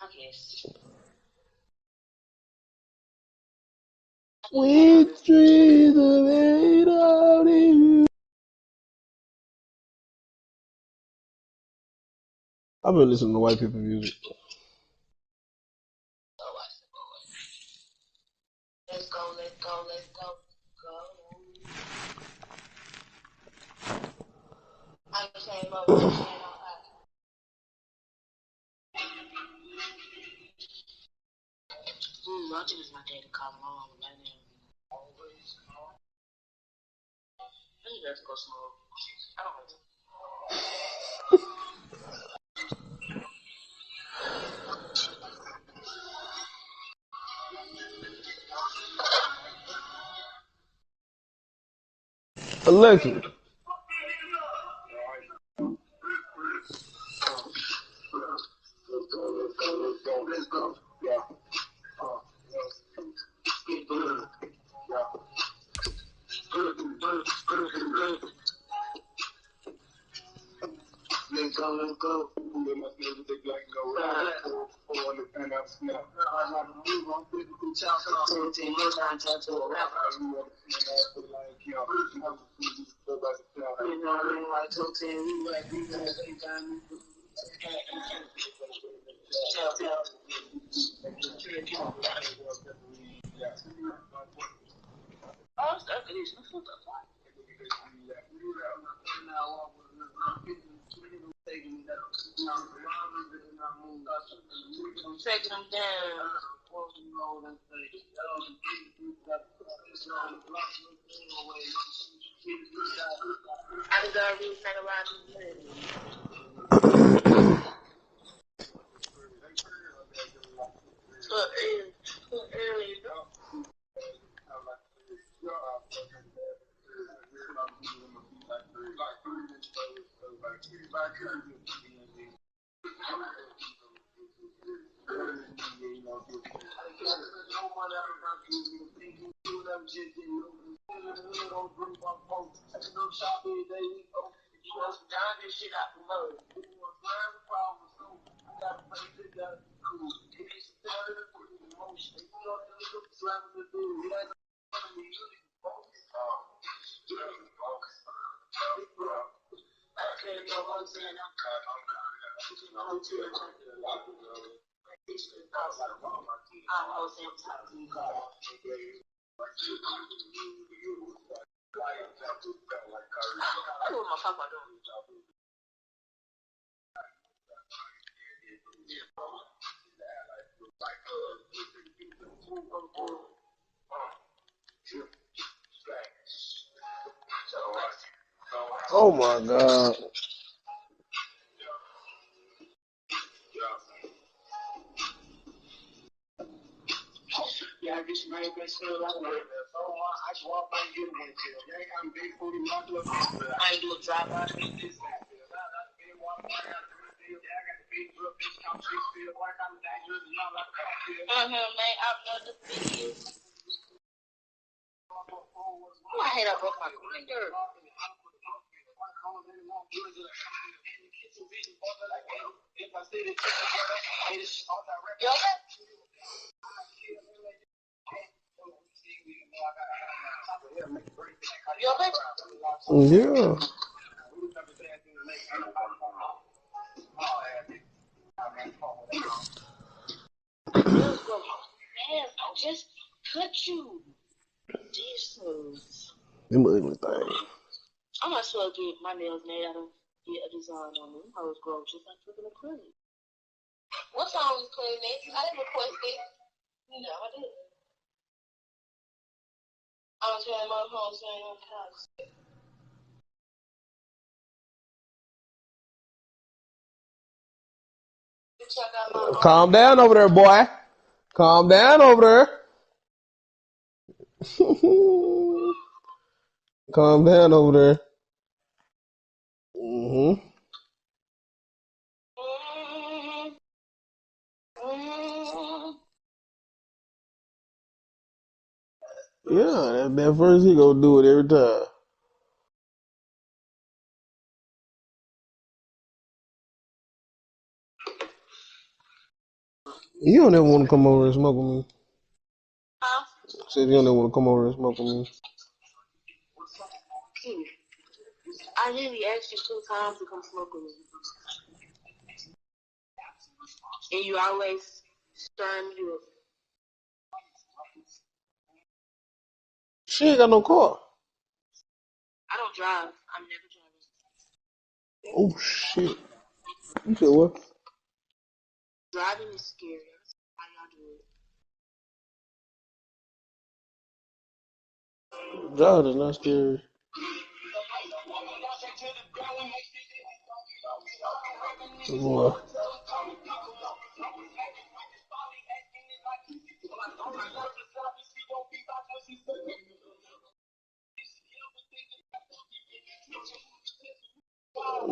I guess. Sweet dreams are made of you. I've been listening to white people music. Let's go, let's go, let's go, go. I came up with this shit on high. I think it's my daddy calling home right now. I need to go smoke. I don't know. Alexa. Let's go. Yeah. Let's go. They must never take like no ride. Or the pen up snap. I got to move on with the child. 17 years, I'm trying to rap. I want to see that like, you know, you know what I mean? Like, so 10, you like, you guys ain't got me. Tell. Oh, it's after this. Let's look up. Taking them down. I just got to read that around early. Oh my God. I just made that shit like that. So I just walk by and get one chill. They got big booty locked up. I ain't do a drop by. Man, I've done the video. Oh, I hate I broke my grinder. Yo, Yeah. I just cut you. Jesus. Them ugly things. I might as well get my nails made out of get a design on them. I was grow just like freaking acrylic. What song was playing next? I didn't request it. No, I didn't. I was telling my home saying on the house. Calm down over there, boy. Calm down over there. Calm down over there. Mm-hmm. Yeah, that first he gonna do it every time. You don't ever want to come over and smoke with me. Huh? Said you don't ever want to come over and smoke with me. I literally asked you 2 times to come smoke with me. And you always stirring me up. She ain't got no car. I don't drive. I'm never driving. Oh shit. You said what? Driving is scary. That's why y'all do it. Driving is not scary. Boy.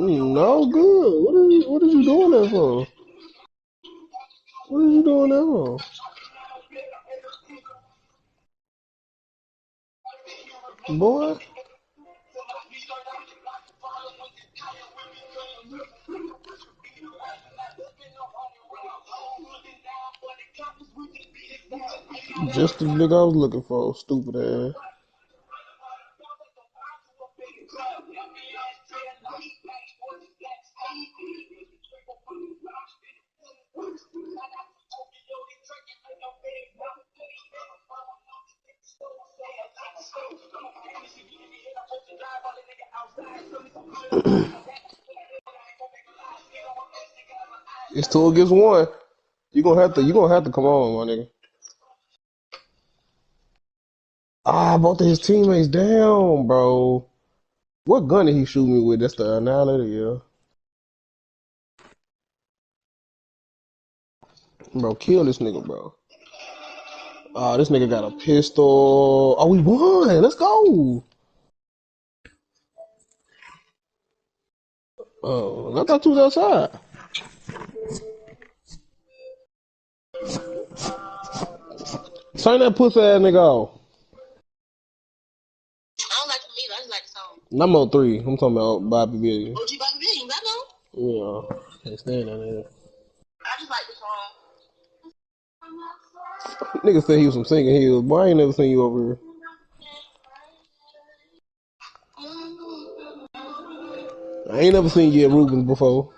No good. What are you doing that for? What are you doing that for? Boy. Just the nigga I was looking for, stupid ass. It's 2 against 1. You gonna have to come on, my nigga. Both of his teammates down, bro. What gun did he shoot me with? That's the Annihilator, yeah. Bro, kill this nigga, bro. This nigga got a pistol. Oh, we won. Let's go. I thought you was outside. Turn that pussy ass nigga off. I don't like him either. I just like the song. I'm on 3. I'm talking about Bobby Billy. OG Bobby Williams, I know. Yeah. Can't stand that nigga. I just like the song. Nigga said he was from Singing Hills. Boy, I ain't never seen you over here. I ain't never seen you at Rubens before.